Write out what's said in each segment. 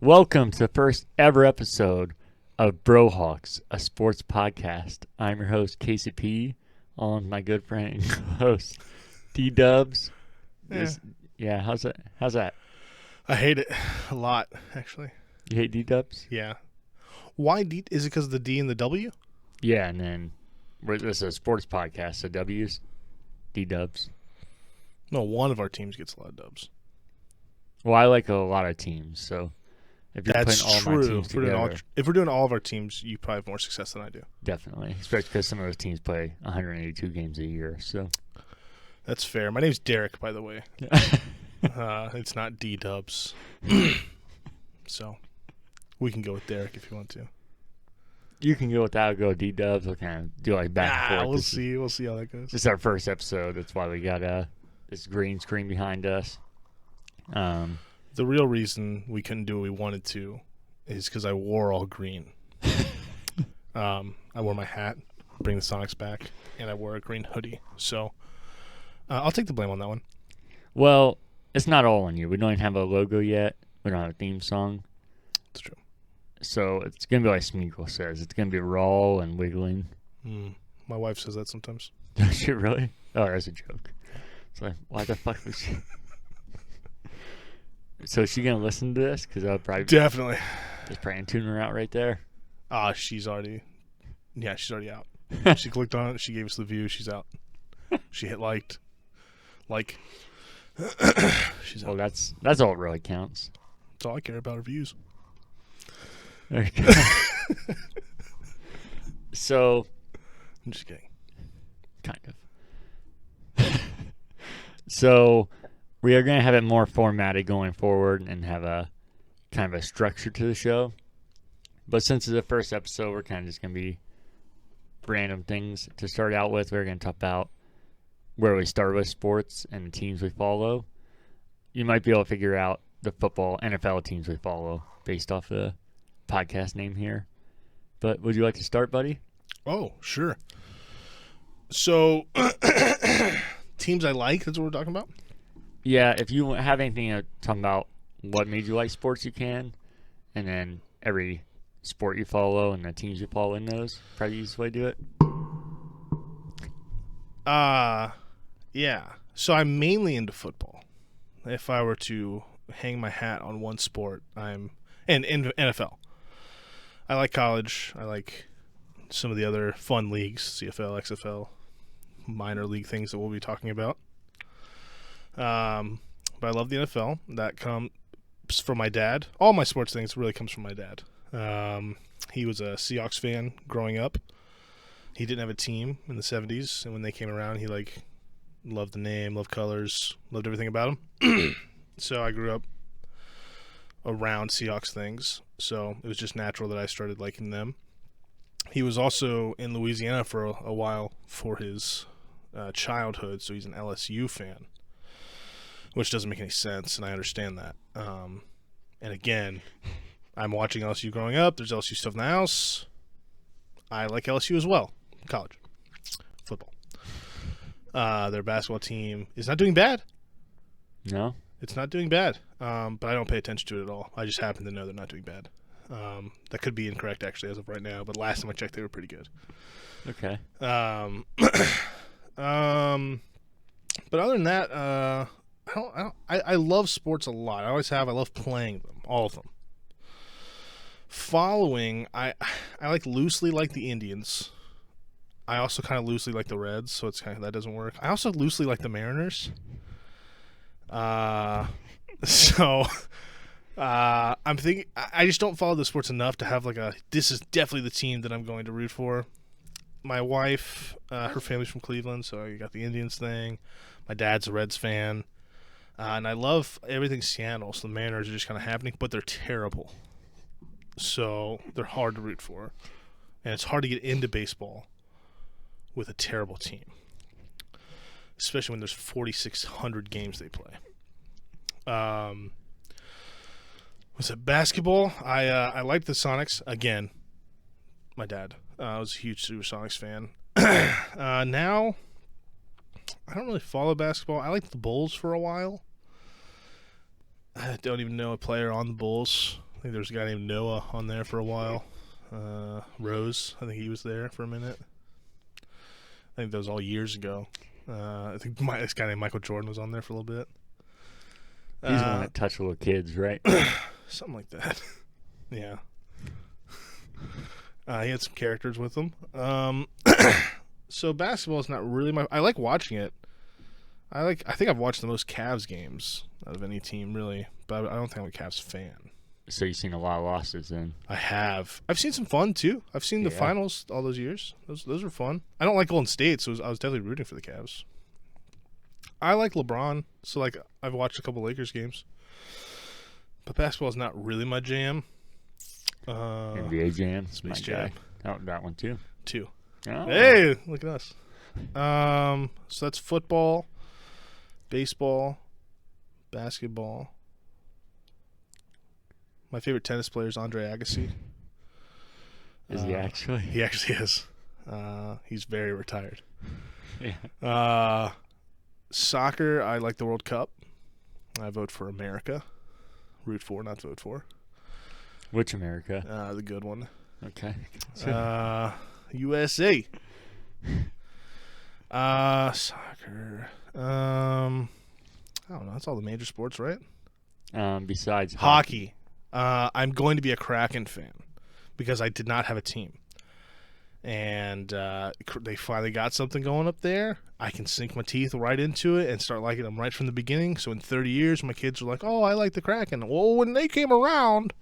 Welcome to the first ever episode of BroHawks, a sports podcast. I'm your host, KCP, along with my good friend and host, D-Dubs. Yeah, Yeah, how's that? How's that? I hate it a lot, actually. You hate D-Dubs? Yeah. Why D? Is it because of the D and the W? Yeah, and then this is a sports podcast, so W's, D-Dubs. No, one of our teams gets a lot of dubs. Well, I like a lot of teams, so if you're That's putting all true. my teams together, If we're doing all of our teams, you probably have more success than I do. definitely. Especially because some of those teams play 182 games a year, so. That's fair. My name's Derek, by the way. It's not D Dubs. So we can go with Derek if you want to. You can go with that, I'll go with D-Dubs. We'll kind of do like back and forth. We'll see. We'll see how that goes. This is our first episode. That's why we got this green screen behind us. The real reason we couldn't do what we wanted to is because I wore all green. I wore my hat, bring the Sonics back, and I wore a green hoodie. So I'll take the blame on that one. Well, it's not all on you. We don't even have a logo yet. We don't have a theme song. It's true. So it's going to be like Smeagol says. It's going to be raw and wiggling. My wife says that sometimes. Does she really? Oh, that's a joke. It's like, why the fuck was she? So is she going to listen to this? Because I'll probably Definitely. just probably tune her out right there. She's already out. She clicked on it. She gave us the view. She's out. She hit liked. She's Well, out. that's all that really counts. That's all I care about, are views. There you go. So, I'm just kidding. kind of. So, we are going to have it more formatted going forward and have a kind of a structure to the show. But since it's the first episode, we're kind of just going to be random things to start out with. We're going to talk about where we start with sports and the teams we follow. You might be able to figure out the football NFL teams we follow based off the podcast name here. But would you like to start, buddy? Oh, sure. So, teams I like, that's what we're talking about? Yeah, if you have anything to talk about what made you like sports, you can. And then every sport you follow and the teams you follow in those. Probably the easiest way to do it. Yeah. So I'm mainly into football. If I were to hang my hat on one sport, I'm in NFL. I like college. I like some of the other fun leagues, CFL, XFL, minor league things that we'll be talking about. But I love the NFL. That comes from my dad. All my sports things really comes from my dad. He was a Seahawks fan growing up. He didn't have a team in the 70s, and when they came around, he loved the name, loved colors, loved everything about him. So I grew up around Seahawks things, so it was just natural that I started liking them. He was also in Louisiana for a while for his childhood, so he's an LSU fan, which doesn't make any sense, and I understand that. And again, I'm watching LSU growing up. There's LSU stuff in the house. I like LSU as well. College football. Their basketball team is not doing bad. No? It's not doing bad, but I don't pay attention to it at all. I just happen to know they're not doing bad. That could be incorrect, actually, as of right now, but last time I checked, they were pretty good. Okay. But other than that, I love sports a lot. I always have. I love playing them, all of them. Following, I loosely like the Indians. I also kind of loosely like the Reds, so it's kind of that doesn't work. I also loosely like the Mariners. So I'm thinking I just don't follow the sports enough to have this is definitely the team that I'm going to root for. My wife, her family's from Cleveland, so you got the Indians thing. My dad's a Reds fan, and I love everything Seattle. So the Mariners are just kind of happening, but they're terrible. So they're hard to root for, and it's hard to get into baseball with a terrible team, especially when there's 4,600 games they play. Was it basketball? I liked the Sonics again. My dad was a huge Supersonics fan. Now, I don't really follow basketball. I liked the Bulls for a while. I don't even know a player on the Bulls. I think there's a guy named Noah on there for a while. Rose, I think he was there for a minute. I think that was all years ago. I think this guy named Michael Jordan was on there for a little bit. He's the one that touched little kids, right? Something like that. Yeah. He had some characters with him. So basketball is not really I like watching it. I think I've watched the most Cavs games out of any team, really. But I don't think I'm a Cavs fan. So you've seen a lot of losses then. I have. I've seen some fun too. I've seen the finals all those years. Those were fun. I don't like Golden State, so I was definitely rooting for the Cavs. I like LeBron, so I've watched a couple Lakers games. But basketball is not really my jam. NBA Jam, Space my Jam. guy. Oh, that one too. 2. Oh. Hey, look at us. So that's football, baseball, basketball. My favorite tennis player is Andre Agassi. Is he actually? He actually is. He's very retired. Yeah. Soccer, I like the World Cup. I vote for America. Root for, not vote for. Which America? The good one. Okay. USA. Soccer. I don't know. That's all the major sports, right? Besides hockey. I'm going to be a Kraken fan because I did not have a team. And they finally got something going up there. I can sink my teeth right into it and start liking them right from the beginning. So in 30 years, my kids are like, oh, I like the Kraken. Well, when they came around,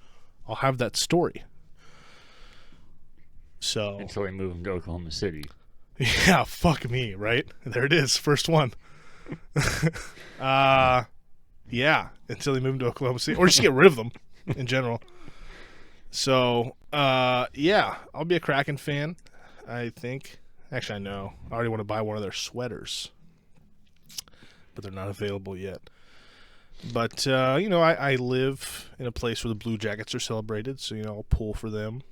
I'll have that story. So until we move them to Oklahoma City. Yeah, fuck me, right? There it is, first one. Yeah, until they move to Oklahoma City. Or just get rid of them in general. So, yeah, I'll be a Kraken fan, I think. Actually, I know. I already want to buy one of their sweaters. But they're not available yet. But, I live in a place where the Blue Jackets are celebrated, so, I'll pull for them.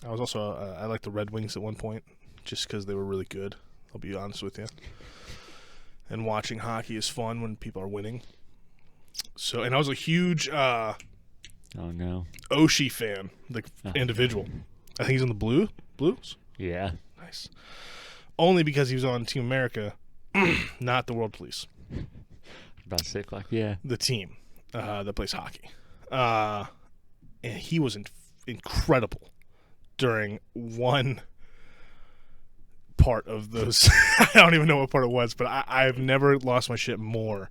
I was also, I liked the Red Wings at one point, just because they were really good. I'll be honest with you. And watching hockey is fun when people are winning. So, and I was a huge oh no, Oshie fan, the individual. I think he's on the Blues. Yeah, nice. Only because he was on Team America, not the World Police. About to say fuck yeah. The team that plays hockey, and he was incredible during one part of those. I don't even know what part it was, but I've never lost my shit more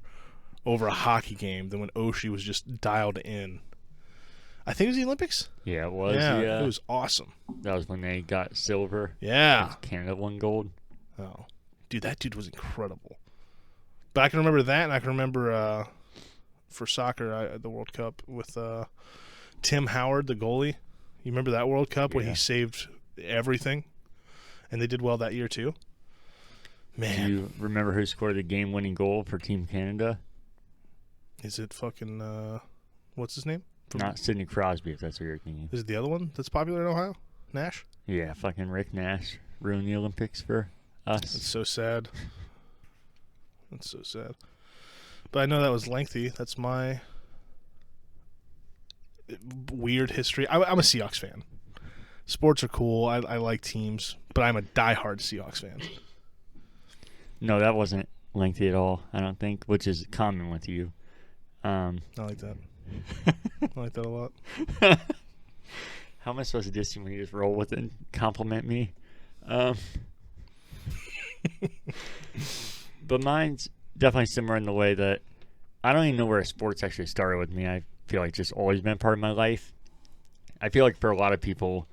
over a hockey game than when Oshie was just dialed in. I think it was the Olympics. Yeah, it was. Yeah, it was awesome. That was when they got silver. Yeah. Canada won gold. Oh. Dude, that dude was incredible. But I can remember that, and I can remember for soccer, the World Cup with Tim Howard, the goalie. You remember that World Cup when he saved everything? And they did well that year, too. Man. Do you remember who scored the game-winning goal for Team Canada? Is it fucking, what's his name? Not Sidney Crosby, if that's what you're thinking. Is it the other one that's popular in Ohio? Nash? Yeah, fucking Rick Nash ruined the Olympics for us. That's so sad. That's so sad. But I know that was lengthy. That's my weird history. I'm a Seahawks fan. Sports are cool. I like teams, but I'm a diehard Seahawks fan. No, that wasn't lengthy at all, I don't think, which is common with you. I like that. I like that a lot. How am I supposed to diss you when you just roll with it and compliment me? But mine's definitely similar in the way that I don't even know where sports actually started with me. I feel like it's just always been part of my life. I feel like for a lot of people,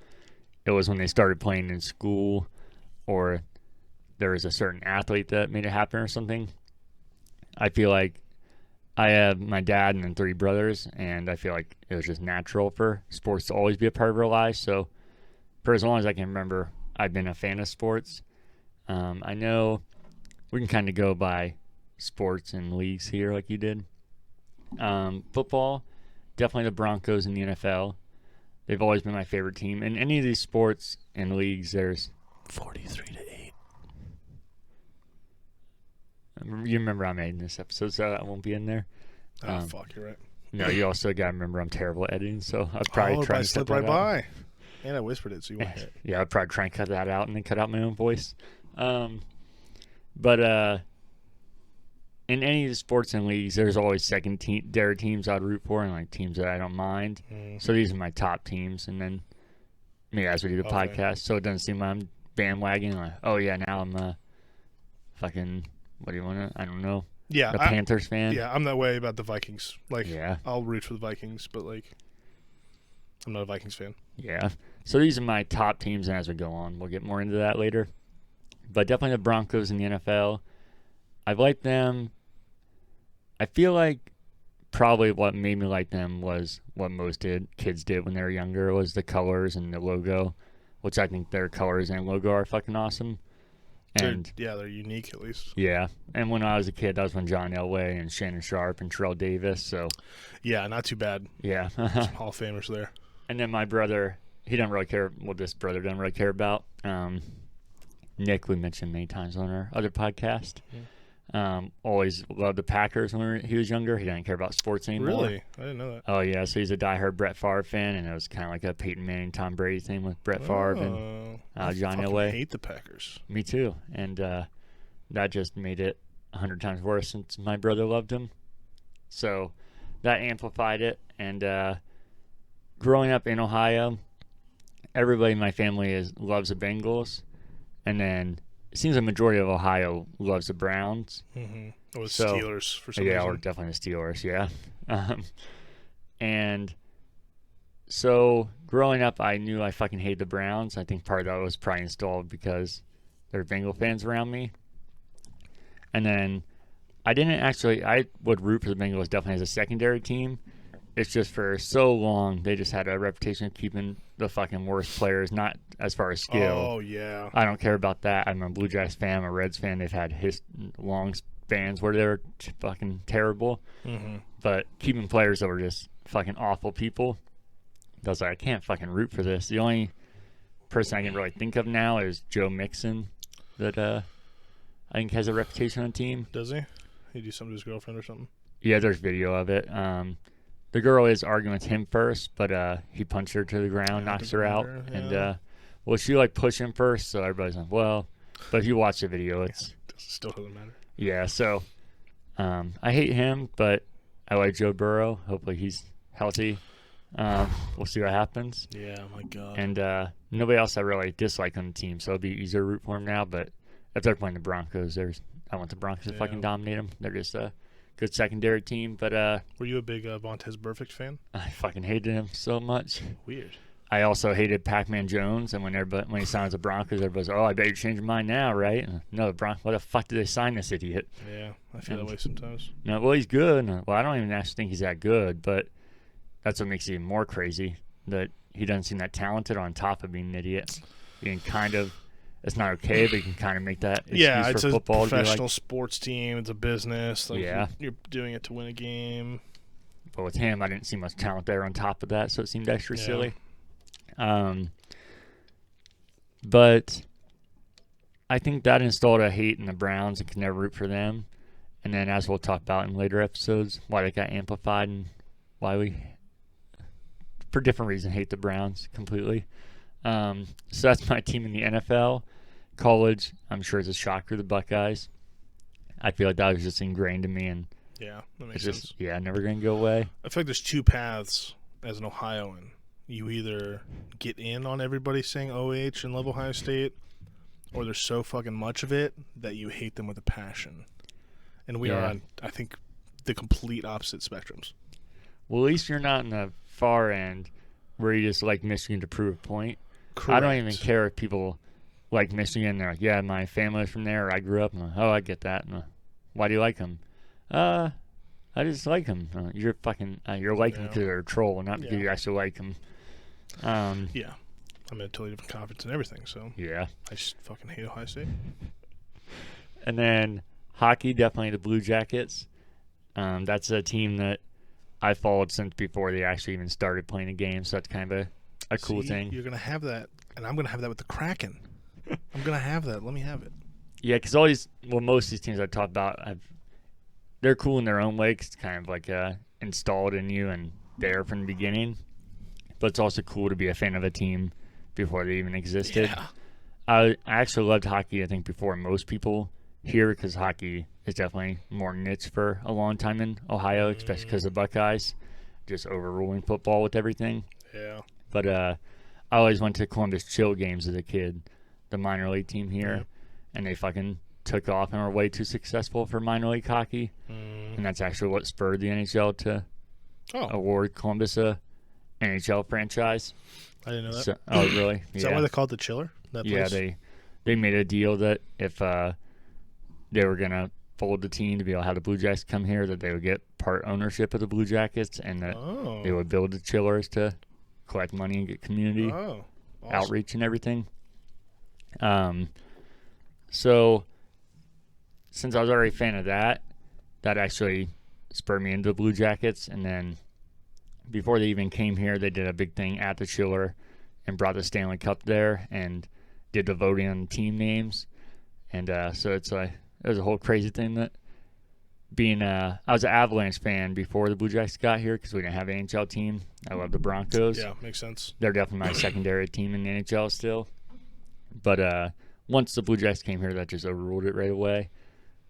it was when they started playing in school or there was a certain athlete that made it happen or something. I feel like I have my dad and then 3 brothers, and I feel like it was just natural for sports to always be a part of our lives. So for as long as I can remember, I've been a fan of sports. I know we can kind of go by sports and leagues here like you did. Football, definitely the Broncos and the NFL. They've always been my favorite team. In any of these sports and leagues, there's 43-8. You remember I made in this episode, so I won't be in there. Oh, fuck, you're right. No, you also got to remember I'm terrible at editing, so I'd probably try and slip cut right that out. by. And I whispered it, so you won't hear it. Yeah, I'd probably try and cut that out and then cut out my own voice. But in any of the sports and leagues, there's always secondary teams I'd root for and like teams that I don't mind. So these are my top teams, and then as we do the podcast, so it doesn't seem like I'm bandwagoning. Like, oh yeah, now I'm fucking what do you want to? I don't know. Yeah, a Panthers fan. Yeah, I'm that way about the Vikings. Like, yeah, I'll root for the Vikings, but like, I'm not a Vikings fan. Yeah. So these are my top teams, and as we go on, we'll get more into that later. But definitely the Broncos in the NFL. I've liked them. I feel like probably what made me like them was what most kids did when they were younger, was the colors and the logo, which I think their colors and logo are fucking awesome. And they're unique at least. Yeah. And when I was a kid, that was when John Elway and Shannon Sharp and Terrell Davis. So yeah, not too bad. Yeah. Some Hall of Famers there. And then my brother, he doesn't really care. Well, this brother doesn't really care about Nick. We mentioned many times on our other podcast. Always loved the Packers when he was younger. He didn't care about sports anymore. Really? I didn't know that. Oh yeah, so he's a diehard Brett Favre fan, and it was kind of like a Peyton Manning, Tom Brady thing with Brett Favre and John Elway. I hate the Packers. Me too, and that just made it 100 times worse since my brother loved him. So that amplified it. And growing up in Ohio, everybody in my family loves the Bengals, and then it seems the majority of Ohio loves the Browns. Or the Steelers for some reason. Yeah, or definitely the Steelers, yeah. And so growing up, I knew I fucking hated the Browns. I think part of that was probably installed because there were Bengal fans around me. And then I would root for the Bengals definitely as a secondary team. It's just for so long, they just had a reputation of keeping the fucking worst players, not as far as skill. Oh, yeah. I don't care about that. I'm a Blue Jays fan. I'm a Reds fan. They've had long spans where they were fucking terrible. But keeping players that were just fucking awful people, I was like, I can't fucking root for this. The only person I can really think of now is Joe Mixon that I think has a reputation on the team. Does he? He do something to his girlfriend or something? Yeah, there's video of it. The girl is arguing with him first, but he punched her to the ground, knocks her out. And, she like pushed him first, so everybody's like, well. But if you watch the video, it still doesn't matter. Yeah, so I hate him, but I like Joe Burrow. Hopefully he's healthy. We'll see what happens. Yeah, my God. And nobody else I really dislike on the team, so it'll be easier to root for him now. But if they're playing the Broncos, I want the Broncos to fucking dominate them. They're just a good secondary team. But were you a big Vontaze Burfict fan? I fucking hated him so much. Weird. I also hated Pac-Man Jones, and when he signs the Broncos, everybody's like, oh, I bet you're changing your mind now, right? And, no, what the fuck did they sign this idiot? Yeah, I feel that way sometimes. No, well, he's good. Well, I don't even actually think he's that good, but that's what makes it even more crazy, that he doesn't seem that talented on top of being an idiot. You can kind of, it's not okay, but you can kind of make that excuse it's for football. A professional sports team. It's a business. Like, yeah. You're doing it to win a game. But with him, I didn't see much talent there on top of that, so it seemed extra silly. But I think that installed a hate in the Browns and could never root for them. And then, as we'll talk about in later episodes, why they got amplified and why we, for different reasons, hate the Browns completely. So that's my team in the NFL. College, I'm sure it's a shocker, the Buckeyes. I feel like that was just ingrained in me, and yeah, that makes sense. Never going to go away. I feel like there's two paths as an Ohioan. You either get in on everybody saying OH and love Ohio State, or there's so fucking much of it that you hate them with a passion. And we are on, I think, the complete opposite spectrums. Well, at least you're not in the far end where you just like Michigan to prove a point. Correct. I don't even care if people like Michigan. They're like, yeah, my family's from there. Or I grew up. And like, oh, I get that. And, why do you like them? I just like them. You're fucking. You're liking them because they're a troll, not because you actually like them. I'm in a totally different conference and everything, so yeah, I just fucking hate Ohio State. And then hockey, definitely the Blue Jackets. That's a team that I followed since before they actually even started playing the game, so that's kind of a cool thing. You're gonna have that, and I'm gonna have that with the Kraken. I'm gonna have that. Let me have it. Yeah, because most of these teams I talked about, they're cool in their own way. 'Cause it's kind of like an installed in you and there from the beginning. But it's also cool to be a fan of a team before they even existed. Yeah. I actually loved hockey, I think, before most people here, because hockey is definitely more niche for a long time in Ohio, especially because of Buckeyes just overruling football with everything. Yeah. But I always went to Columbus Chill games as a kid, the minor league team here, and they fucking took off and were way too successful for minor league hockey. And that's actually what spurred the NHL to award Columbus a NHL franchise. I didn't know that. So, oh, really? Is that why they called it the Chiller? That Yeah, place? they made a deal that if they were going to fold the team to be able to have the Blue Jackets come here, that they would get part ownership of the Blue Jackets, and that they would build the chillers to collect money and get community outreach and everything. So since I was already a fan of that actually spurred me into the Blue Jackets. And then before they even came here, they did a big thing at the chiller and brought the Stanley Cup there and did the voting on team names. And so it's like, it was a whole crazy thing that I was an Avalanche fan before the Blue Jackets got here because we didn't have an NHL team. I love the Broncos. Yeah, makes sense. They're definitely my secondary team in the NHL still. But once the Blue Jackets came here, that just overruled it right away.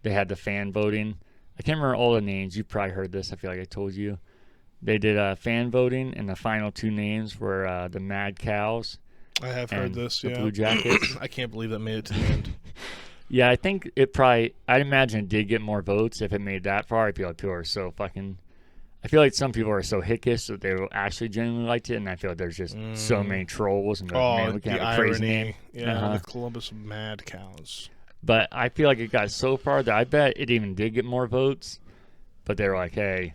They had the fan voting. I can't remember all the names. You probably heard this. I feel like I told you. They did fan voting, and the final two names were the Mad Cows. I have heard this, the Blue Jackets. I can't believe that made it to the end. Yeah, I think I'd imagine it did get more votes if it made that far. I feel like people are so fucking, I feel like some people are so hickish that they will actually genuinely liked it, and I feel like there's just so many trolls, and man, we can the have a crazy irony. name. Yeah, the Columbus Mad Cows. But I feel like it got so far that I bet it even did get more votes, but they were like, hey,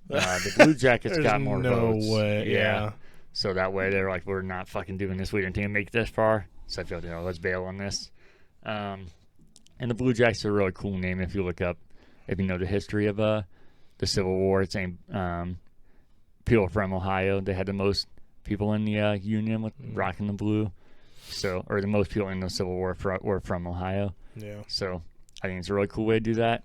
the Blue Jackets got more votes. No way, yeah. So that way they're like, we're not fucking doing this. We didn't think it'd make it this far. So I feel like, let's bail on this. And the Blue Jackets are a really cool name if you look up, if you know the history of the Civil War. It's people from Ohio. They had the most people in the Union with rocking the blue. So, or the most people in the Civil War were from Ohio. Yeah. So I think it's a really cool way to do that.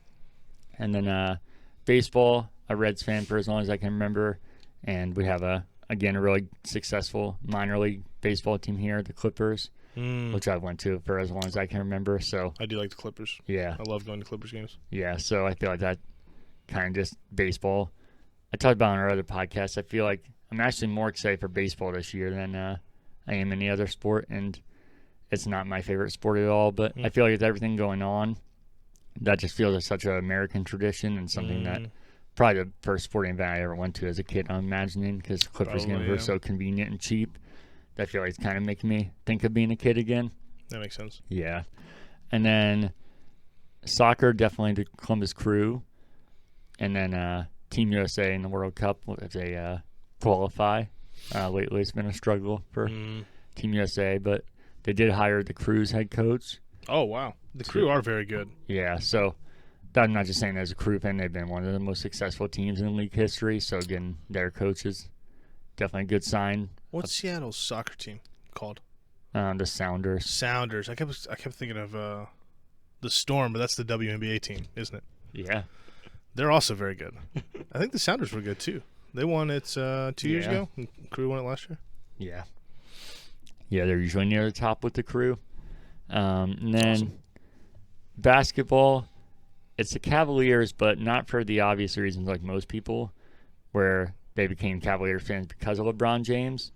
And then baseball, a Reds fan for as long as I can remember. And we have a really successful minor league baseball team here, the Clippers. Which I went to for as long as I can remember. So I do like the Clippers. Yeah. I love going to Clippers games. Yeah, so I feel like that kind of just baseball. I talked about on our other podcast, I feel like I'm actually more excited for baseball this year than I am any other sport, and it's not my favorite sport at all, but I feel like with everything going on, that just feels like such an American tradition and something that probably the first sporting event I ever went to as a kid, I'm imagining, because Clippers games were so convenient and cheap. I feel like it's kind of making me think of being a kid again. That makes sense. Yeah. And then soccer, definitely the Columbus Crew. And then Team USA in the World Cup, if they qualify. Lately it's been a struggle for Team USA, but they did hire the Crew's head coach. Oh, wow. The Crew are very good. Yeah, so I'm not just saying that as a Crew fan. They've been one of the most successful teams in league history, so again, their coach is definitely a good sign. What's Seattle's soccer team called? The Sounders. Sounders. I kept thinking of the Storm, but that's the WNBA team, isn't it? Yeah. They're also very good. I think the Sounders were good too. They won it 2 years ago. And Crew won it last year. Yeah. Yeah, they're usually near the top with the Crew. And then basketball, it's the Cavaliers, but not for the obvious reasons like most people, where they became Cavaliers fans because of LeBron James.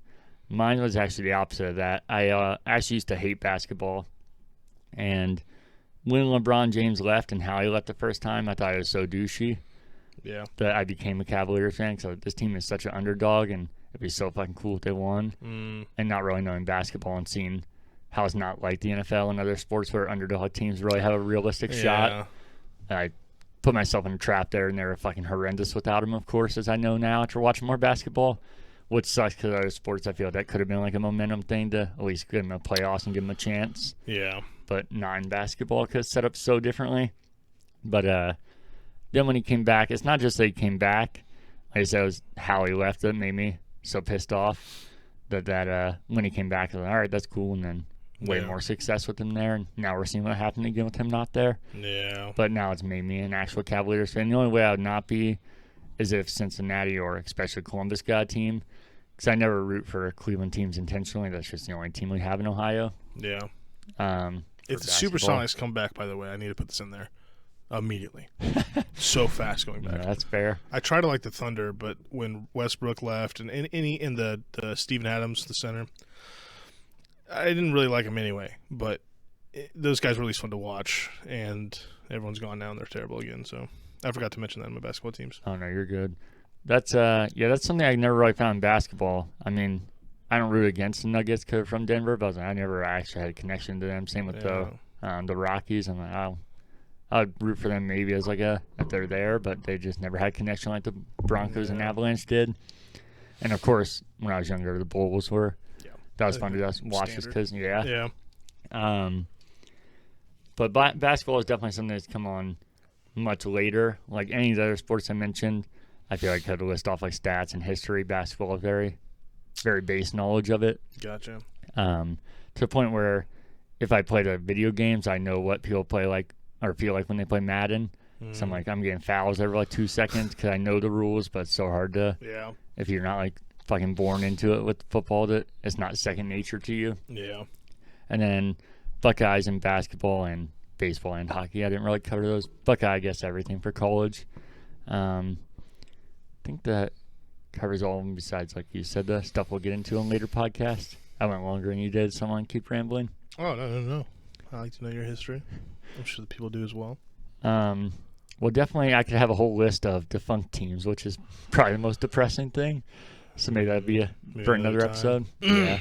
Mine was actually the opposite of that. I actually used to hate basketball. And when LeBron James left and how he left the first time, I thought it was so douchey. Yeah. That I became a Cavaliers fan. So this team is such an underdog, and it'd be so fucking cool if they won. And not really knowing basketball and seeing how it's not like the NFL and other sports where underdog teams really have a realistic shot. I put myself in a trap there, and they were fucking horrendous without him, of course, as I know now after watching more basketball. Which sucks because other sports, I feel that could have been like a momentum thing to at least give them a playoffs and give them a chance. Yeah. But not in basketball because it's set up so differently. But then when he came back, it's not just that he came back. Like I said, it was how he left that made me so pissed off. That when he came back, I was like, all right, that's cool. And then way more success with him there. And now we're seeing what happened again with him not there. Yeah. But now it's made me an actual Cavaliers fan. The only way I would not be is if Cincinnati or especially Columbus got a team. Because I never root for Cleveland teams intentionally. That's just the only team we have in Ohio. Yeah. If the basketball. Supersonics come back, by the way, I need to put this in there immediately. So fast going back. Yeah, that's fair. I try to like the Thunder, but when Westbrook left and in the Steven Adams, the center, I didn't really like him anyway. But those guys were at least fun to watch, and everyone's gone now and they're terrible again. So I forgot to mention that in my basketball teams. Oh no, you're good. That's that's something I never really found in basketball. I mean, I don't root against the Nuggets because they're from Denver, but I never actually had a connection to them. Same with the Rockies. I'm like, I'd root for them maybe as if they're there, but they just never had a connection like the Broncos and Avalanche did. And of course, when I was younger, the Bulls were. Yeah. That was fun to just watch just because, Yeah. But basketball is definitely something that's come on much later. Like any of the other sports I mentioned, I feel like I could list off like stats and history. Basketball is very, very base knowledge of it. Gotcha. To the point where if I play the video games, I know what people play like or feel like when they play Madden. So I'm like, I'm getting fouls every 2 seconds because I know the rules, but it's so hard to. Yeah. If you're not fucking born into it with football, that it's not second nature to you. Yeah. And then Buckeyes in basketball and baseball and hockey. I didn't really cover those. Buckeye, I guess everything for college. I think that covers all of them besides, like you said, the stuff we'll get into on later podcasts. I went longer than you did, so I'm going to keep rambling. Oh, no. I like to know your history. I'm sure the people do as well. Well, definitely I could have a whole list of defunct teams, which is probably the most depressing thing. So maybe that'd be for another episode. Yeah.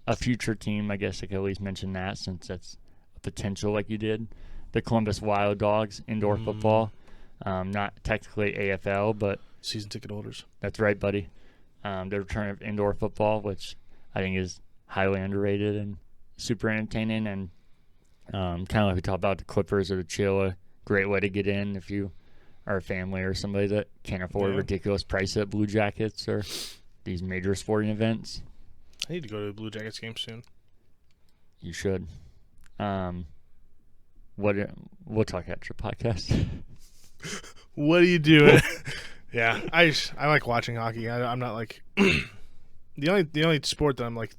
A future team, I guess I could at least mention that since that's a potential like you did. The Columbus Wild Dogs, indoor football. Not technically AFL, but season ticket holders. That's right, buddy. The return of indoor football, which I think is highly underrated and super entertaining, and kind of like we talked about the Clippers or the Chill, a great way to get in if you are a family or somebody that can't afford a ridiculous price at Blue Jackets or these major sporting events. I need to go to a Blue Jackets game soon. You should. We'll talk after the podcast. What are you doing? Yeah, I like watching hockey. I'm not like the only sport that I'm like.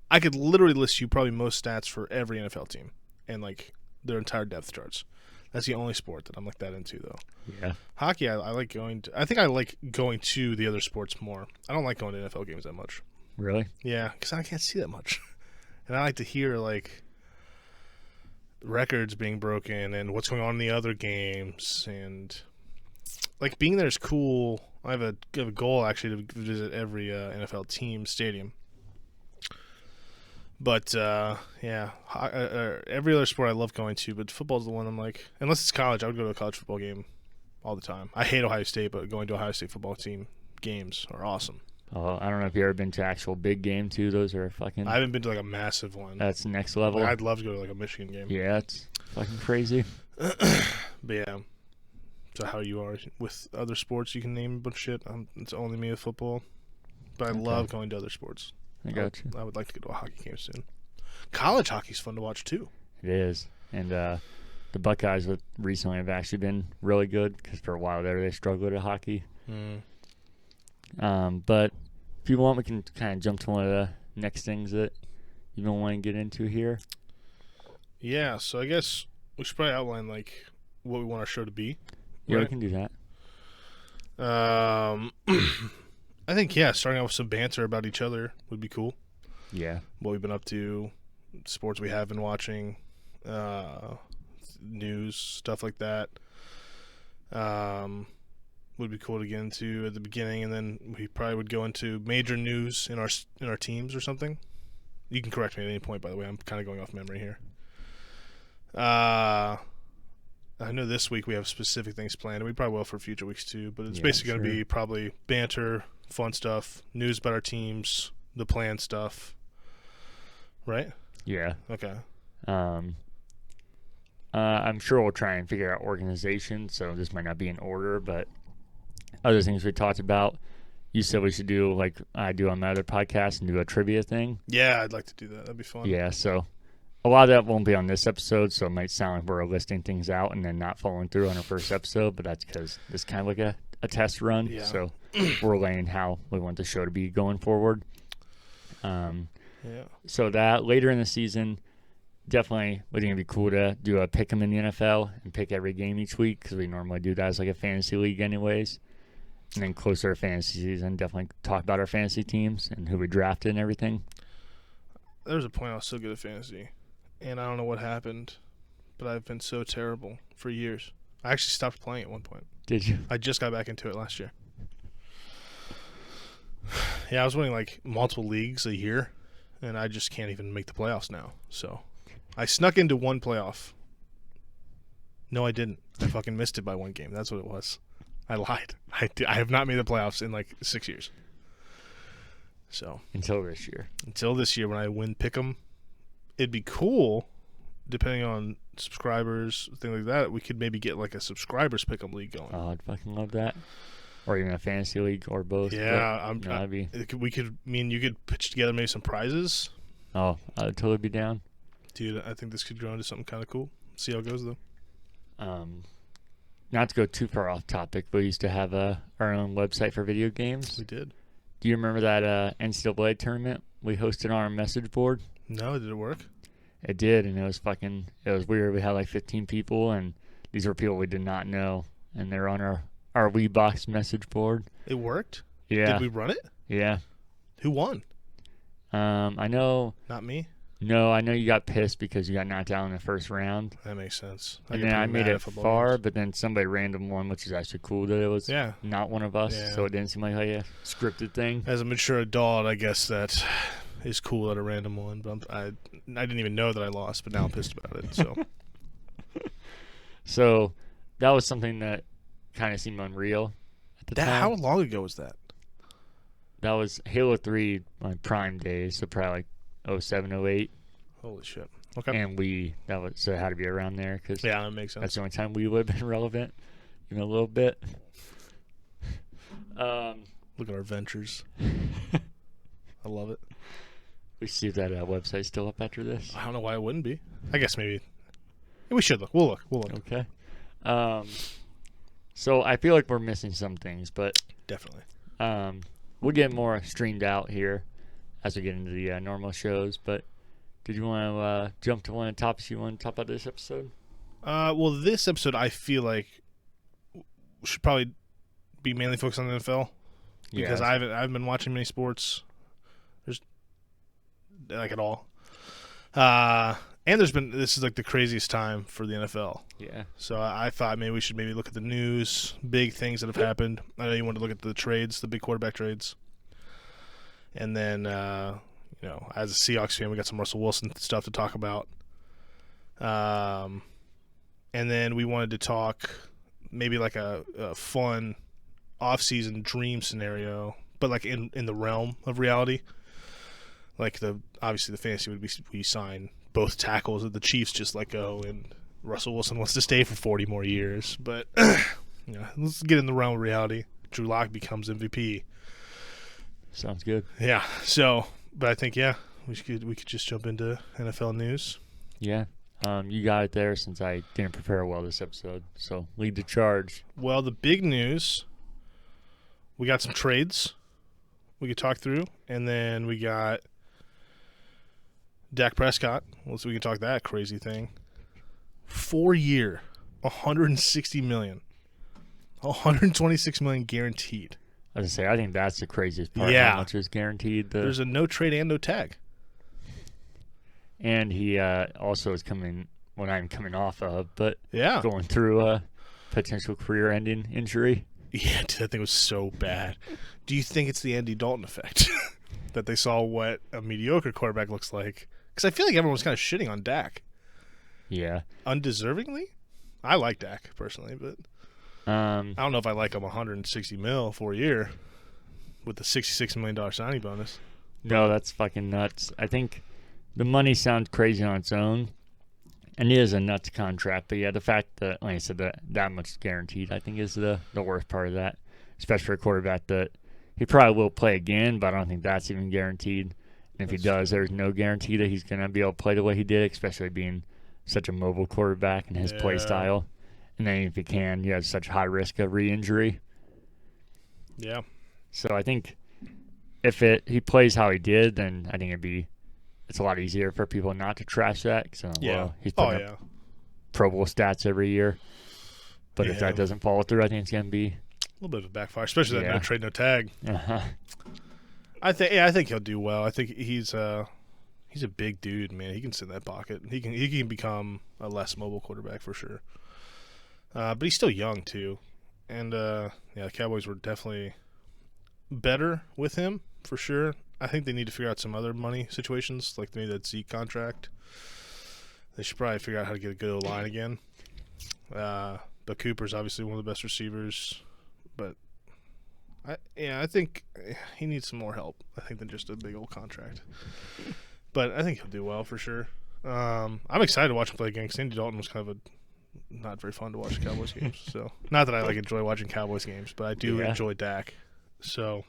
I could literally list you probably most stats for every NFL team and like their entire depth charts. That's the only sport that I'm like that into though. Yeah. Hockey, I like going to. I think I like going to the other sports more. I don't like going to NFL games that much. Really? Yeah, because I can't see that much, and I like to hear like records being broken and what's going on in the other games, and like being there is cool. I have a goal actually to visit every NFL team stadium. But every other sport I love going to, but football's the one I'm like, unless it's college, I would go to a college football game all the time. I hate Ohio State, but going to Ohio State football team games are awesome. Oh, I don't know if you've ever been to actual big game too. Those are fucking. I haven't been to like a massive one. That's next level. Like, I'd love to go to like a Michigan game. Yeah, it's fucking crazy. But yeah. So how you are with other sports, you can name a bunch of shit. It's only me with football, but I love going to other sports. I got you. I would like to go to a hockey game soon. College hockey's fun to watch too. It is, and the Buckeyes recently have actually been really good because for a while there they struggled at hockey. But if you want, we can kind of jump to one of the next things that you don't want to get into here. Yeah, so I guess we should probably outline like what we want our show to be. Yeah, right? we can do that. I think, starting out with some banter about each other would be cool. Yeah. What we've been up to, sports we have been watching, news, stuff like that. Would be cool to get into at the beginning, and then we probably would go into major news in our teams or something. You can correct me at any point, by the way. I'm kind of going off memory here. I know this week we have specific things planned, and we probably will for future weeks too, but it's basically going to be probably banter, fun stuff, news about our teams, the planned stuff. Right? Yeah. Okay. I'm sure we'll try and figure out organization, so this might not be in order, but other things we talked about, you said we should do like I do on my other podcast and do a trivia thing. Yeah, I'd like to do that. That'd be fun. Yeah, so a lot of that won't be on this episode, so it might sound like we're listing things out and then not following through on our first episode, but that's because this is kind of like a a test run. Yeah. So we're laying how we want the show to be going forward. Yeah. So that later in the season, definitely would think it'd be cool to do a pick 'em in the NFL and pick every game each week because we normally do that as like a fantasy league anyways. And then closer to fantasy season, definitely talk about our fantasy teams and who we drafted and everything. There was a point I was so good at fantasy, and I don't know what happened, but I've been so terrible for years. I actually stopped playing at one point. Did you? I just got back into it last year. Yeah, I was winning like multiple leagues a year, and I just can't even make the playoffs now. So I snuck into one playoff. No, I didn't. I fucking missed it by one game. That's what it was. I lied. I have not made the playoffs in like 6 years. So Until this year. until this year when I win Pick'em, it'd be cool, depending on subscribers, things like that. We could maybe get like a subscribers Pick'em league going. Oh, I'd fucking love that. Or even a fantasy league or both. Yeah, But, that'd be. we could. Me and you could pitch together maybe some prizes, Oh, I'd totally be down. dude. I think this could grow into something kind of cool. See how it goes though. Not to go too far off topic, but we used to have our own website for video games. We did. Do you remember that NCAA tournament we hosted on our message board? No, did it work? It did, and it was weird. We had like 15 people, and these were people we did not know, and they're on our WeBox message board. It worked. Yeah. Did we run it? Yeah. Who won? I know. Not me. No, I know you got pissed because you got knocked out in the first round. That makes sense. And then I made it far, but then somebody random won, which is actually cool that it was not one of us, so it didn't seem like a scripted thing. As a mature adult, I guess that is cool at a random one, but I didn't even know that I lost, but now I'm pissed about it. So, so that was something that kind of seemed unreal at the time. how long ago was that? That was Halo 3, my prime days, so probably like 07, 08. Holy shit. Okay. And so it had to be around there because that makes sense. that's the only time we would have been relevant, even a little bit. Look at our ventures. I love it. We see if that website's still up after this. I don't know why it wouldn't be. I guess maybe. We should look. We'll look. Okay. So I feel like we're missing some things, but Definitely. we'll get more streamed out here as we get into the normal shows. But did you want to jump to one of the topics you want to talk about this episode? Well, this episode I feel like should probably be mainly focused on the NFL because I haven't been watching many sports. There's like at all. And this is like the craziest time for the NFL. Yeah. So I thought maybe we should look at the news, big things that have happened. I know you wanted to look at the trades, the big quarterback trades. And then, as a Seahawks fan, we got some Russell Wilson stuff to talk about. And then we wanted to talk maybe like a fun off-season dream scenario, but like in the realm of reality. Like obviously the fantasy would be we sign both tackles that the Chiefs just let go, and Russell Wilson wants to stay for 40 more years. But let's get in the realm of reality. Drew Lock becomes MVP. Sounds good. Yeah. So, but I think we could just jump into NFL news. Yeah. You got it there since I didn't prepare well this episode. So lead the charge. Well, the big news, we got some trades we could talk through, and then we got Dak Prescott. We can talk that crazy thing. 4-year, $160 million, $126 million guaranteed. I was gonna say I think that's the craziest part. Yeah. How much is guaranteed? There's a no trade and no tag. And he also is coming off of, but Yeah. going through a potential career-ending injury. Yeah, dude, that thing was so bad. Do you think it's the Andy Dalton effect? That they saw what a mediocre quarterback looks like? Because I feel like everyone was kind of shitting on Dak. Yeah. Undeservingly? I like Dak, personally, but I don't know if I like him $160 million for a year with the $66 million signing bonus. No, that's fucking nuts. I think the money sounds crazy on its own, and it is a nuts contract. But yeah, the fact that, like I said, that much is guaranteed, I think is the worst part of that, especially for a quarterback that he probably will play again, but I don't think that's even guaranteed. And if he does, there's no guarantee that he's going to be able to play the way he did, especially being such a mobile quarterback and his play style. And then if he can, he has such high risk of re-injury. Yeah. So I think if he plays how he did, then I think it's a lot easier for people not to trash that. So he's putting up Pro Bowl stats every year. But if that doesn't follow through, I think it's going to be a little bit of a backfire, especially that no trade, no tag. Uh-huh. I think he'll do well. I think he's a big dude, man. He can sit in that pocket. He can become a less mobile quarterback for sure. But he's still young too, and the Cowboys were definitely better with him for sure. I think they need to figure out some other money situations, like maybe that Zeke contract. They should probably figure out how to get a good O-line again. But Cooper's obviously one of the best receivers, but I think he needs some more help. I think than just a big old contract. But I think he'll do well for sure. I'm excited to watch him play again. Andy Dalton was kind of not very fun to watch the Cowboys games. So not that I enjoy watching Cowboys games, but I do enjoy Dak. So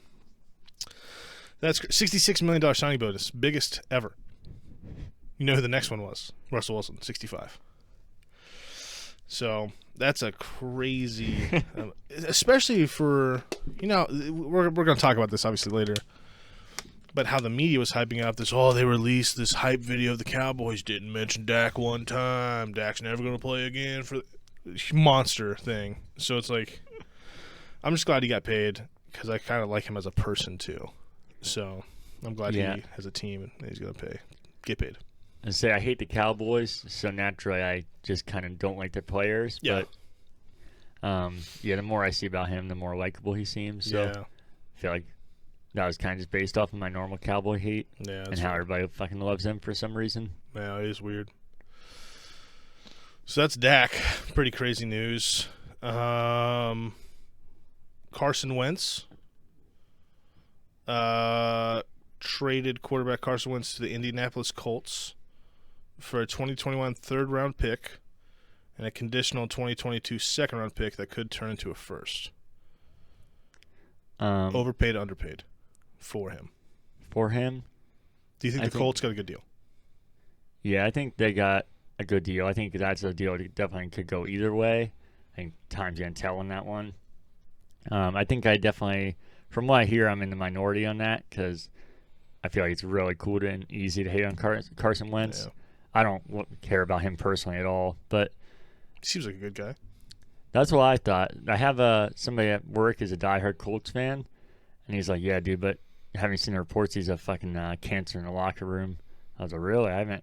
that's $66 million signing bonus, biggest ever. You know who the next one was? Russell Wilson, 65. So that's a crazy, especially for, we're going to talk about this obviously later, but how the media was hyping up this, they released this hype video of the Cowboys, didn't mention Dak one time, Dak's never going to play again, for monster thing. So it's like, I'm just glad he got paid because I kind of like him as a person too. So I'm glad he has a team and he's going to get paid. And say I hate the Cowboys, so naturally I just kind of don't like their players. Yeah. But the more I see about him, the more likable he seems. So I feel like that was kind of just based off of my normal Cowboy hate and how everybody fucking loves him for some reason. Yeah, it is weird. So that's Dak. Pretty crazy news. Carson Wentz. Traded quarterback Carson Wentz to the Indianapolis Colts for a 2021 third-round pick and a conditional 2022 second-round pick that could turn into a first. Overpaid, underpaid for him. For him? Do you think the Colts got a good deal? Yeah, I think they got a good deal. I think that's a deal that definitely could go either way. I think time's going to tell on that one. I think I definitely, from what I hear, I'm in the minority on that because I feel like it's really cool and easy to hate on Carson Wentz. Yeah. I don't care about him personally at all, but he seems like a good guy. That's what I thought. I have somebody at work is a diehard Colts fan, and he's like, "Yeah, dude, but having seen the reports, he's a fucking cancer in the locker room." I was like, "Really? I haven't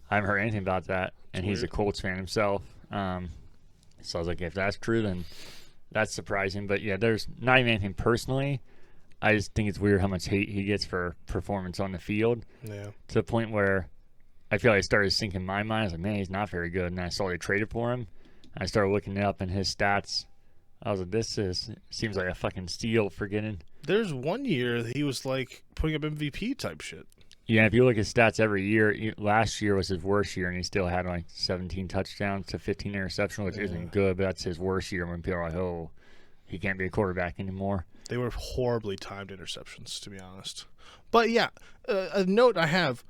heard anything about that." And he's a Colts fan himself. So I was like, "If that's true, then that's surprising." But yeah, there's not even anything personally. I just think it's weird how much hate he gets for performance on the field. Yeah. To the point where I feel like it started sinking in my mind. I was like, man, he's not very good. And I saw they traded for him. I started looking it up and his stats. I was like, seems like a fucking steal for getting. There's one year that he was like putting up MVP type shit. Yeah, if you look at stats every year, last year was his worst year, and he still had like 17 touchdowns to 15 interceptions, which isn't good, but that's his worst year when people are like, oh, he can't be a quarterback anymore. They were horribly timed interceptions, to be honest. But yeah, a note I have.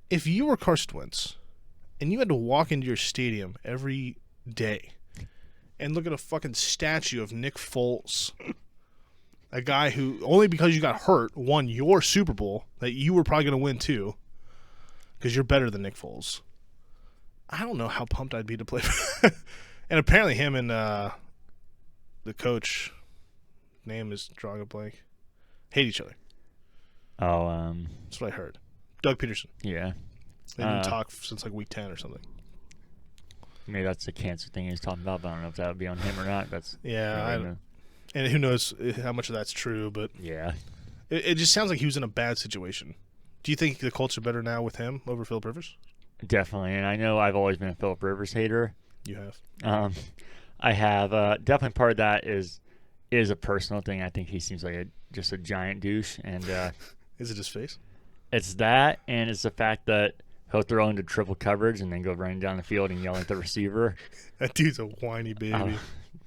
If you were Carson Wentz and you had to walk into your stadium every day and look at a fucking statue of Nick Foles, a guy who, only because you got hurt, won your Super Bowl that you were probably going to win too because you're better than Nick Foles, I don't know how pumped I'd be to play. And apparently him and the coach, name is drawing a blank, hate each other. Oh, that's what I heard. Doug Peterson. Yeah. They didn't talk since like week 10 or something. Maybe that's the cancer thing he's talking about, but I don't know if that would be on him or not. And who knows how much of that's true, but yeah, it just sounds like he was in a bad situation. Do you think the Colts are better now with him over Phillip Rivers? Definitely, and I know I've always been a Phillip Rivers hater. You have. I have. Definitely part of that is a personal thing. I think he seems like just a giant douche, and is it his face? It's that, and it's the fact that he'll throw into triple coverage and then go running down the field and yell at the receiver. That dude's a whiny baby.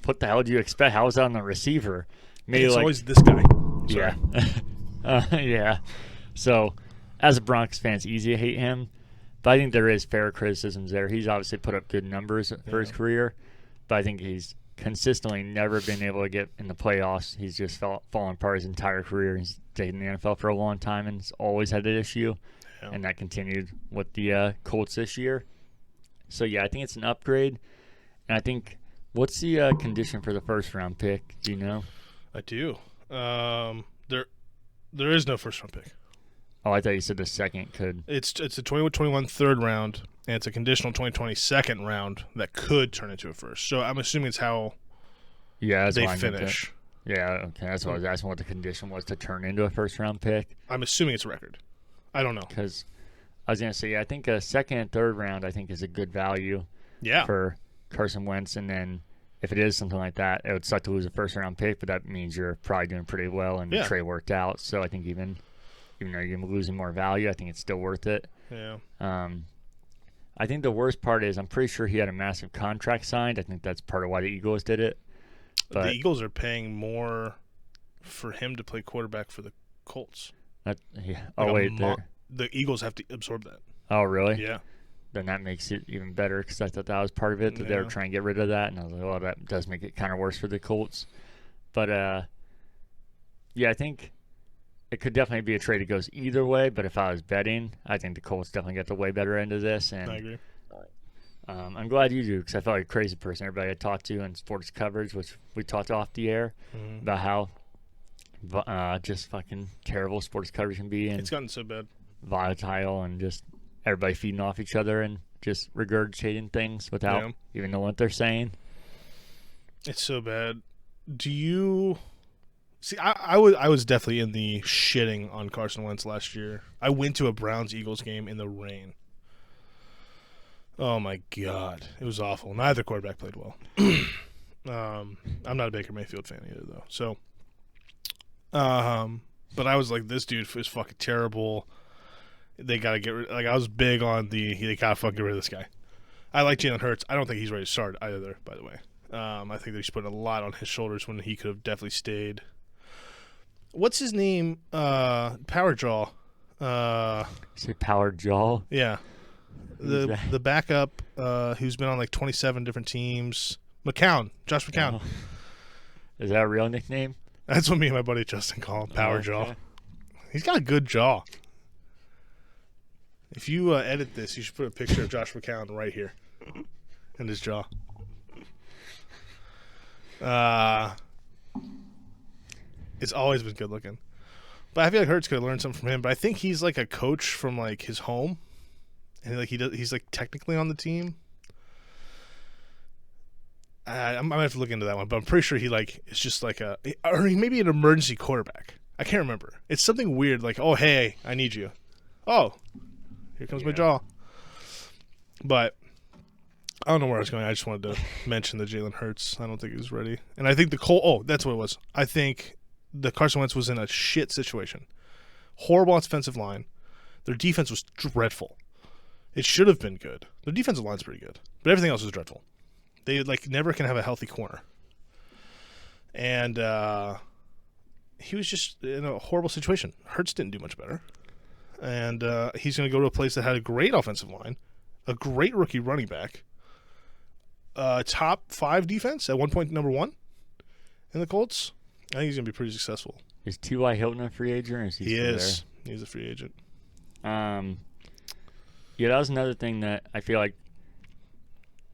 What the hell do you expect? How is that on the receiver? Maybe it's always this guy. Sorry. Yeah. Yeah. So, as a Broncos fan, it's easy to hate him. But I think there is fair criticisms there. He's obviously put up good numbers for his career. But I think he's consistently never been able to get in the playoffs. He's just fallen apart his entire career. He's stayed in the NFL for a long time and has always had that issue. Yeah. And that continued with the Colts this year. So, yeah, I think it's an upgrade. And I think, what's the condition for the first-round pick? Do you know? I do. There is no first-round pick. Oh, I thought you said the second could. It's a 2021 third round, and it's a conditional 2020 second round that could turn into a first. So I'm assuming it's how That's they what I meant finish. Yeah, okay. That's what I was asking, what the condition was to turn into a first-round pick. I'm assuming it's a record. I don't know. Because I was going to say, I think a second and third round, I think, is a good value for Carson Wentz. And then if it is something like that, it would suck to lose a first-round pick, but that means you're probably doing pretty well and the trade worked out. So I think even though you're losing more value, I think it's still worth it. Yeah. I think the worst part is I'm pretty sure he had a massive contract signed. I think that's part of why the Eagles did it. But the Eagles are paying more for him to play quarterback for the Colts. The Eagles have to absorb that. Oh, really? Yeah. Then that makes it even better because I thought that was part of it, that they were trying to get rid of that. And I was like, well, that does make it kind of worse for the Colts. But, I think it could definitely be a trade that goes either way. But if I was betting, I think the Colts definitely get the way better end of this. And I agree. I'm glad you do because I felt like a crazy person everybody I talked to in sports coverage, which we talked off the air about how just fucking terrible sports coverage can be. And it's gotten so bad. Volatile and just everybody feeding off each other and just regurgitating things without even knowing what they're saying. It's so bad. Do you see? I was definitely in the shitting on Carson Wentz last year. I went to a Browns-Eagles game in the rain. Oh my god, it was awful. Neither quarterback played well. I'm not a Baker Mayfield fan either, though. So, but I was like, this dude is fucking terrible. They gotta get rid. Like, I was big on they gotta fucking get rid of this guy. I like Jalen Hurts. I don't think he's ready to start either. By the way, I think they just put a lot on his shoulders when he could have definitely stayed. What's his name? Power Jaw. Say Power Jaw? Yeah. The backup who's been on like 27 different teams. Josh McCown. Oh. Is that a real nickname? That's what me and my buddy Justin call him, Power Jaw. He's got a good jaw. If you edit this, you should put a picture of Josh McCown right here in his jaw. It's always been good looking. But I feel like Hurts could have learned something from him. But I think he's like a coach from like his home. And like he's like technically on the team. I might have to look into that one, but I'm pretty sure he like is just like or he may be an emergency quarterback. I can't remember. It's something weird like, oh hey, I need you. Oh, here comes my jaw. But I don't know where I was going. I just wanted to mention the Jalen Hurts. I don't think he's ready. And I think that's what it was. I think the Carson Wentz was in a shit situation. Horrible offensive line. Their defense was dreadful. It should have been good. The defensive line's pretty good, but everything else is dreadful. They like never can have a healthy corner. And he was just in a horrible situation. Hurts didn't do much better. And he's going to go to a place that had a great offensive line, a great rookie running back, top 5 defense at one point number 1 in the Colts. I think he's going to be pretty successful. Is T.Y. Hilton a free agent? Or is he is. There? He's a free agent. Yeah, that was another thing that I feel like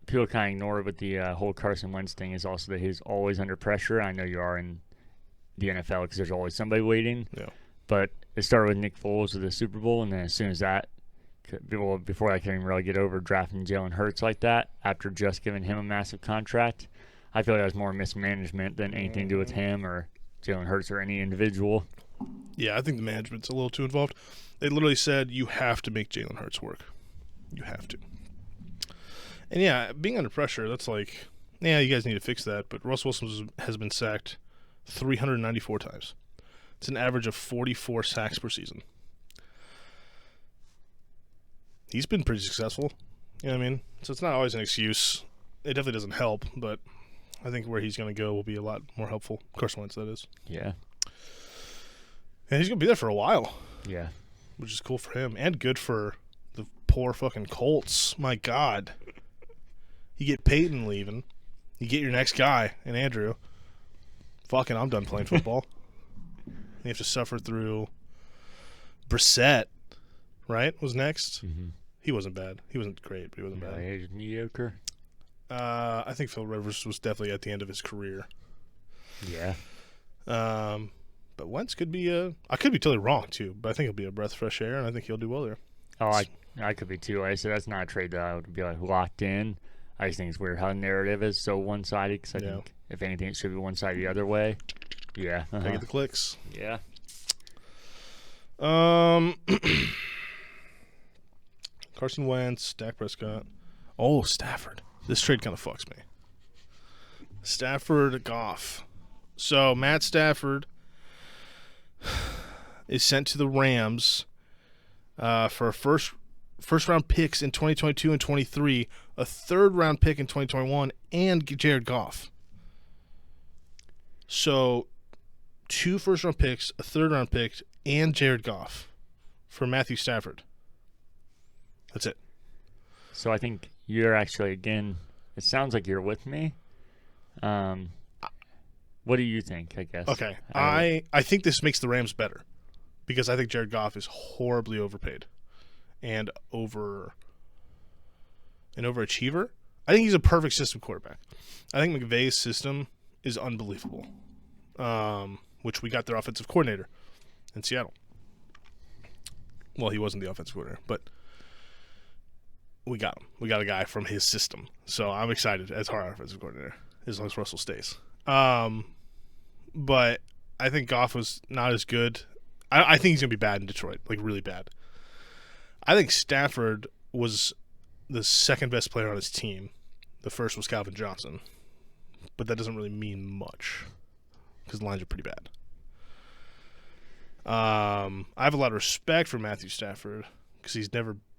people kind of ignore with the whole Carson Wentz thing is also that he's always under pressure. I know you are in the NFL because there's always somebody waiting. Yeah. But it started with Nick Foles with the Super Bowl, and then as soon as that, before I can even really get over drafting Jalen Hurts like that, after just giving him a massive contract, I feel like that was more mismanagement than anything to do with him or Jalen Hurts or any individual. Yeah, I think the management's a little too involved. They literally said, you have to make Jalen Hurts work. You have to. And yeah, being under pressure, that's like, yeah, you guys need to fix that. But Russ Wilson has been sacked 394 times. It's an average of 44 sacks per season. He's been pretty successful. You know what I mean? So it's not always an excuse. It definitely doesn't help, but I think where he's going to go will be a lot more helpful. Carson Wentz, that is. Yeah. And he's going to be there for a while. Yeah. Which is cool for him and good for the poor fucking Colts. My God. You get Peyton leaving. You get your next guy, and Andrew. Fucking, I'm done playing football. You have to suffer through Brissett, right? Was next. Mm-hmm. He wasn't bad. He wasn't great, but he wasn't bad. He was mediocre. I think Phil Rivers was definitely at the end of his career. Yeah. But Wentz could be I could be totally wrong too, but I think he'll be a breath of fresh air, and I think he'll do well there. Oh, I could be too. Like I said, that's not a trade that I would be like locked in. I just think it's weird how the narrative is so one-sided. Because I think if anything, it should be one-sided the other way. Yeah. I get the clicks. Yeah. Carson Wentz, Dak Prescott. Oh, Stafford. This trade kind of fucks me. Stafford, Goff. So Matt Stafford is sent to the Rams for a first round picks in 2022 and 23, a third round pick in 2021, and Jared Goff. So 2 first round picks, a third round pick, and Jared Goff for Matthew Stafford. That's it. So I think you're actually, again, it sounds like you're with me. What do you think, I guess? Okay. I think this makes the Rams better because I think Jared Goff is horribly overpaid and an overachiever. I think he's a perfect system quarterback. I think McVay's system is unbelievable, which we got their offensive coordinator in Seattle. Well, he wasn't the offensive coordinator, but we got him. We got a guy from his system. So I'm excited as our offensive coordinator, as long as Russell stays. But I think Goff was not as good. I think he's going to be bad in Detroit, like really bad. I think Stafford was the second best player on his team. The first was Calvin Johnson. But that doesn't really mean much because the lines are pretty bad. I have a lot of respect for Matthew Stafford because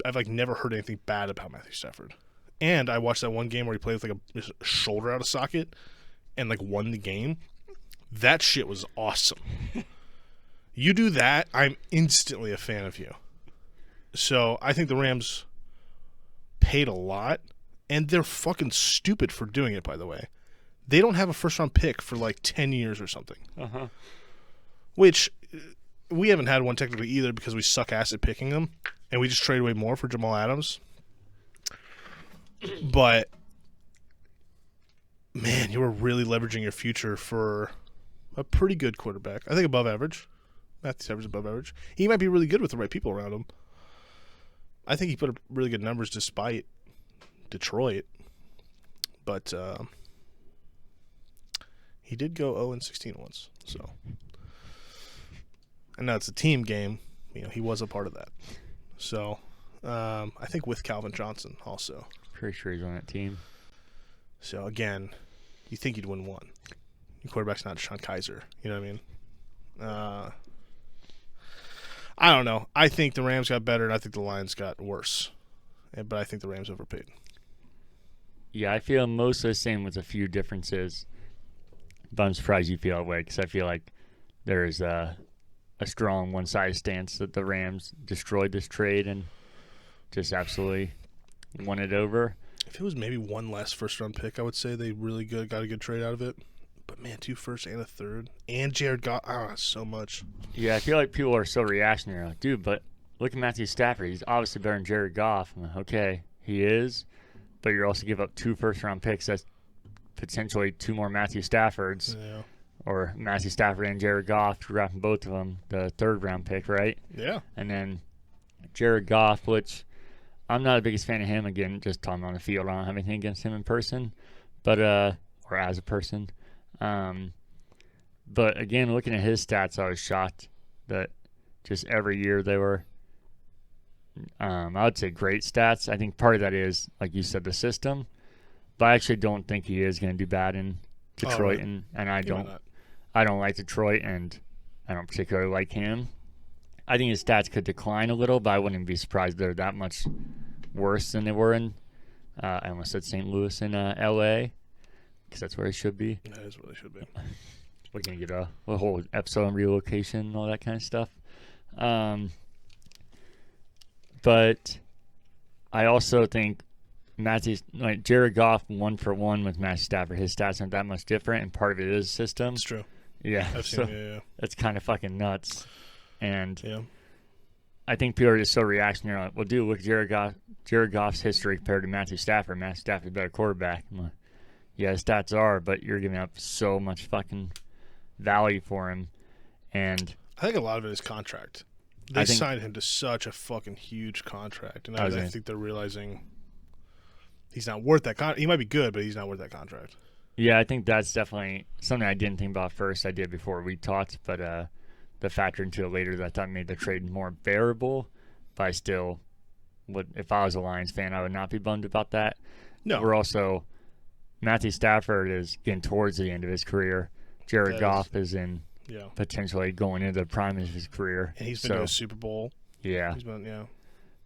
I've never heard anything bad about Matthew Stafford. And I watched that one game where he played with like a shoulder out of socket and like won the game. That shit was awesome. You do that, I'm instantly a fan of you. So I think the Rams paid a lot, and they're fucking stupid for doing it, by the way. They don't have a first-round pick for like 10 years or something. Uh-huh. Which we haven't had one technically either because we suck ass at picking them, and we just trade away more for Jamal Adams. But, man, you were really leveraging your future for a pretty good quarterback. I think above average. Matthew Stafford's above average. He might be really good with the right people around him. I think he put up really good numbers despite Detroit. But he did go 0-16 once. So, and now it's a team game. You know, he was a part of that. So, I think with Calvin Johnson also. Pretty sure he's on that team. So, again, you think you'd win one. Your quarterback's not Sean Kaiser. You know what I mean? I don't know. I think the Rams got better, and I think the Lions got worse. But I think the Rams overpaid. Yeah, I feel mostly the same with a few differences. But I'm surprised you feel that way because I feel like there is a strong one-sided stance that the Rams destroyed this trade and just absolutely won it over. If it was maybe one less first-round pick, I would say they really got a good trade out of it. But, man, 2 firsts and a third. And Jared Goff. So much. Yeah, I feel like people are so reactionary. Like, dude, but look at Matthew Stafford. He's obviously better than Jared Goff. I'm like, okay, he is. But you're also give up 2 first-round picks. That's potentially 2 more Matthew Staffords. Yeah. Or Matthew Stafford and Jared Goff, drafting both of them, the 3rd-round pick, right? Yeah. And then Jared Goff, which I'm not the biggest fan of him. Again, just talking on the field. I don't have anything against him in person, but or as a person. But again, looking at his stats, I was shocked that just every year they were, I would say, great stats. I think part of that is, like you said, the system. But I actually don't think he is going to do bad in Detroit, and I don't like Detroit, and I don't particularly like him. I think his stats could decline a little, but I wouldn't be surprised they're that much worse than they were in. I almost said St. Louis and L.A. because that's where he should be. That is where they should be. We're going to get a whole episode on relocation and all that kind of stuff. But I also think Jared Goff 1-for-1 with Matthew Stafford. His stats aren't that much different, and part of it is system. It's true. Yeah, I've seen it. That's kind of fucking nuts. And Yeah. I think people are just so reactionary. Like, well, dude, look at Jared Goff's history compared to Matthew Stafford. Matthew Stafford's a better quarterback. I'm like, yeah, his stats are, but you're giving up so much fucking value for him. And I think a lot of it is contract. They signed him to such a fucking huge contract, and I think they're realizing he's not worth that contract. He might be good, but he's not worth that contract. Yeah, I think that's definitely something I didn't think about first. I did before we talked, but the factor into it later that I thought made the trade more bearable. But I still would, if I was a Lions fan, I would not be bummed about that. No. We're also, Matthew Stafford is getting towards the end of his career. Jared Goff is in potentially going into the prime of his career. And he's been to a Super Bowl. Yeah. He's been,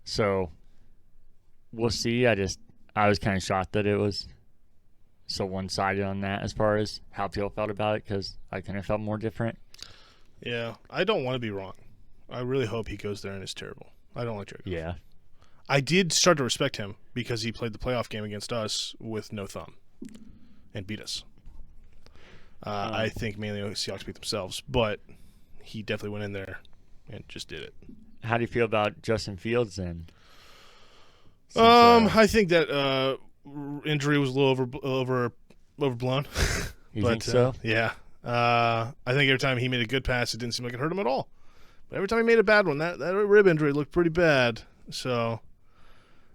So we'll see. I was kind of shocked that it was so one-sided on that as far as how people felt about it, because I kind of felt more different. Yeah, I don't want to be wrong. I really hope he goes there and is terrible. I don't like Jared Goff. Yeah. I did start to respect him because he played the playoff game against us with no thumb and beat us. I think mainly the Seahawks beat themselves, but he definitely went in there and just did it. How do you feel about Justin Fields then? I think that injury was a little overblown. You think so? Yeah. I think every time he made a good pass, it didn't seem like it hurt him at all. But every time he made a bad one, that rib injury looked pretty bad. So,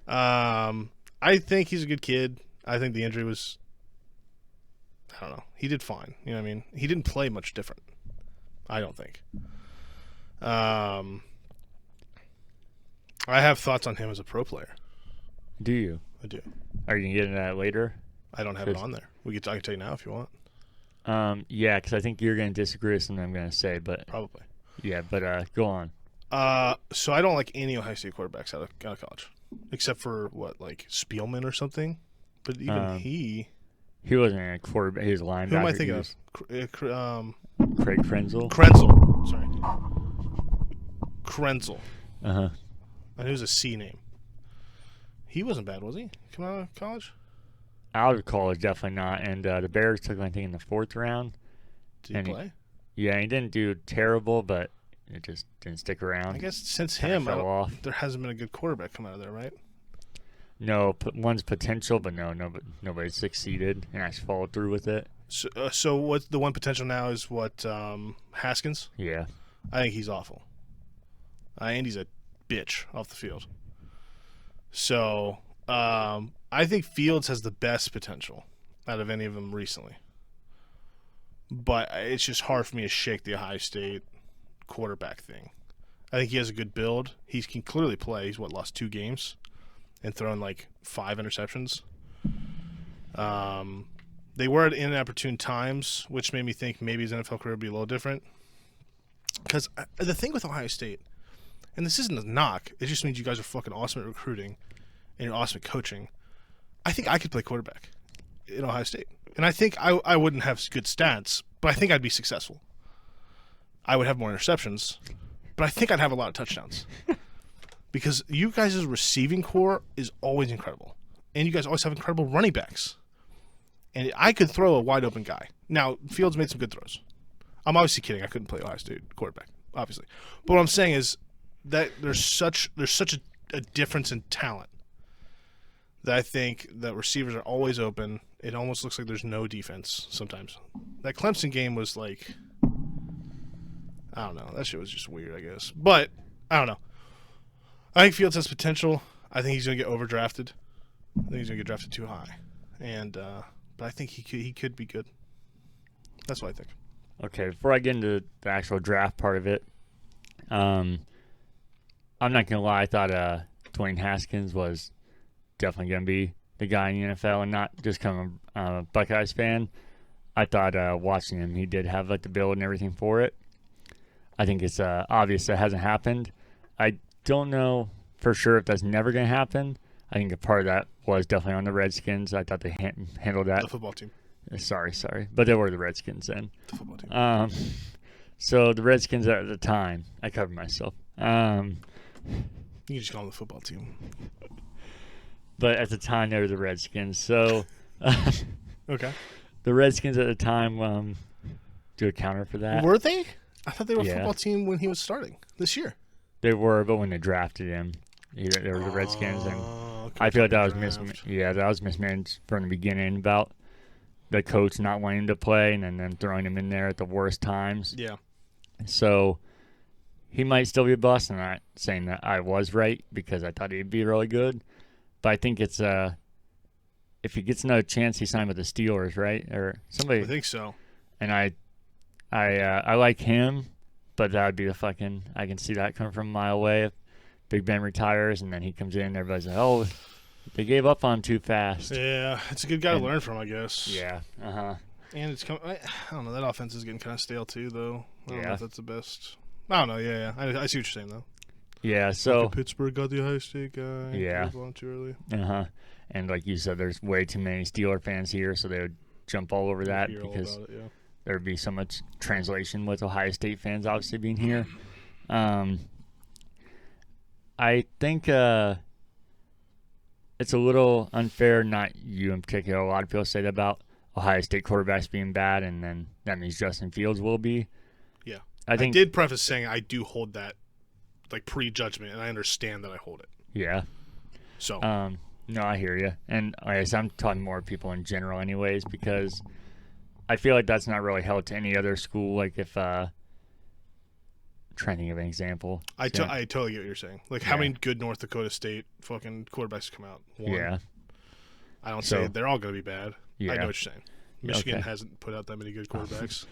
I think he's a good kid. I think the injury was, I don't know. He did fine. You know what I mean? He didn't play much different. I don't think. I have thoughts on him as a pro player. Do you? I do. Are you going to get into that later? I don't have it on there. I can tell you now if you want. Yeah, because I think you're going to disagree with something I'm going to say, but probably. Yeah, but go on. So I don't like any Ohio State quarterbacks out of college, except for like Spielman or something. But even he wasn't a quarterback. He was a linebacker. Who am I thinking of? Craig Krenzel. Sorry, Krenzel. And it was a C name. He wasn't bad, was he? Coming out of college? Out of college, definitely not. And the Bears took him, I think, in the 4th round. Did he play? He didn't do terrible, but it just didn't stick around. I guess since him, there hasn't been a good quarterback come out of there, right? No, one's potential, but nobody succeeded and actually followed through with it. So what the one potential now is what, Haskins? Yeah. I think he's awful. Andy's a bitch off the field. So, I think Fields has the best potential out of any of them recently. But it's just hard for me to shake the Ohio State quarterback thing. I think he has a good build. He can clearly play. He's lost 2 games and thrown like 5 interceptions. They were at inopportune times, which made me think maybe his NFL career would be a little different. Because the thing with Ohio State, and this isn't a knock, it just means you guys are fucking awesome at recruiting and you're awesome at coaching. I think I could play quarterback in Ohio State. And I think I wouldn't have good stats, but I think I'd be successful. I would have more interceptions, but I think I'd have a lot of touchdowns. Because you guys' receiving core is always incredible. And you guys always have incredible running backs. And I could throw a wide open guy. Now, Fields made some good throws. I'm obviously kidding. I couldn't play Ohio State quarterback, obviously. But what I'm saying is that there's such a difference in talent that I think that receivers are always open. It almost looks like there's no defense sometimes. That Clemson game was like, I don't know. That shit was just weird, I guess. But, I don't know. I think Fields has potential. I think he's going to get overdrafted. I think he's going to get drafted too high. And, but I think he could be good. That's what I think. Okay, before I get into the actual draft part of it, I'm not going to lie. I thought Dwayne Haskins was definitely going to be the guy in the NFL, and not just come a Buckeyes fan. I thought watching him, he did have the build and everything for it. I think it's obvious that hasn't happened. I don't know for sure if that's never going to happen. I think a part of that was definitely on the Redskins. I thought they handled that. The football team. Sorry. But they were the Redskins then. The football team. So the Redskins at the time, I covered myself. You can just call them the football team. but at the time they were the Redskins. So Okay. the Redskins at the time do a counter for that. Were they? I thought they were a Yeah. football team when he was starting this year. They were, but when they drafted him, they were the Redskins, and Okay, I feel like that was draft. that was mismanaged from the beginning about the coach not wanting him to play and then throwing him in there at the worst times. Yeah. So he might still be a bust. I'm not saying that I was right because I thought he'd be really good, but I think it's if he gets another chance, he signed with the Steelers, right, or somebody. I think so. And I like him, but that would be the fucking. I can see that coming from a mile away. If Big Ben retires and then he comes in, everybody's like, "Oh, they gave up on him too fast." Yeah, it's a good guy to learn from, I guess. Yeah. And it's I don't know. That offense is getting kind of stale too, though. I don't know Yeah. if that's the best. I don't know. Yeah. I see what you're saying though. Yeah. So. Pittsburgh got the Ohio State guy. Yeah. He was on too early. And like you said, there's way too many Steeler fans here, so they would jump all over that Hear all because about it, yeah. there would be so much translation with Ohio State fans obviously being here. I think it's a little unfair, not you in particular. A lot of people say that about Ohio State quarterbacks being bad, and then that means Justin Fields will be. Yeah. I think. did preface saying I do hold that like prejudgment, and I understand that I hold it. Yeah. So No, I hear you. And like I guess I'm talking more people in general anyways because I feel like that's not really held to any other school. Like if trying to think of an example. I totally get what you're saying. Like how many good North Dakota State fucking quarterbacks come out? One. Yeah. I don't say they're all going to be bad. Yeah. I know what you're saying. Michigan Okay. hasn't put out that many good quarterbacks.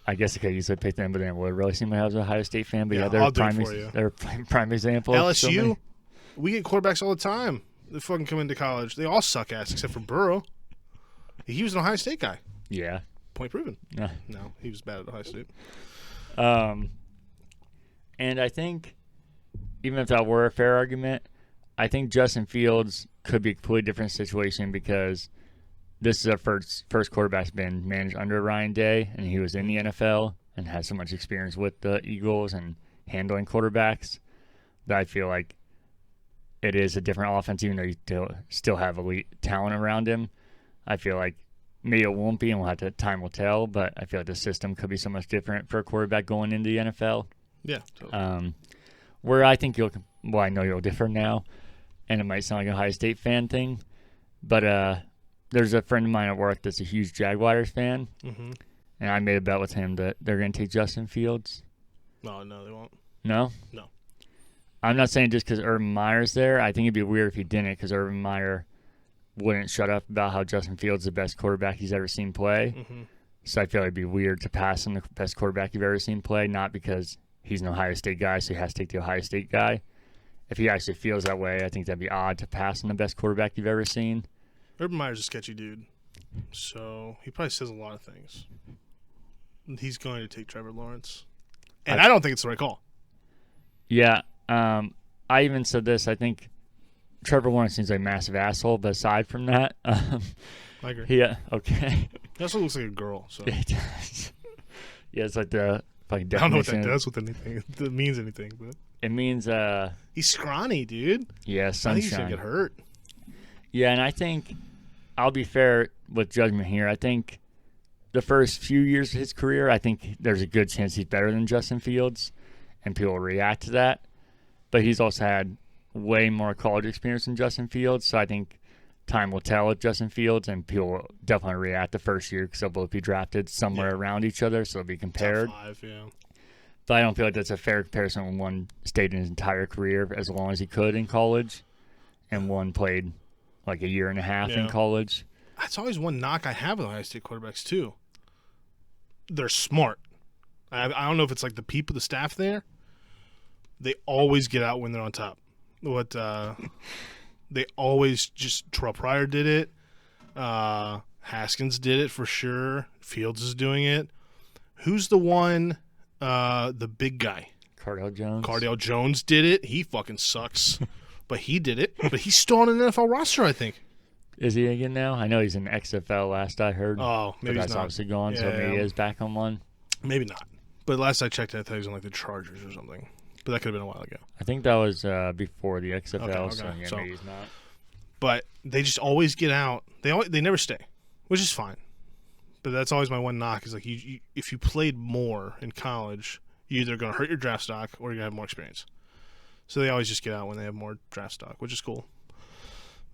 I guess I could easily pick them, but then it would really seem like I was a Ohio State fan. But Yeah, they're I'll do it prime, for you. they're prime example. of so LSU, many- we get quarterbacks all the time. They fucking come into college. They all suck ass except for Burrow. He was an Ohio State guy. Yeah. Point proven. No. No, he was bad at Ohio State. And I think even if that were a fair argument, I think Justin Fields could be a completely different situation because this is our first quarterback's been managed under Ryan Day, and he was in the NFL and has so much experience with the Eagles and handling quarterbacks that I feel like it is a different offense, even though you still have elite talent around him. I feel like maybe it won't be, and time will tell, but I feel like the system could be so much different for a quarterback going into the NFL. Yeah. Totally. Where I think I know you'll differ now, and it might sound like an Ohio State fan thing, but there's a friend of mine at work that's a huge Jaguars fan, Mm-hmm. and I made a bet with him that they're going to take Justin Fields. No, they won't. No? No. I'm not saying just because Urban Meyer's there. I think it'd be weird if he didn't because Urban Meyer wouldn't shut up about how Justin Fields is the best quarterback he's ever seen play. Mm-hmm. So I feel like it'd be weird to pass on the best quarterback you've ever seen play, not because he's an Ohio State guy, so he has to take the Ohio State guy. If he actually feels that way, I think that'd be odd to pass on the best quarterback you've ever seen. Urban Meyer's a sketchy dude, so he probably says a lot of things. He's going to take Trevor Lawrence, and I don't think it's the right call. Yeah, I even said this. I think Trevor Lawrence seems like a massive asshole, but aside from that, I agree. yeah, okay. He also looks like a girl, so Yeah, he does. Yeah, it's like the fucking I don't know what that definition. does with anything. If that means anything, but It means, he's scrawny, dude. yeah, I think he's gonna sunshine. get hurt. Yeah, and I think I'll be fair with judgment here. I think the first few years of his career, I think there's a good chance he's better than Justin Fields, and people will react to that. But he's also had way more college experience than Justin Fields, so I think time will tell with Justin Fields, and people will definitely react the first year because they'll both be drafted somewhere around each other, so they'll be compared. Top 5, yeah. But I don't feel like that's a fair comparison when one stayed in his entire career as long as he could in college, and one played like a year and a half in college. That's always one knock I have with Ohio State quarterbacks too. They're smart. I don't know if it's like the people, the staff there. They always get out when they're on top. They always just Terrell Pryor did it. Haskins did it for sure. Fields is doing it. Who's the one? The big guy. Cardale Jones. Cardale Jones did it. He fucking sucks, but he did it. But he's still on an NFL roster, I think. Is he again now? I know he's in XFL last I heard. Oh, but maybe he's that's not. obviously gone, so Yeah. maybe he is back on one. Maybe not. But last I checked, I thought he was on like the Chargers or something. But that could have been a while ago. I think that was before the XFL, Okay. so yeah, So- maybe he's not. But they just always get out. They never stay, which is fine. But that's always my one knock is like you if you played more in college, you're either going to hurt your draft stock or you're going to have more experience. So they always just get out when they have more draft stock, which is cool.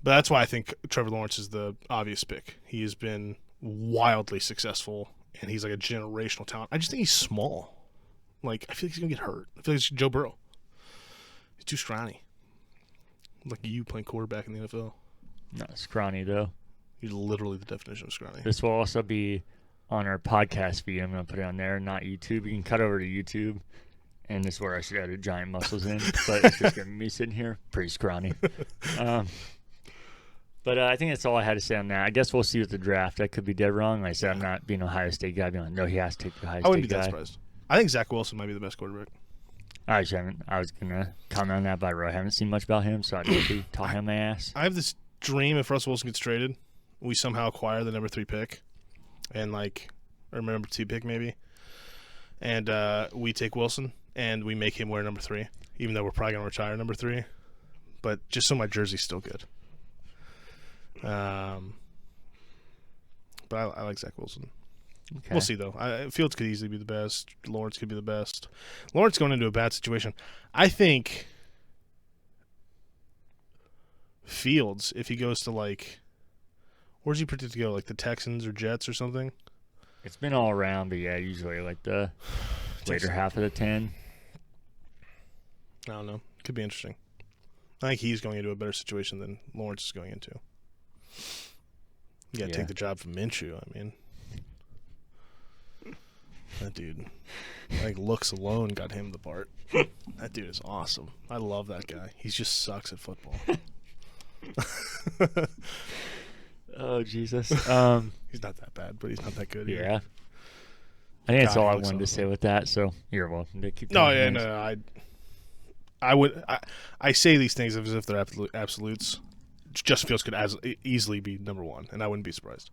But that's why I think Trevor Lawrence is the obvious pick. He has been wildly successful, and he's like a generational talent. I just think he's small. Like, I feel like he's going to get hurt. I feel like it's Joe Burrow. He's too scrawny. Like you playing quarterback in the NFL. Not scrawny, though. He's literally the definition of scrawny. This will also be on our podcast feed. I'm going to put it on there, not YouTube. You can cut over to YouTube, and this is where I should add giant muscles in. But it's just going to be me sitting here, pretty scrawny. But I think that's all I had to say on that. I guess we'll see with the draft. I could be dead wrong. Like I said, I'm not being an Ohio State guy. Being like, no, he has to take the Ohio State guy. I wouldn't be that surprised. I think Zach Wilson might be the best quarterback. I was going to comment on that, but I haven't seen much about him, so I'd be talking on my ass. I have this dream if Russell Wilson gets traded, we somehow acquire the number 3 pick, and or number 2 pick maybe, and we take Wilson and we make him wear number 3, even though we're probably going to retire number 3, but just so my jersey's still good. But I like Zach Wilson. Okay. We'll see, though. Fields could easily be the best. Lawrence could be the best. Lawrence going into a bad situation. I think Fields, if he goes to, where's he predicted to go? Like the Texans or Jets or something? It's been all around, but yeah, usually like the later half of the 10. I don't know. Could be interesting. I think he's going into a better situation than Lawrence is going into. You got to take the job from Minshew. I mean, that dude, looks alone got him the part. That dude is awesome. I love that guy. He just sucks at football. Oh, Jesus. He's not that bad, but he's not that good either. Yeah. I think that's all I wanted to say with that, so you're welcome to keep going. No, I say these things as if they're absolutes. Justin Fields could easily be number 1, and I wouldn't be surprised.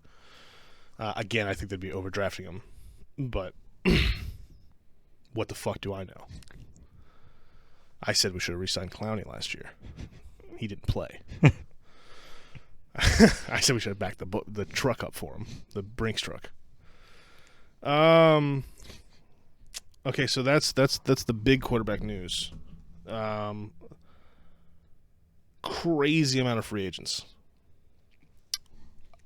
Again, I think they'd be overdrafting him, but what the fuck do I know? I said we should have re-signed Clowney last year. He didn't play. I said we should have backed the truck up for him, the Brinks truck. Okay, so that's the big quarterback news. Crazy amount of free agents.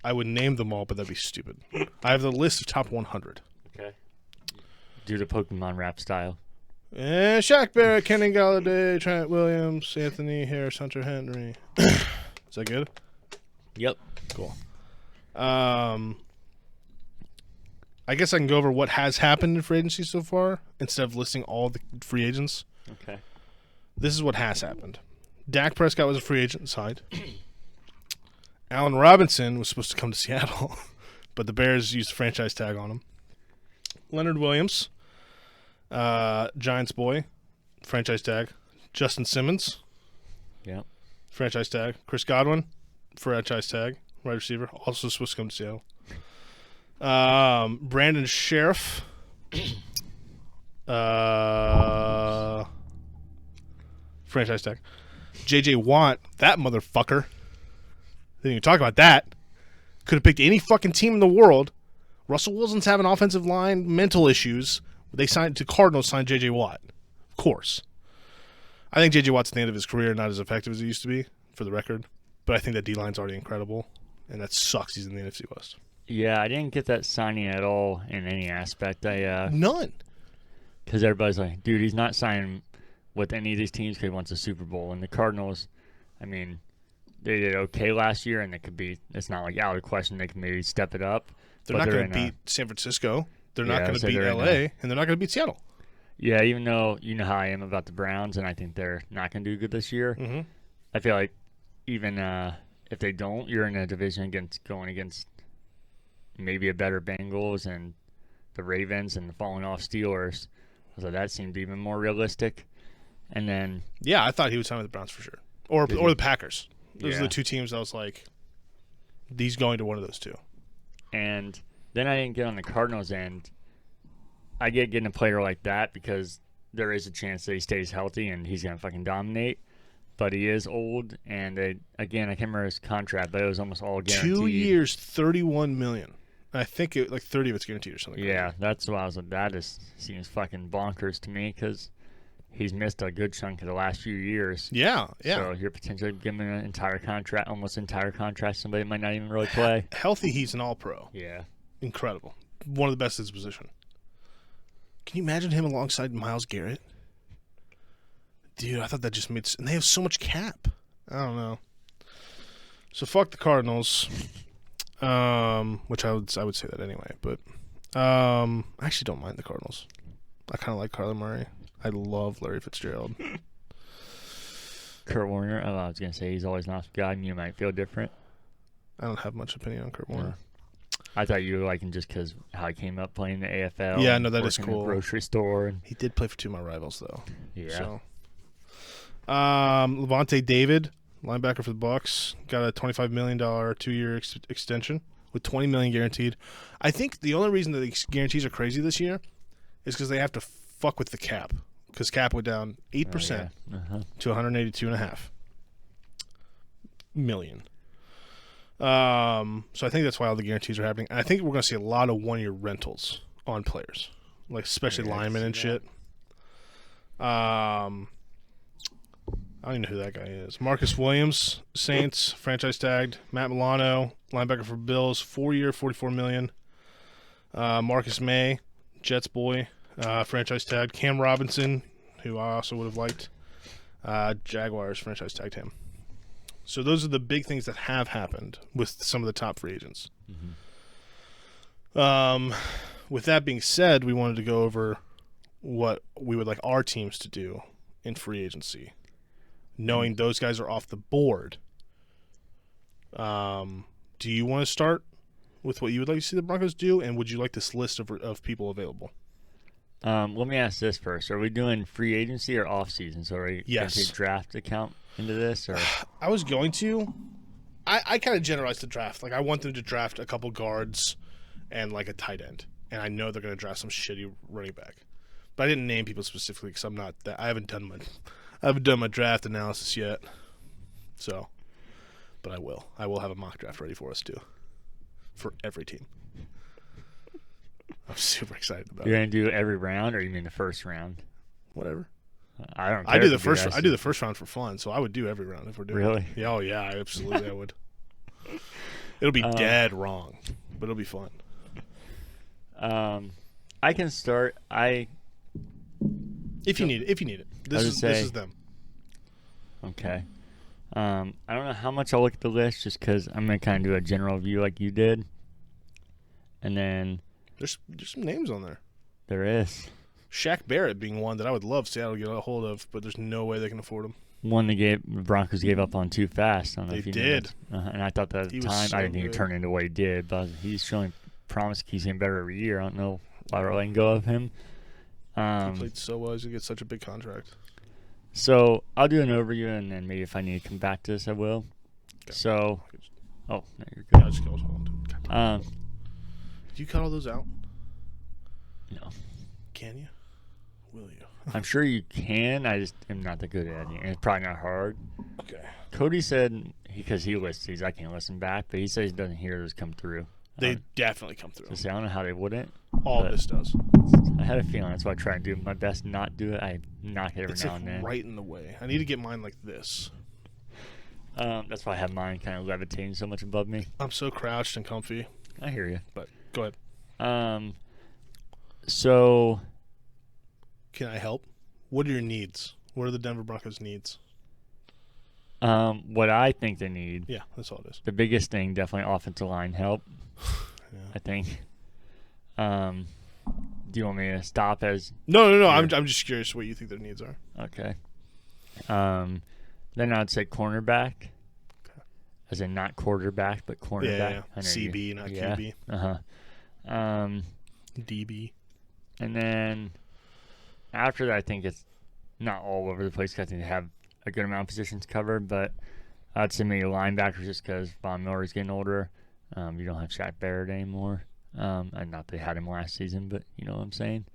I would name them all, but that'd be stupid. I have the list of top 100. Okay. Do the Pokemon rap style. Shaq Barrett, Kenny Galladay, Trent Williams, Anthony Harris, Hunter Henry. Is that good? Yep. Cool. I guess I can go over what has happened in free agency so far instead of listing all the free agents. Okay. This is what has happened. Dak Prescott was a free agent signed. Allen Robinson was supposed to come to Seattle, but the Bears used a franchise tag on him. Leonard Williams, Giants boy, franchise tag. Justin Simmons, yep, franchise tag. Chris Godwin, franchise tag, wide receiver, also supposed to come to Seattle. Brandon Sheriff, franchise tag. J.J. Watt, that motherfucker. Didn't even talk about that. Could have picked any fucking team in the world. Russell Wilson's having offensive line mental issues. Cardinals signed J.J. Watt. Of course. I think J.J. Watt's at the end of his career, not as effective as he used to be, for the record. But I think that D-line's already incredible, and that sucks he's in the NFC West. Yeah, I didn't get that signing at all in any aspect. None. Because everybody's like, dude, he's not signing with any of these teams because he wants a Super Bowl. And the Cardinals, I mean, they did okay last year, and it's not like out of the question they can maybe step it up. They're not going to beat San Francisco. They're not going to beat L.A., and they're not going to beat Seattle. Yeah, even though you know how I am about the Browns, and I think they're not going to do good this year. Mm-hmm. I feel like even if they don't, you're in a division going against maybe a better Bengals and the Ravens and the falling off Steelers. So that seemed even more realistic. And then I thought he would sign with the Browns for sure, or the Packers. Those are the two teams I was like, he's going to one of those two. And then I didn't get on the Cardinals end. I get getting a player like that because there is a chance that he stays healthy and he's going to fucking dominate. but he is old, and again, I can't remember his contract, but it was almost all guaranteed. 2 years, $31 million. I think like 30 of it's guaranteed or something. Yeah, crazy. that's why I was like, that seems fucking bonkers to me because he's missed a good chunk of the last few years. Yeah. So you're potentially giving an entire contract, almost entire contract, somebody might not even really play. Healthy, he's an all-pro. Yeah. Incredible. One of the best at his position. Can you imagine him alongside Myles Garrett? Dude, I thought that just made... And they have so much cap. I don't know. So fuck the Cardinals. Which I would say that anyway. But I actually don't mind the Cardinals. I kind of like Kyler Murray. I love Larry Fitzgerald. Kurt Warner. Oh, I was going to say he's always an awesome guy. You might feel different. I don't have much opinion on Kurt Warner. I thought you were liking just because how he came up playing the AFL. Yeah, no, that is working in a cool. grocery store. He did play for two of my rivals, though. Yeah. So. Levante David, linebacker for the Bucs, got a $25 million 2-year extension with $20 million guaranteed. I think the only reason that the guarantees are crazy this year is because they have to fuck with the cap. Because cap went down 8% to $182.5 million. So I think that's why all the guarantees are happening. And I think we're going to see a lot of 1-year rentals on players, like especially linemen and shit. I don't even know who that guy is. Marcus Williams, Saints, franchise tagged. Matt Milano, linebacker for Bills, 4-year, $44 million. Marcus May, Jets boy, franchise tagged. Cam Robinson, who I also would have liked. Jaguars franchise tagged him. So those are the big things that have happened with some of the top free agents. Mm-hmm. With that being said, we wanted to go over what we would like our teams to do in free agency. Knowing those guys are off the board, do you want to start with what you would like to see the Broncos do, and would you like this list of people available? Let me ask this first: are we doing free agency or off season? So are we going to draft account into this? Or I was going to. I kind of generalized the draft. Like I want them to draft a couple guards and like a tight end, and I know they're going to draft some shitty running back. But I didn't name people specifically because I'm not that. I haven't done my draft analysis yet. So, but I will. I will have a mock draft ready for us too, for every team. I'm super excited about it. You're gonna do every round, or you mean the first round? Whatever. I don't care. I do the first. I do the first round for fun, so I would do every round if we're doing. Really? Yeah. Oh yeah. Absolutely, I would. It'll be dead wrong, but it'll be fun. I can start. If you need it. This is them. Okay. I don't know how much I'll look at the list just because I'm going to kind of do a general view like you did. And then... There's some names on there. There is. Shaq Barrett being one that I would love Seattle to get a hold of, but there's no way they can afford him. One the Broncos gave up on too fast. I don't know they if you did. And I thought that at the time, I didn't think he'd turn into what he did, but he's showing promise he's getting better every year. I don't know why we're letting go of him. He played so well. He's going to get such a big contract. So I'll do an overview, and then maybe if I need to come back to this, I will. Okay. So, no, you're good. I just hold on to it. Did you cut all those out? No. Can you? Will you? I'm sure you can. I just am not that good at it. And it's probably not hard. Okay. Cody said, because he lists these, I can't listen back, but he says he doesn't hear those come through. They definitely come through. So I don't know how they wouldn't. All this does. I had a feeling. That's why I try to do my best not do it. I knock it every now and then. Right in the way. I need to get mine like this. That's why I have mine kind of levitating so much above me. I'm so crouched and comfy. I hear you. But go ahead. So... Can I help? What are your needs? What are the Denver Broncos' needs? What I think they need. Yeah, that's all it is. The biggest thing, definitely offensive line help. Yeah. I think. Do you want me to stop as? No. I'm just curious what you think their needs are. Okay. Then I'd say cornerback. Okay. As in not quarterback, but cornerback. Yeah. CB, not QB. DB. And then after that, I think it's not all over the place. I think they have a good amount of positions covered, but I'd say maybe linebackers just because Von Miller's getting older. You don't have Shaq Barrett anymore. And not they had him last season, but you know what I'm saying.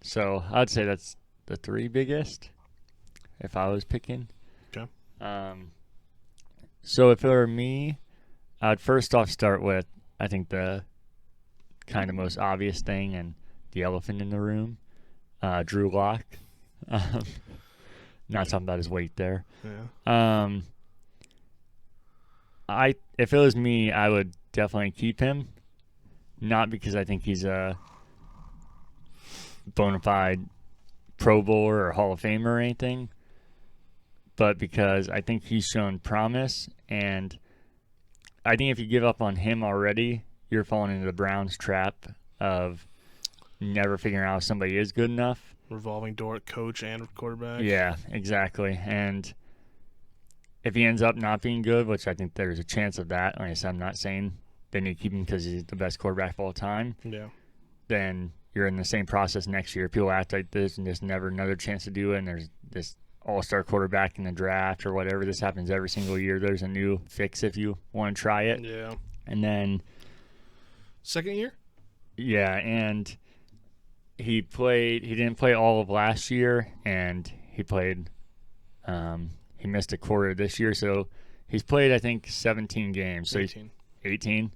So I'd say that's the three biggest if I was picking. Okay. So if it were me, I'd first off start with, I think, the kind of most obvious thing and the elephant in the room, Drew Lock. Um, not talking about his weight there. Yeah. If it was me, I would definitely keep him. Not because I think he's a bona fide Pro Bowler or Hall of Famer or anything, but because I think he's shown promise, and I think if you give up on him already, you're falling into the Browns' trap of never figuring out if somebody is good enough. Revolving door at coach and quarterback. Yeah, exactly. And if he ends up not being good, which I think there's a chance of that, like I said, I'm not saying they need to keep him because he's the best quarterback of all time. Yeah. Then you're in the same process next year. People act like this and there's never another chance to do it, and there's this all-star quarterback in the draft or whatever. This happens every single year. There's a new fix if you want to try it. Yeah. And then second year? Yeah, and he didn't play all of last year, and he missed a quarter this year, so he's played, I think, 17 games. So 18. 18?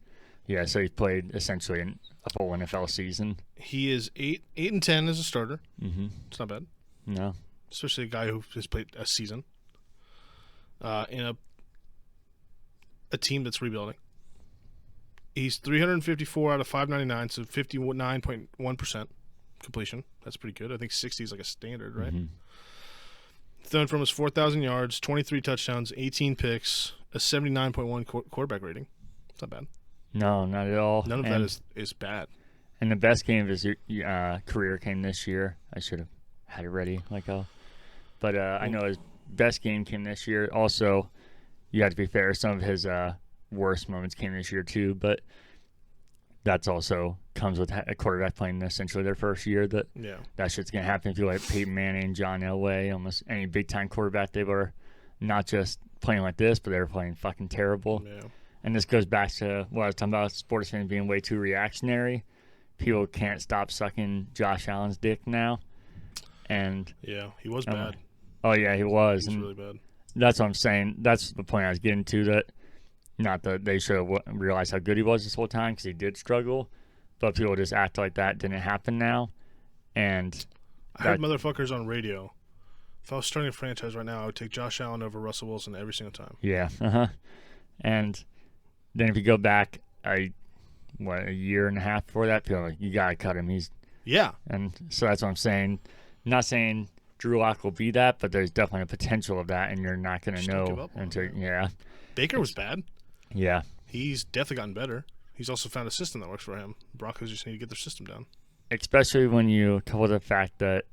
Yeah, so he's played essentially a full NFL season. He is 8-10 as a starter. Mm-hmm. It's not bad. No. Especially a guy who has played a season in a team that's rebuilding. He's 354 out of 599, so 59.1% completion. That's pretty good. I think 60 is like a standard, right? Mm-hmm. Thrown from his 4,000 yards, 23 touchdowns, 18 picks, a 79.1 quarterback rating. It's not bad. No, not at all. None of that is bad. And the best game of his career came this year. I should have had it ready, but I know his best game came this year. Also, you have to be fair, some of his worst moments came this year too, but that's also comes with a quarterback playing essentially their first year. That shit's gonna happen if you like Peyton Manning, John Elway, almost any big time quarterback. They were not just playing like this, but they were playing fucking terrible. Yeah. And this goes back to what I was talking about, sports fans being way too reactionary. People can't stop sucking Josh Allen's dick now. And yeah, he was bad. Oh yeah, he was. He was really bad. That's what I'm saying. That's the point I was getting to. That not that they should have realized how good he was this whole time, because he did struggle, but people just act like that didn't happen now. And I heard motherfuckers on radio. If I was starting a franchise right now, I would take Josh Allen over Russell Wilson every single time. Yeah. And then if you go back a year and a half before that, people are like, you gotta cut him. And so that's what I'm saying. I'm not saying Drew Lock will be that, but there's definitely a potential of that, and you're not going to know until Baker was bad. Yeah. He's definitely gotten better. He's also found a system that works for him. Broncos just need to get their system down. Especially when you couple the fact that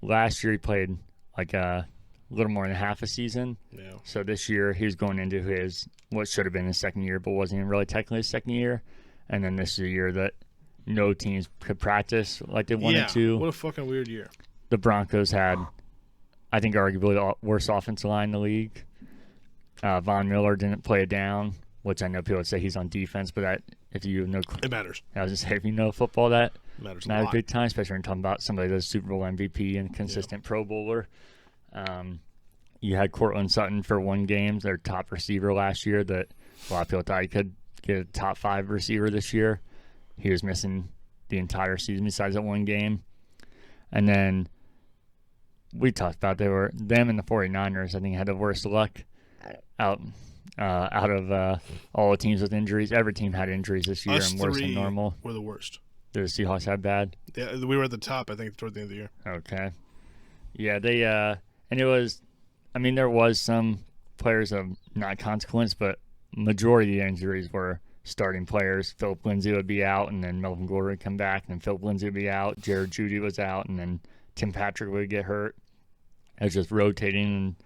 last year he played like a little more than half a season. Yeah. So this year he was going into what should have been his second year, but wasn't even really technically his second year. And then this is a year that no teams could practice like they wanted to. What a fucking weird year. The Broncos had, I think, arguably the worst offensive line in the league. Von Miller didn't play it down, which I know people would say he's on defense, but if you know, it matters. I was just saying, if you know football, that matters big time, especially when you're talking about somebody that's Super Bowl MVP and consistent Pro Bowler. You had Cortland Sutton for one game, their top receiver last year, that a lot of people thought he could get a top 5 receiver this year. He was missing the entire season besides that one game. And then we talked about them and the 49ers, I think, had the worst luck out of all the teams with injuries. Every team had injuries this year and worse than normal. Were the worst. Did the Seahawks have bad? Yeah, we were at the top, I think, toward the end of the year. Okay. Yeah, they and it was, I mean, there was some players of not consequence, but majority of the injuries were starting players. Philip Lindsay would be out, and then Melvin Gordon would come back, and then Philip Lindsay would be out. Jared Jeudy was out, and then Tim Patrick would get hurt. It was just rotating and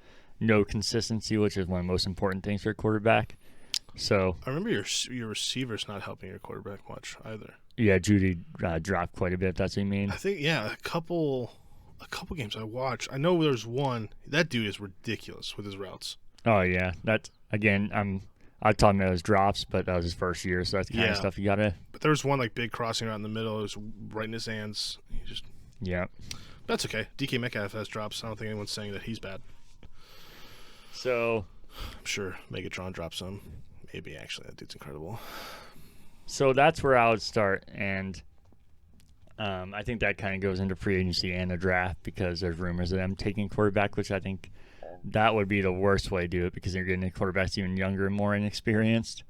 no consistency, which is one of the most important things for a quarterback. So I remember your receivers not helping your quarterback much either. Yeah, Jeudy dropped quite a bit. That's what you mean? I think a couple games I watched. I know there's one. That dude is ridiculous with his routes. Oh yeah, that's again. I taught him those drops, but that was his first year, so that's the kind of stuff you gotta. But there was one like big crossing out in the middle. It was right in his hands. Yeah. That's okay. DK Metcalf has drops. I don't think anyone's saying that he's bad. So I'm sure Megatron dropped some. Maybe, actually. That dude's incredible. So that's where I would start, and I think that kind of goes into free agency and the draft because there's rumors of them taking quarterback, which I think that would be the worst way to do it because you're getting a quarterback even younger and more inexperienced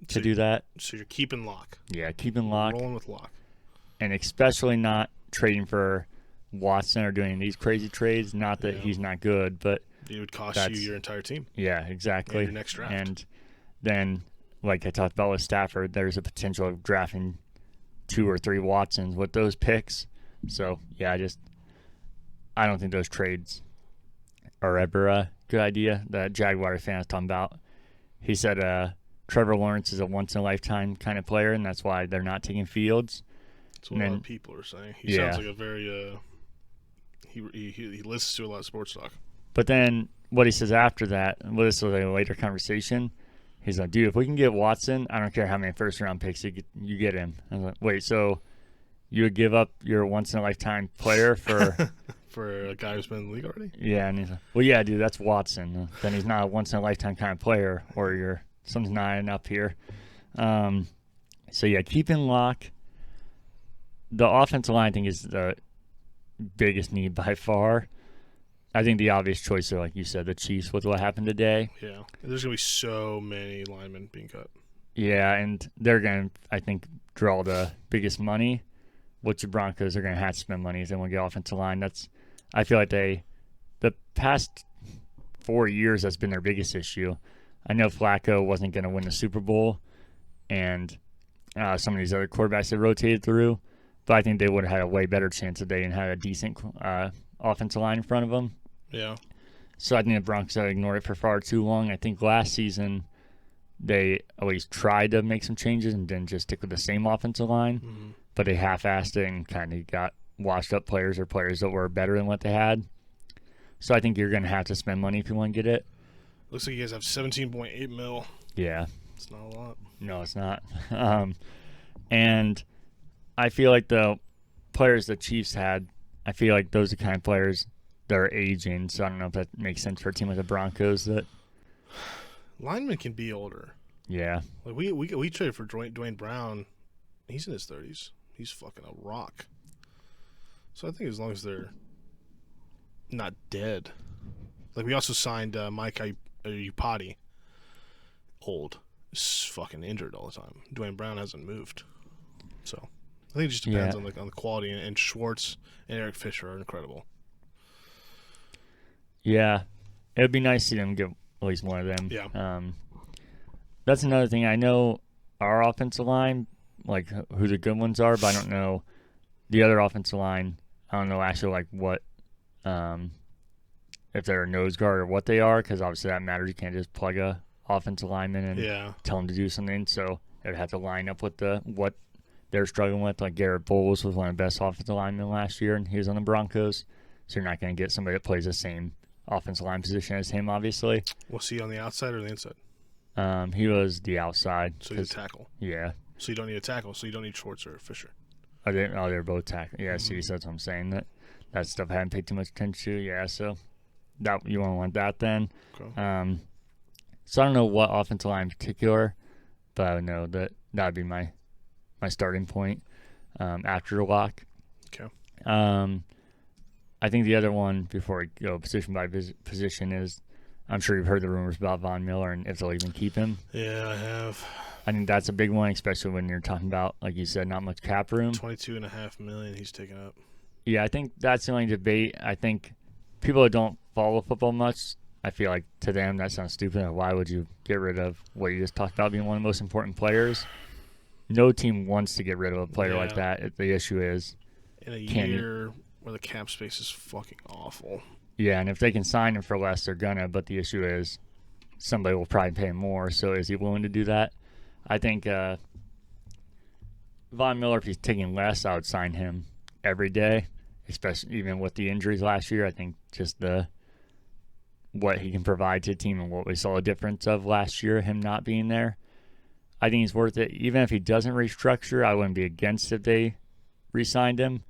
to do that. So you're keeping Locke. Yeah, keeping Locke. Rolling with Locke. And especially not trading for Watson or doing these crazy trades. Not that he's not good, but it would cost you your entire team. Yeah, exactly. And your next draft. And then, like I talked about with Stafford, there's a potential of drafting 2 or 3 Watsons with those picks. So, yeah, I don't think those trades are ever a good idea. The Jaguar fan I was talking about, he said Trevor Lawrence is a once-in-a-lifetime kind of player, and that's why they're not taking Fields. That's what a lot of people are saying. He sounds like a very he listens to a lot of sports talk. But then what he says after that, well, this was a later conversation, he's like, dude, if we can get Watson, I don't care how many first-round picks you get him. I was like, wait, so you would give up your once-in-a-lifetime player for... for a guy who's been in the league already? Yeah, and he's like, well, yeah, dude, that's Watson. Then he's not a once-in-a-lifetime kind of player, or something's not adding up here. So, yeah, keeping Locke. The offensive line, I think, is the biggest need by far. I think the obvious choice are, like you said, the Chiefs with what happened today. Yeah. There's going to be so many linemen being cut. Yeah, and they're going to, I think, draw the biggest money, which the Broncos are going to have to spend money if they want to get offensive line. I feel like the past 4 years, that's been their biggest issue. I know Flacco wasn't going to win the Super Bowl, and some of these other quarterbacks they rotated through, but I think they would have had a way better chance if they didn't have a decent offensive line in front of them. Yeah. So I think the Broncos have ignored it for far too long. I think last season they at least tried to make some changes and didn't just stick with the same offensive line, but they half-assed it and kind of got washed-up players or players that were better than what they had. So I think you're going to have to spend money if you want to get it. Looks like you guys have $17.8 million. Yeah. It's not a lot. No, it's not. And I feel like the players the Chiefs had, I feel like those are the kind of players that are aging. So I don't know if that makes sense for a team like the Broncos. That linemen can be older. Yeah. Like we traded for Dwayne Brown. He's in his 30s. He's fucking a rock. So I think as long as they're not dead. Like we also signed Mike Iupati. Old. He's fucking injured all the time. Dwayne Brown hasn't moved. So I think it just depends on the quality. And Schwartz and Eric Fisher are incredible. Yeah. It would be nice to see them get at least one of them. Yeah. That's another thing. I know our offensive line, like who the good ones are, but I don't know the other offensive line. I don't know actually like what, if they're a nose guard or what they are, because obviously that matters. You can't just plug a offensive lineman and tell them to do something. So they would have to line up with what they're struggling with. Like Garrett Bowles was one of the best offensive linemen last year, and he was on the Broncos. So you're not going to get somebody that plays the same offensive line position as him, obviously. Was he on the outside or the inside? He was the outside. So he's a tackle. Yeah. So you don't need a tackle. So you don't need Schwartz or Fisher. They're both tackle. Yeah, see, so that's what I'm saying. That stuff I haven't paid too much attention to. Yeah, so that you won't want that then. Okay. So I don't know what offensive line in particular, but I would know that would be my starting point after the lock. Okay. I think the other one before we go position by position is, I'm sure you've heard the rumors about Von Miller and if they'll even keep him. Yeah, I have. I think that's a big one, especially when you're talking about, like you said, not much cap room. $22.5 million he's taking up. Yeah, I think that's the only debate. I think people that don't follow football much, I feel like to them that sounds stupid. Why would you get rid of what you just talked about being one of the most important players? No team wants to get rid of a player like that. The issue is in a year where the cap space is fucking awful. Yeah, and if they can sign him for less, they're gonna. But the issue is somebody will probably pay him more. So is he willing to do that? I think Von Miller, if he's taking less, I would sign him every day, especially even with the injuries last year. I think just what he can provide to the team and what we saw a difference of last year, him not being there. I think he's worth it. Even if he doesn't restructure, I wouldn't be against if they re-signed him.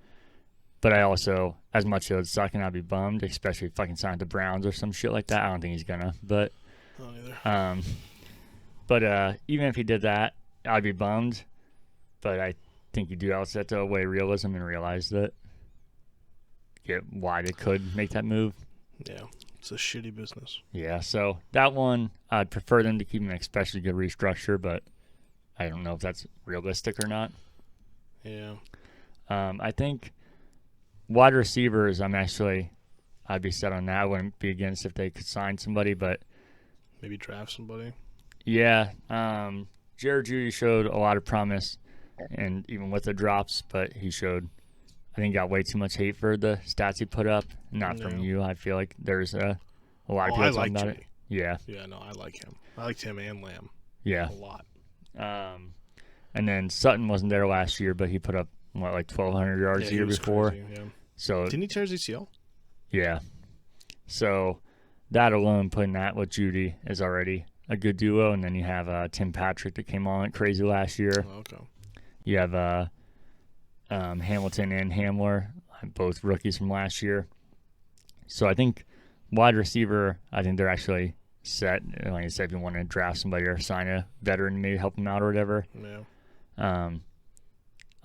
But I also, as much as it would suck, and I'd be bummed, especially if fucking signed the Browns or some shit like that. I don't think he's gonna. But even if he did that, I'd be bummed. But I think you do also have to weigh realism and realize that why they could make that move. Yeah, it's a shitty business. Yeah, so that one, I'd prefer them to keep an especially good restructure, but I don't know if that's realistic or not. Yeah. I think wide receivers, I'd be set on that. I wouldn't be against if they could sign somebody, but maybe draft somebody. Yeah, Jared Judy showed a lot of promise, and even with the drops, but I think got way too much hate for the stats he put up. Not from you. I feel like there's a lot of people talking about it. Yeah. Yeah, no, I like him. I liked him and Lamb. Yeah. A lot. And then Sutton wasn't there last year, but he put up, 1,200 yards the year before. Crazy, yeah. So didn't he tear his ACL? Yeah. So that alone, putting that with Judy, is already a good duo. And then you have Tim Patrick that came on crazy last year. Oh, okay. You have Hamilton and Hamler, both rookies from last year. So I think wide receiver, I think they're actually set. Like I said, if you want to draft somebody or sign a veteran, maybe help them out or whatever. Yeah.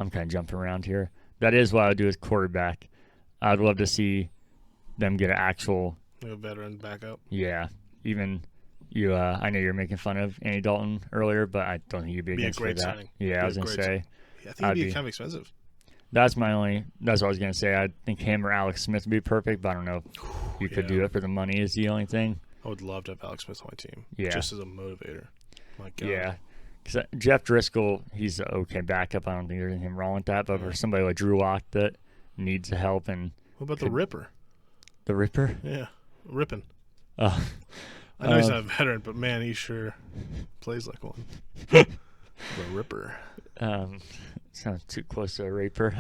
I'm kind of jumping around here. That is what I would do as quarterback. I'd love to see them get an actual veteran backup. Yeah. Even you, I know you're making fun of Andy Dalton earlier, but I don't think you'd be against a great that. signing. Yeah, I was gonna say. I think it'd be kind of expensive. That's what I was going to say. I think him or Alex Smith would be perfect, but I don't know if you could do it for the money is the only thing. I would love to have Alex Smith on my team. Yeah. Just as a motivator. My God. Yeah. Because Jeff Driscoll, he's an okay backup. I don't think there's anything wrong with that. But for somebody like Drew Lock that needs help and... What about the Ripper? The Ripper? Yeah. Rippin. I know he's not a veteran, but man, he sure plays like one. The Ripper. Sounds too close to a raper.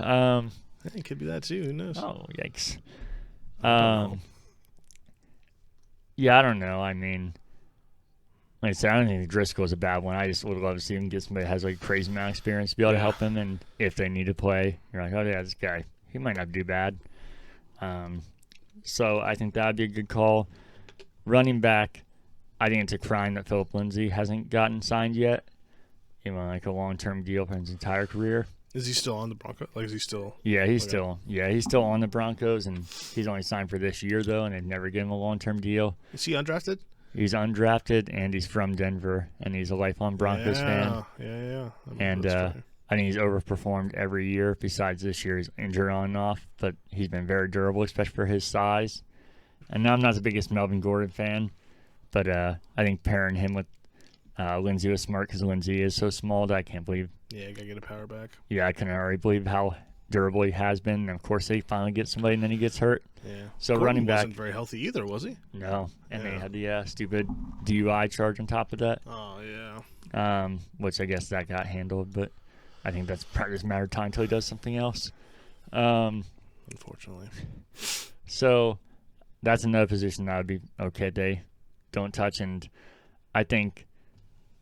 It could be that too. Who knows? Oh, yikes. Yeah, I don't know. I mean, like I said, I don't think Driscoll is a bad one. I just would love to see him get somebody that has like crazy amount of experience to be able to help him. And if they need to play, you're like, oh yeah, this guy, he might not do bad. So I think that would be a good call. Running back, I think it's a crime that Philip Lindsay hasn't gotten signed yet. Like a long-term deal for his entire career. Is he still on the Broncos? Like, is he still? Yeah, he's still on the Broncos, and he's only signed for this year though, and they've never given him a long-term deal. Is he undrafted? He's undrafted, and he's from Denver, and he's a lifelong Broncos fan. Yeah. And I think he's overperformed every year. Besides this year, he's injured on and off, but he's been very durable, especially for his size. And now I'm not the biggest Melvin Gordon fan, but I think pairing him with Lindsay was smart because Lindsay is so small that I can't believe. Yeah, gotta get a power back. Yeah, I couldn't already believe how durable he has been. And of course, they finally get somebody, and then he gets hurt. Yeah. So Gordon running back wasn't very healthy either, was he? No, and they had the stupid DUI charge on top of that. Oh yeah. Which I guess that got handled, but I think that's probably just a matter of time until he does something else. Unfortunately. So that's another position that would be okay. They don't touch, and I think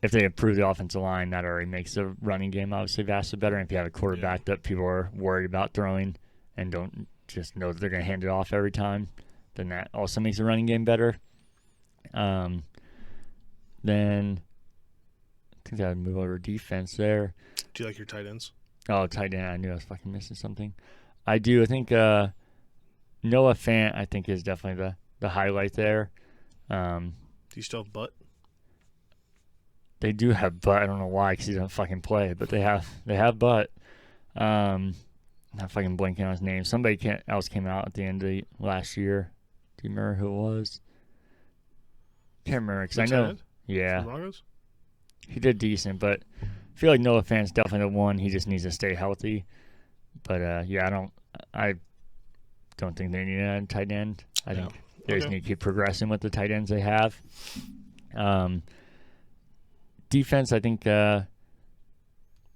if they improve the offensive line, that already makes the running game obviously vastly better. And if you have a quarterback that people are worried about throwing and don't just know that they're going to hand it off every time, then that also makes the running game better. Then I think I would move over to defense there. Do you like your tight ends? Oh, tight end. I knew I was fucking missing something. I do. I think Noah Fant, I think, is definitely the highlight there. Do you still have Butt? They do have Butt. I don't know why, because he doesn't fucking play, but they have Butt. Not fucking blanking on his name. Somebody else came out at the end of the last year. Do you remember who it was? Can't remember, because I know. Yeah. Broncos? He did decent, but I feel like Noah Fant's definitely the one. He just needs to stay healthy. But I don't think they need a tight end. I think they just need to keep progressing with the tight ends they have. Defense, I think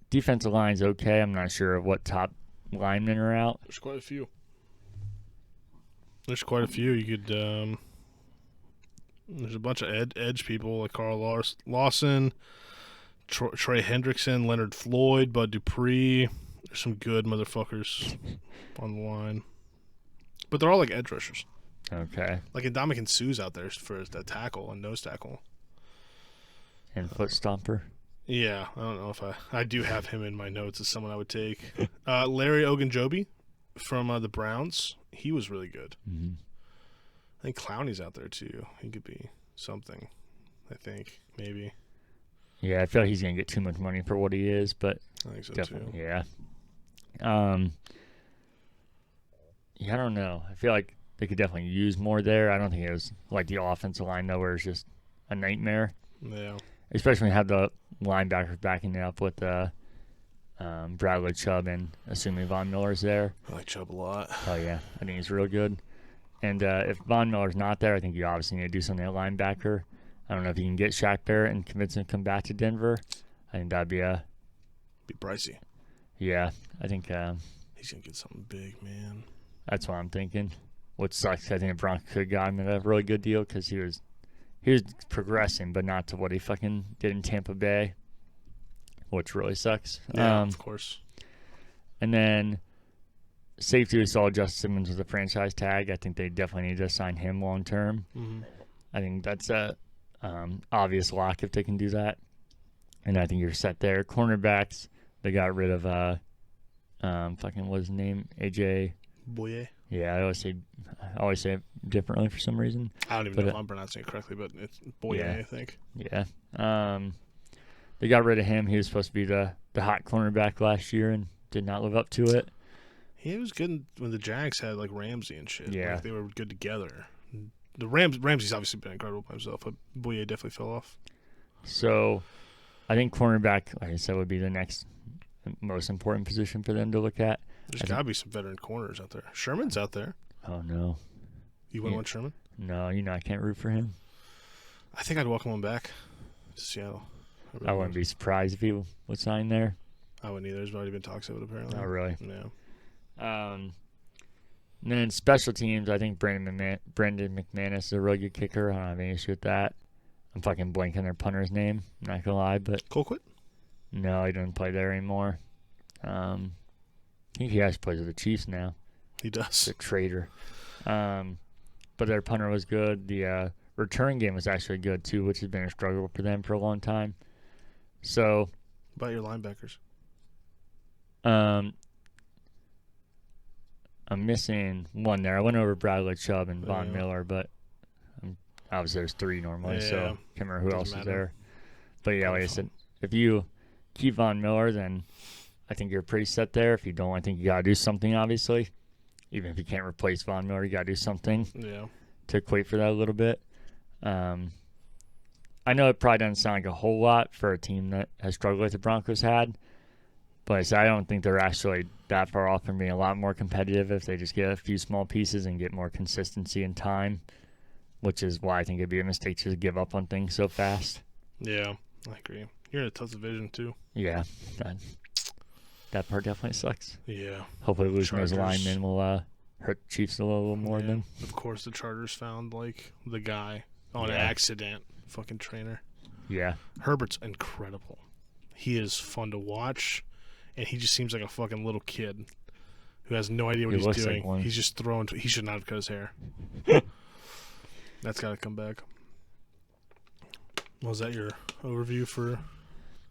defensive line's okay. I'm not sure what top linemen are out. There's quite a few. You could there's a bunch of edge people like Carl Lawson, Trey Hendrickson, Leonard Floyd, Bud Dupree, There's some good motherfuckers on the line. But they're all like edge rushers. Okay. Like Ndamukong Suh's out there for the tackle and nose tackle. And foot stomper. Yeah, I don't know if I do have him in my notes as someone I would take. Larry Ogunjobi from the Browns. He was really good. Mm-hmm. I think Clowney's out there too. He could be something. I think maybe. Yeah, I feel like he's gonna get too much money for what he is, but I think so definitely, too. yeah. Yeah, I don't know. I feel like they could definitely use more there. I don't think it was like the offensive line though, where it's just a nightmare. Yeah. Especially when you have the linebackers backing it up with Bradley Chubb and assuming Von Miller's there. I like Chubb a lot. Oh yeah, I think he's real good. And if Von Miller's not there, I think you obviously need to do something at linebacker. I don't know if you can get Shaq Barrett and convince him to come back to Denver. I think that'd be Be pricey. Yeah, I think He's gonna get something big, man. that's what I'm thinking. What sucks, I think the Broncos could have got him at a really good deal because he was progressing, but not to what he fucking did in Tampa Bay, which really sucks. Yeah, of course. And then safety, we saw Justice Simmons with a franchise tag. I think they definitely need to sign him long term. Mm-hmm. I think that's a obvious lock if they can do that. And I think you're set there. Cornerbacks, they got rid of fucking what's his name? AJ Boye. Yeah, I always say it differently for some reason. I don't even know if I'm pronouncing it correctly, but it's Boye, yeah. I think. Yeah. They got rid of him. He was supposed to be the hot cornerback last year and did not live up to it. He was good when the Jags had like Ramsey and shit. Yeah. Like, they were good together. The Ramsey's obviously been incredible by himself, but Boye definitely fell off. So I think cornerback, like I said, would be the next most important position for them to look at. There's got to be some veteran corners out there. Sherman's out there. Oh, no. You wouldn't want Sherman? No, I can't root for him. I think I'd welcome him back to Seattle. I wouldn't be surprised if he would sign there. I wouldn't either. There's already been talks of it, apparently. Oh, really? Yeah. And then special teams, I think Brendan McManus is a really good kicker. I don't have any issue with that. I'm fucking blanking their punter's name. I'm not going to lie, but... Colquitt? No, he doesn't play there anymore. I think he actually plays with the Chiefs now. He does. He's a traitor. But their punter was good. The return game was actually good, too, which has been a struggle for them for a long time. So... What about your linebackers? I'm missing one there. I went over Bradley Chubb and Von Miller, but obviously there's three normally, so can't remember who else is there. But yeah, like I said, if you keep Von Miller, then I think you're pretty set there. If you don't, I think you got to do something, obviously. Even if you can't replace Von Miller, you got to do something to equate for that a little bit. I know it probably doesn't sound like a whole lot for a team that has struggled like the Broncos had, but I don't think they're actually that far off from being a lot more competitive if they just get a few small pieces and get more consistency and time, which is why I think it'd be a mistake to give up on things so fast. Yeah, I agree. You're in a tough division, too. Yeah, that part definitely sucks. Yeah. Hopefully losing those linemen will hurt the Chiefs a little more than. Of course, the Chargers found, like, the guy on accident. Fucking trainer. Yeah. Herbert's incredible. He is fun to watch, and he just seems like a fucking little kid who has no idea what he's doing. Like he's just throwing. He should not have cut his hair. That's got to come back. Was that your overview for?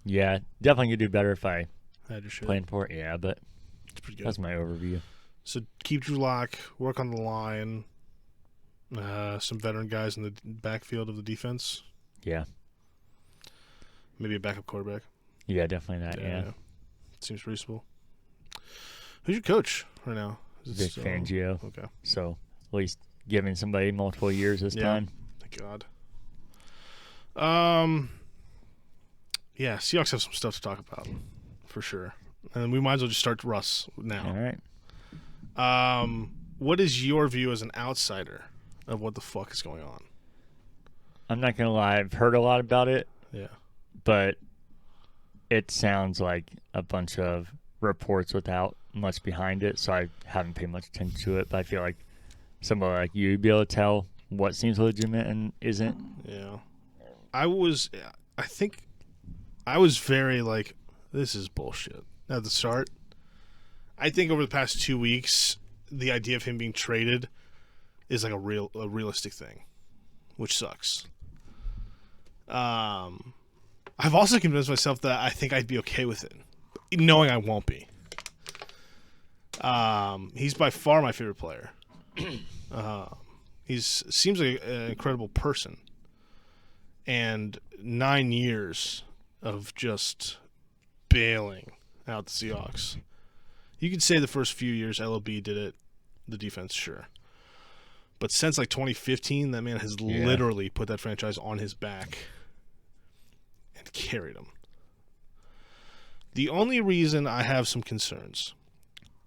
Yeah, definitely could do better if I had your shit. Playing for it. Yeah, but it's pretty good. That's my overview. So keep Drew Lock, work on the line, some veteran guys in the backfield of the defense. Yeah. Maybe a backup quarterback. Yeah, definitely that. Yeah. Seems reasonable. Who's your coach right now? Vic Fangio. Okay. So at least giving somebody multiple years this time. Thank God. Yeah, Seahawks have some stuff to talk about for sure, and we might as well just start Russ now. All right. What is your view as an outsider of what the fuck is going on? I'm not gonna lie, I've heard a lot about it. Yeah. But it sounds like a bunch of reports without much behind it, so I haven't paid much attention to it. But I feel like somebody like you would be able to tell what seems legitimate and isn't. Yeah. I think I was very like, this is bullshit at the start. I think over the past 2 weeks, the idea of him being traded is like a realistic thing, which sucks. I've also convinced myself that I think I'd be okay with it, knowing I won't be. He's by far my favorite player. Seems like an incredible person. And 9 years of just bailing out the Seahawks. You could say the first few years LOB did it, the defense, sure. But since like 2015, that man has literally put that franchise on his back and carried him. The only reason I have some concerns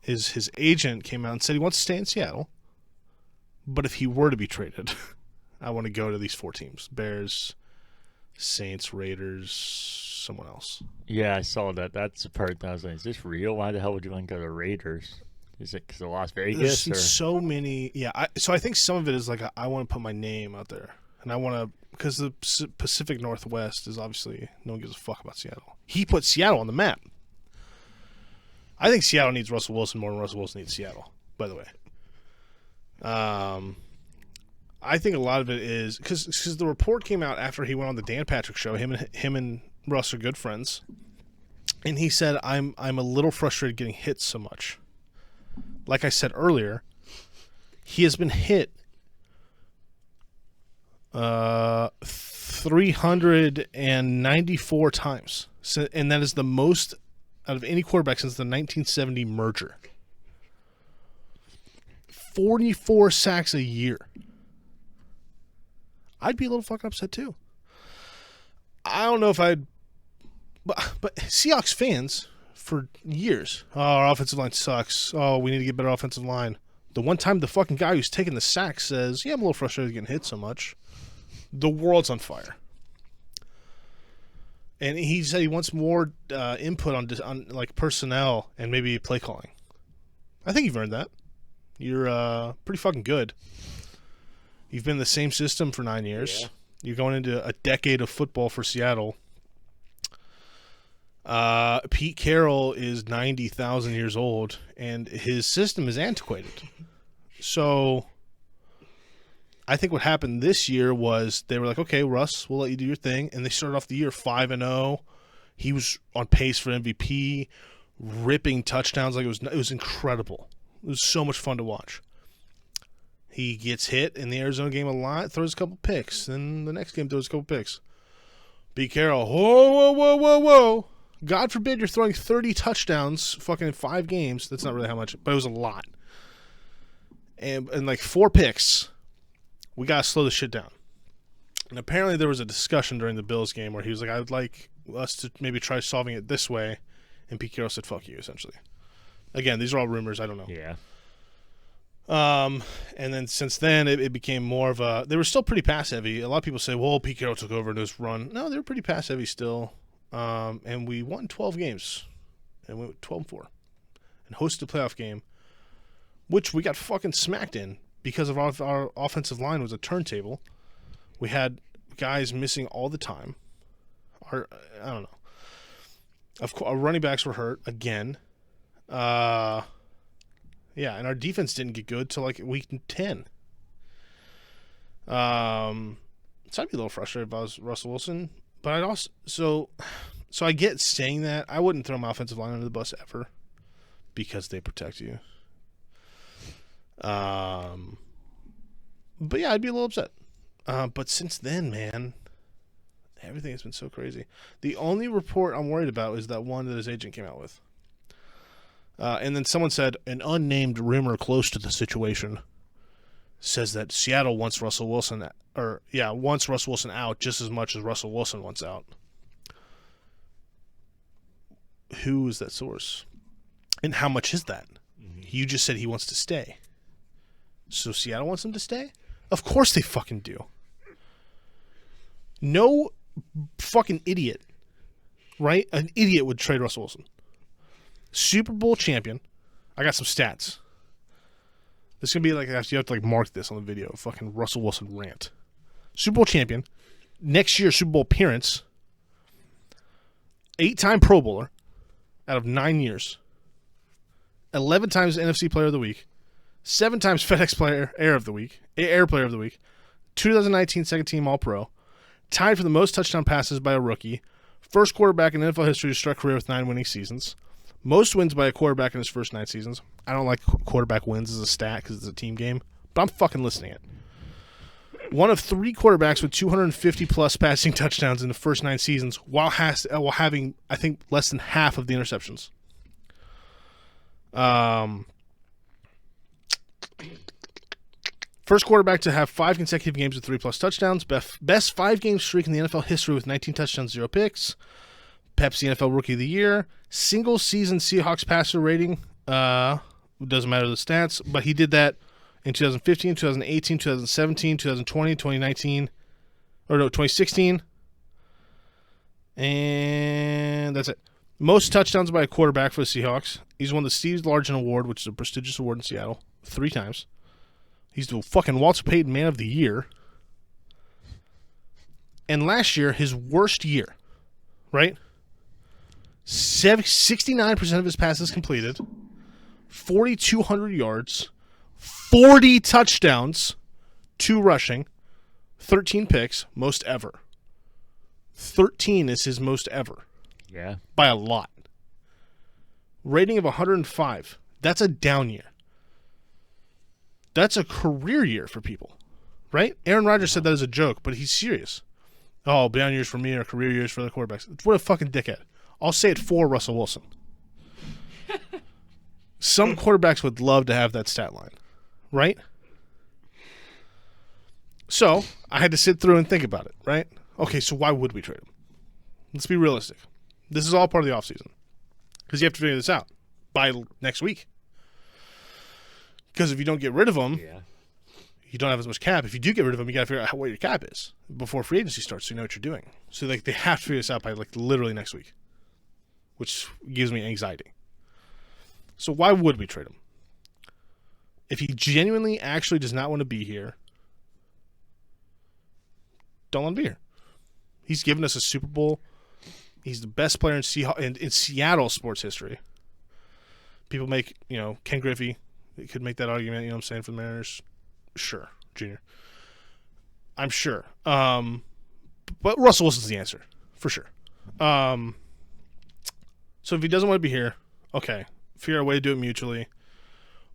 is his agent came out and said he wants to stay in Seattle. But if he were to be traded, I want to go to these 4 teams. Bears, Saints, Raiders, someone else. Yeah, I saw that. That's the part that I was like, is this real? Why the hell would you want to go to Raiders? Is it because of Las Vegas? There's so many. Yeah, so I think some of it is like I want to put my name out there. And I want to, because the Pacific Northwest is obviously, no one gives a fuck about Seattle. He put Seattle on the map. I think Seattle needs Russell Wilson more than Russell Wilson needs Seattle, by the way. I think a lot of it is because the report came out after he went on the Dan Patrick show. Him and Russ are good friends, and he said, "I'm a little frustrated getting hit so much." Like I said earlier, he has been hit 394 times, and that is the most out of any quarterback since the 1970 merger. 44 sacks a year. I'd be a little fucking upset too. I don't know if I'd... But Seahawks fans, for years, our offensive line sucks. Oh, we need to get better offensive line. The one time the fucking guy who's taking the sack says, yeah, I'm a little frustrated getting hit so much, the world's on fire. And he said he wants more input on like personnel and maybe play calling. I think you've earned that. You're pretty fucking good. You've been in the same system for 9 years. Yeah. You're going into a decade of football for Seattle. Pete Carroll is 90,000 years old, and his system is antiquated. So I think what happened this year was they were like, okay, Russ, we'll let you do your thing. And they started off the year 5-0. He was on pace for MVP, ripping touchdowns like it was incredible. It was so much fun to watch. He gets hit in the Arizona game a lot, throws a couple picks. Then the next game throws a couple picks. Pete Carroll, whoa. God forbid you're throwing 30 touchdowns fucking in 5 games. That's not really how much, but it was a lot. And like 4 picks. We got to slow the shit down. And apparently there was a discussion during the Bills game where he was like, I would like us to maybe try solving it this way. And Pete Carroll said, fuck you, essentially. Again, these are all rumors. I don't know. Yeah. And then since then, it became more of a... They were still pretty pass-heavy. A lot of people say, well, Pete Carroll took over in this run. No, they were pretty pass-heavy still. And we won 12 games. And we went 12-4. And hosted a playoff game, which we got fucking smacked in because of our offensive line was a turntable. We had guys missing all the time. I don't know. Of course, our running backs were hurt again. Yeah, and our defense didn't get good till like week 10. So I'd be a little frustrated if I was Russell Wilson, but I'd also so I get saying that. I wouldn't throw my offensive line under the bus ever because they protect you. But yeah, I'd be a little upset. But since then, man, everything has been so crazy. The only report I'm worried about is that one that his agent came out with. And then someone said an unnamed rumor close to the situation says that Seattle wants Russell Wilson out just as much as Russell Wilson wants out. Who is that source? And how much is that? Mm-hmm. You just said he wants to stay. So Seattle wants him to stay? Of course they fucking do. No fucking idiot, right? An idiot would trade Russell Wilson. Super Bowl champion. I got some stats. This is going to be like, you have to like mark this on the video. Fucking Russell Wilson rant. Super Bowl champion. Next year, Super Bowl appearance. 8-time Pro Bowler out of 9 years. 11 times NFC Player of the Week, 7 times FedEx Air Player of the Week, 2019 second team All-Pro, tied for the most touchdown passes by a rookie, first quarterback in NFL history to start a career with 9 winning seasons, most wins by a quarterback in his first 9 seasons. I don't like quarterback wins as a stat because it's a team game, but I'm fucking listing it. One of 3 quarterbacks with 250-plus passing touchdowns in the first 9 seasons while having, I think, less than half of the interceptions. First quarterback to have 5 consecutive games with 3-plus touchdowns. Best 5-game streak in the NFL history with 19 touchdowns, 0 picks. Pepsi NFL Rookie of the Year. Single-season Seahawks passer rating. Doesn't matter the stats, but he did that in 2015, 2018, 2017, 2020, 2019, 2016. And that's it. Most touchdowns by a quarterback for the Seahawks. He's won the Steve Largent Award, which is a prestigious award in Seattle, 3 times. He's the fucking Walter Payton Man of the Year. And last year, his worst year, right? 69% of his passes completed, 4,200 yards, 40 touchdowns, 2 rushing, 13 picks, most ever. 13 is his most ever. Yeah. By a lot. Rating of 105. That's a down year. That's a career year for people, right? Aaron Rodgers said that as a joke, but he's serious. Oh, down years for me are career years for the quarterbacks. What a fucking dickhead. I'll say it for Russell Wilson. Some quarterbacks would love to have that stat line, right? So I had to sit through and think about it, right? Okay, so why would we trade him? Let's be realistic. This is all part of the offseason because you have to figure this out by next week. Because if you don't get rid of him, you don't have as much cap. If you do get rid of him, you got to figure out what your cap is before free agency starts so you know what you're doing. So they have to figure this out by literally next week, which gives me anxiety. So why would we trade him? If he genuinely actually does not want to be here, don't let him be here. He's given us a Super Bowl. He's the best player in Seattle sports history. People make, Ken Griffey. They could make that argument, what I'm saying, for the Mariners. Sure, Junior. I'm sure. But Russell Wilson's the answer, for sure. So if he doesn't want to be here, okay, figure out a way to do it mutually.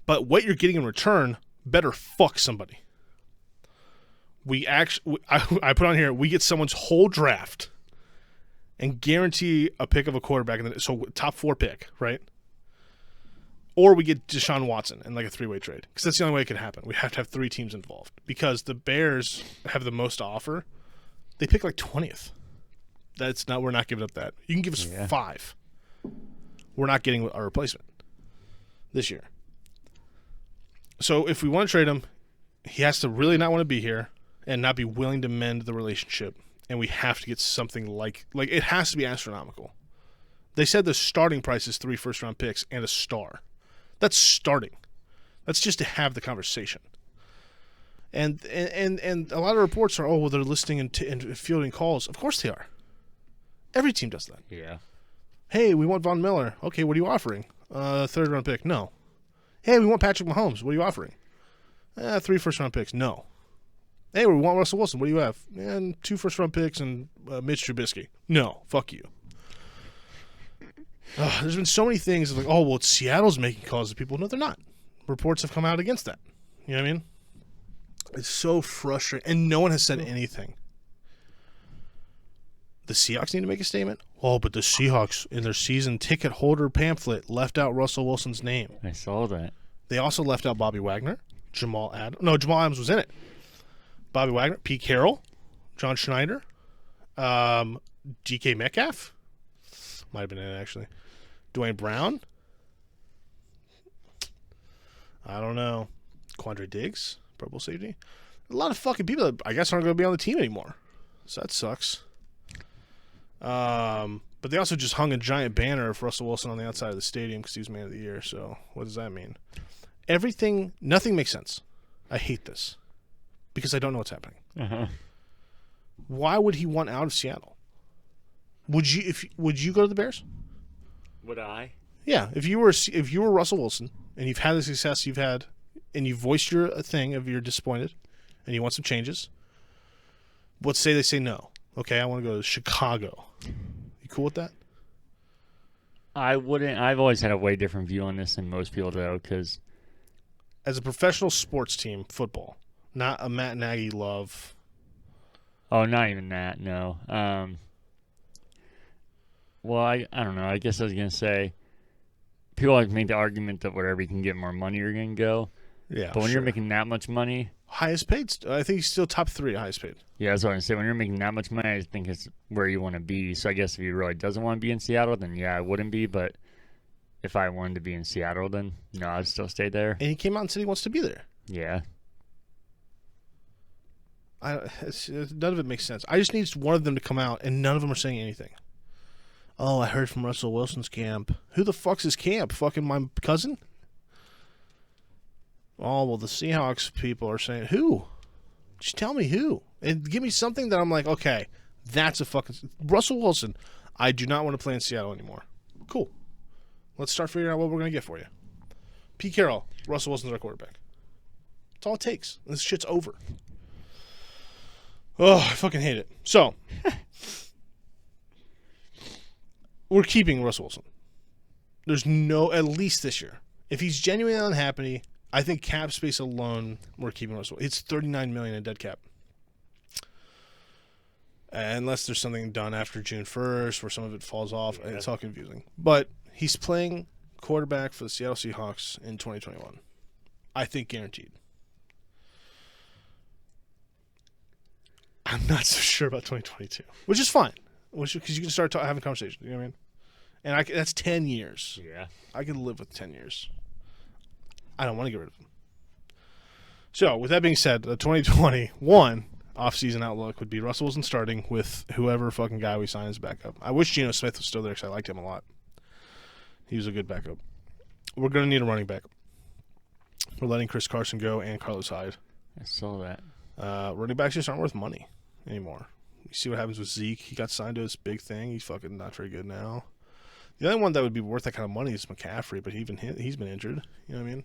But what you're getting in return better fuck somebody. I put on here, we get someone's whole draft and guarantee a pick of a quarterback, so top 4 pick, right? Or we get Deshaun Watson in a 3-way trade. Because that's the only way it can happen. We have to have 3 teams involved. Because the Bears have the most to offer. They pick 20th. We're not giving up that. You can give us 5. We're not getting our replacement this year. So if we want to trade him, he has to really not want to be here and not be willing to mend the relationship. And we have to get something like it has to be astronomical. They said the starting price is 3 first-round picks and a star. That's starting. That's just to have the conversation. And a lot of reports are, they're listening and fielding calls. Of course they are. Every team does that. Yeah. Hey, we want Von Miller. Okay, what are you offering? 3rd-round pick. No. Hey, we want Patrick Mahomes. What are you offering? 3 first-round picks. No. Hey, we want Russell Wilson. What do you have? And 2 first-round picks and Mitch Trubisky. No. Fuck you. There's been so many things it's Seattle's making calls to people. No, they're not. Reports have come out against that. You know what I mean? It's so frustrating. And no one has said anything. The Seahawks need to make a statement. Oh, but the Seahawks, in their season ticket holder pamphlet, left out Russell Wilson's name. I saw that. They also left out Bobby Wagner, Jamal Adams. No, Jamal Adams was in it. Bobby Wagner, Pete Carroll, John Schneider, DK Metcalf. Might have been in it, actually. Dwayne Brown. I don't know. Quandre Diggs, Pro Bowl safety. A lot of fucking people that I guess aren't going to be on the team anymore. So that sucks. But they also just hung a giant banner of Russell Wilson on the outside of the stadium because he was Man of the Year. So what does that mean? Nothing makes sense. I hate this because I don't know what's happening. Uh-huh. Why would he want out of Seattle? Would you go to the Bears? Would I? Yeah, if you were Russell Wilson and you've had the success you've had, and you've voiced your thing of you're disappointed, and you want some changes. Let's say they say no. Okay, I want to go to Chicago. You cool with that? I wouldn't. I've always had a way different view on this than most people, though, because As a professional sports team, football, not a Matt Nagy love. oh, not even that. No. Well, I don't know. I guess I was gonna say people like make the argument that wherever you can get more money, you're gonna go. Yeah, But when sure. you're making that much money, highest paid, I think he's still top 3 highest paid. yeah, that's what I'm saying. When you're making that much money, I think it's where you want to be. So I guess if he really doesn't want to be in Seattle, then yeah, I wouldn't be. But if I wanted to be in Seattle, then no, I'd still stay there. And he came out and said he wants to be there. Yeah. None of it makes sense. I just need one of them to come out, and none of them are saying anything. Oh, I heard from Russell Wilson's camp. Who the fuck's his camp? Fucking my cousin? Oh, well, the Seahawks people are saying, who? Just tell me who. And give me something that I'm like, okay, that's a fucking... Russell Wilson, I do not want to play in Seattle anymore. Cool. Let's start figuring out what we're going to get for you. Pete Carroll, Russell Wilson's our quarterback. That's all it takes. This shit's over. Oh, I fucking hate it. So, we're keeping Russell Wilson. There's no, at least this year. If he's genuinely unhappy, I think cap space alone, we're keeping Russell. It's $39 million in dead cap. Unless there's something done after June 1st where some of it falls off. Yeah. It's all confusing. But he's playing quarterback for the Seattle Seahawks in 2021. I think guaranteed. I'm not so sure about 2022, which is fine. Because you can start having conversations. You know what I mean? And that's 10 years. Yeah. I can live with 10 years. I don't want to get rid of him. So, with that being said, the 2021 offseason outlook would be Russell Wilson starting with whoever fucking guy we sign as backup. I wish Geno Smith was still there because I liked him a lot. He was a good backup. We're going to need a running back. We're letting Chris Carson go and Carlos Hyde. I saw that. Running backs just aren't worth money anymore. You see what happens with Zeke. He got signed to this big thing. He's fucking not very good now. The only one that would be worth that kind of money is McCaffrey, but he's been injured. You know what I mean?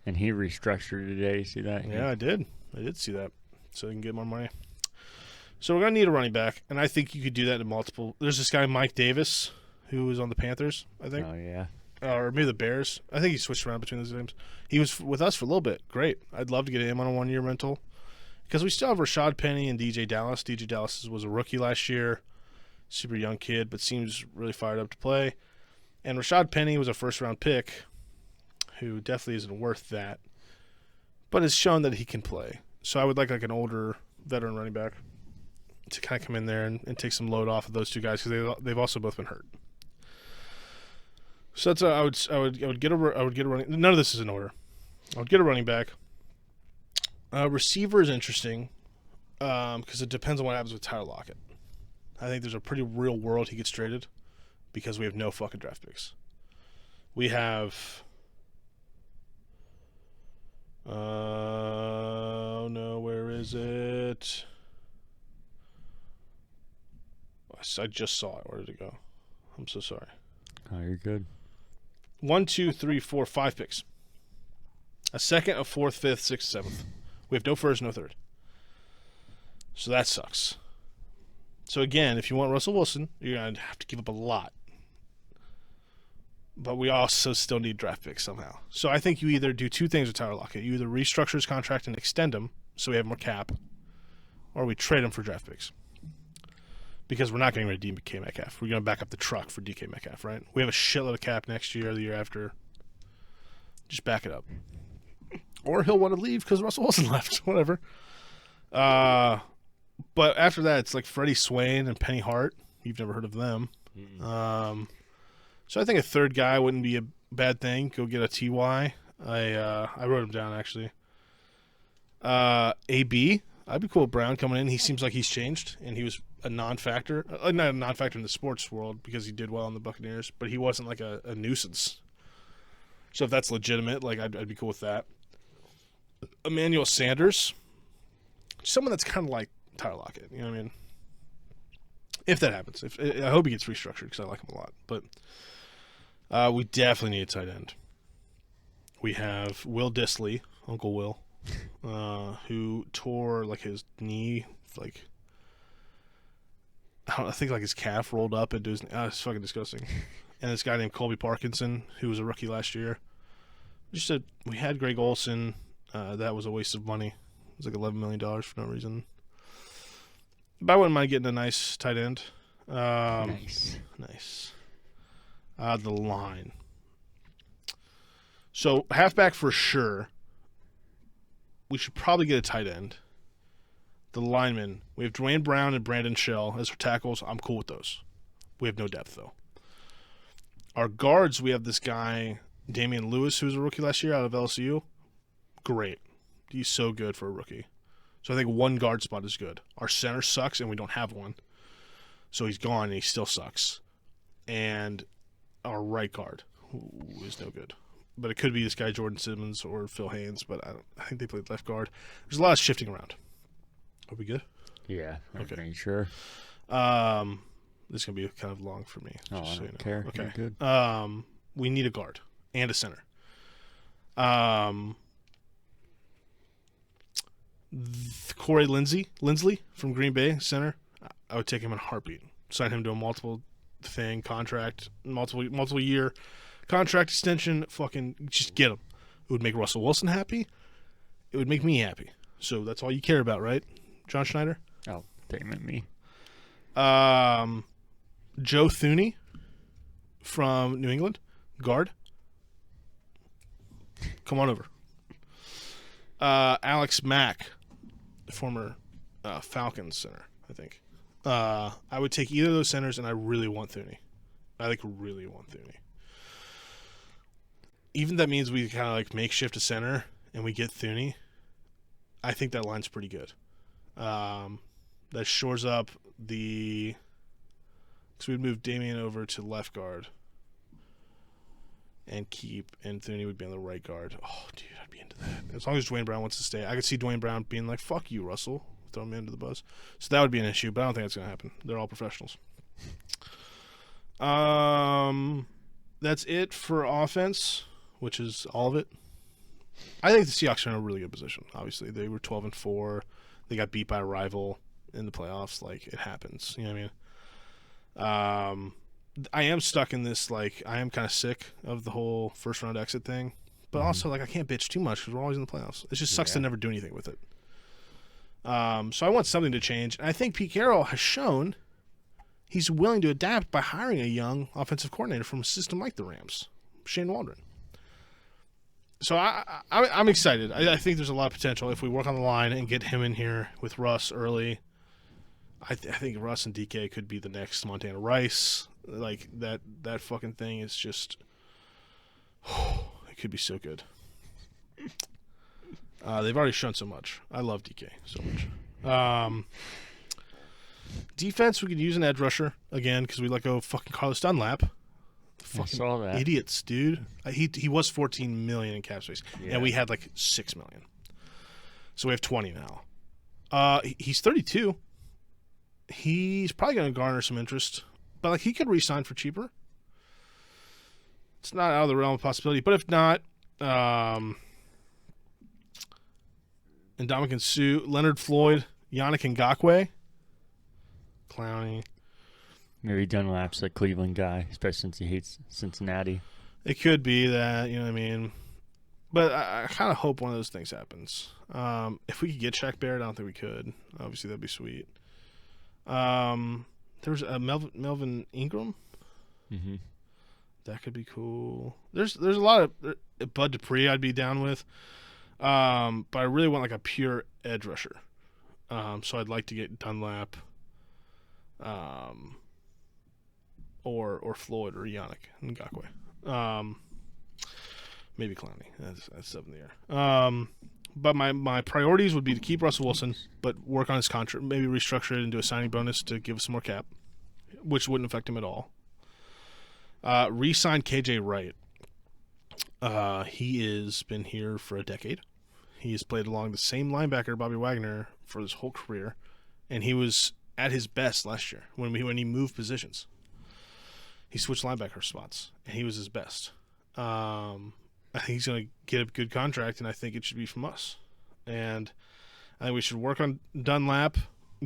And he restructured today. You see that? Yeah, I did. I did see that. So they can get more money. So we're going to need a running back, and I think you could do that in multiple. There's this guy, Mike Davis, who was on the Panthers, I think. Oh, yeah. Or maybe the Bears. I think he switched around between those teams. He was with us for a little bit. Great. I'd love to get him on a one-year rental. Because we still have Rashad Penny and DJ Dallas. DJ Dallas was a rookie last year. Super young kid, but seems really fired up to play. And Rashad Penny was a first-round pick who definitely isn't worth that, but has shown that he can play. So I would like an older veteran running back to kind of come in there and take some load off of those two guys because they've also both been hurt. So that's I would get a running. None of this is in order. I would get a running back. Receiver is interesting because it depends on what happens with Tyler Lockett. I think there's a pretty real world he gets traded because we have no fucking draft picks. We have. Oh no, where is it? I just saw it. Where did it go? I'm so sorry. Oh, you're good. 1, 2, 3, 4, 5 picks. A second, a fourth, fifth, sixth, seventh. We have no first, no third. So that sucks. So again, if you want Russell Wilson, you're going to have to give up a lot. But we also still need draft picks somehow. So I think you either do two things with Tyler Lockett. You either restructure his contract and extend him so we have more cap, or we trade him for draft picks. Because we're not getting rid of DK Metcalf. We're going to back up the truck for DK Metcalf, right? We have a shitload of cap next year or the year after. Just back it up. Or he'll want to leave because Russell Wilson left. Whatever. But after that, it's like Freddie Swain and Penny Hart. You've never heard of them. So I think a third guy wouldn't be a bad thing. Go get a TY. I wrote him down, actually. AB. I'd be cool with Brown coming in. He seems like he's changed, and he was a non-factor. Not a non-factor in the sports world because he did well in the Buccaneers, but he wasn't like a nuisance. So if that's legitimate, like I'd be cool with that. Emmanuel Sanders. Someone that's kind of like Tyler Lockett. You know what I mean? If that happens. I hope he gets restructured because I like him a lot. But We definitely need a tight end. We have Will Disley, Uncle Will, who tore like his knee, like I think like his calf rolled up into his. It's fucking disgusting. And this guy named Colby Parkinson, who was a rookie last year. We had Greg Olson. That was a waste of money. It was like $11 million for no reason. But I wouldn't mind getting a nice tight end. Nice. The line. So halfback for sure. We should probably get a tight end. The linemen. We have Dwayne Brown and Brandon Shell as our tackles. I'm cool with those. We have no depth though. Our guards, we have this guy, Damian Lewis, who was a rookie last year out of LSU. Great. He's so good for a rookie. So I think one guard spot is good. Our center sucks, and we don't have one. So he's gone, and he still sucks. And our right guard is no good. But it could be this guy, Jordan Simmons, or Phil Haynes, but I think they played left guard. There's a lot of shifting around. Are we good? Yeah. Okay. Pretty sure. This is going to be kind of long for me. Oh, I don't care. Okay. You're good. We need a guard and a center. Corey Lindsley from Green Bay, center. I would take him in a heartbeat. Sign him to a multiple year contract extension. Fucking just get him. It would make Russell Wilson happy. It would make me happy. So that's all you care about, right, John Schneider? Oh, damn it, me. Joe Thuney from New England, guard. Come on over. Alex Mack, former Falcons center, I think. I would take either of those centers, and I really want Thuney. Really want Thuney. Even that means we kind of like makeshift a center, and we get Thuney. I think that line's pretty good. That shores up the. So we'd move Damian over to left guard, and Thuney would be on the right guard. Oh, dude, I'd be into that. As long as Dwayne Brown wants to stay, I could see Dwayne Brown being like, "Fuck you, Russell," throw me under the bus. So that would be an issue, but I don't think that's gonna happen. They're all professionals. That's it for offense, which is all of it. I think the Seahawks are in a really good position. Obviously, they were 12-4. They got beat by a rival in the playoffs. Like, it happens. You know what I mean? I am stuck in this. Like, I am kind of sick of the whole first round exit thing, but also like I can't bitch too much because we're always in the playoffs. It just sucks to never do anything with it. So I want something to change, and I think Pete Carroll has shown he's willing to adapt by hiring a young offensive coordinator from a system like the Rams, Shane Waldron. So I'm excited. I think there's a lot of potential if we work on the line and get him in here with Russ early. I think Russ and DK could be the next Montana Rice. Like that fucking thing is just, it could be so good. They've already shown so much. I love DK so much. Defense, we could use an edge rusher again because we let go of fucking Carlos Dunlap. I saw that. Idiots, dude. He was $14 million in cap space, and we had like $6 million. So we have 20 now. He's 32. He's probably going to garner some interest, but like he could re-sign for cheaper. It's not out of the realm of possibility. But if not, Ndamukong Suh, Leonard Floyd, Yannick Ngakoue, Clowney. Maybe Dunlap's a Cleveland guy, especially since he hates Cincinnati. It could be that, you know what I mean? But I kind of hope one of those things happens. If we could get Shaq Barrett, I don't think we could. Obviously, that'd be sweet. There's a Melvin Ingram. Mm-hmm. That could be cool. There's a lot of Bud Dupree I'd be down with. But I really want like a pure edge rusher. So I'd like to get Dunlap. Or Floyd or Yannick Ngakoue. Maybe Clowney. That's up in the air. But my priorities would be to keep Russell Wilson, but work on his contract, maybe restructure it into a signing bonus to give us some more cap, which wouldn't affect him at all. Re-sign KJ Wright. He has been here for a decade. He has played along the same linebacker, Bobby Wagner, for his whole career, and he was at his best last year when he moved positions. He switched linebacker spots, and he was his best. I think he's going to get a good contract, and I think it should be from us. And I think we should work on Dunlap,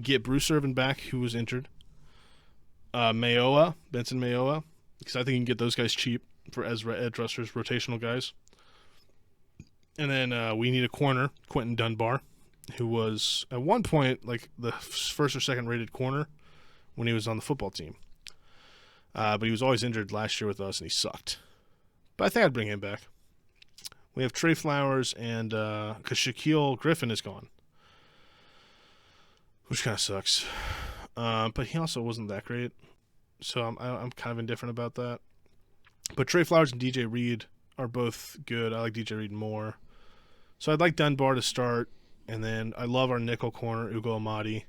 get Bruce Irvin back, who was injured. Benson Mayoa, because I think you can get those guys cheap for edge rushers, rotational guys. And then we need a corner, Quentin Dunbar, who was at one point like the first or second rated corner when he was on the football team. But he was always injured last year with us, and he sucked. But I think I'd bring him back. We have Trey Flowers, and because Shaquille Griffin is gone, which kind of sucks. But he also wasn't that great, so I'm kind of indifferent about that. But Trey Flowers and DJ Reed are both good. I like DJ Reed more. So I'd like Dunbar to start, and then I love our nickel corner, Ugo Amadi.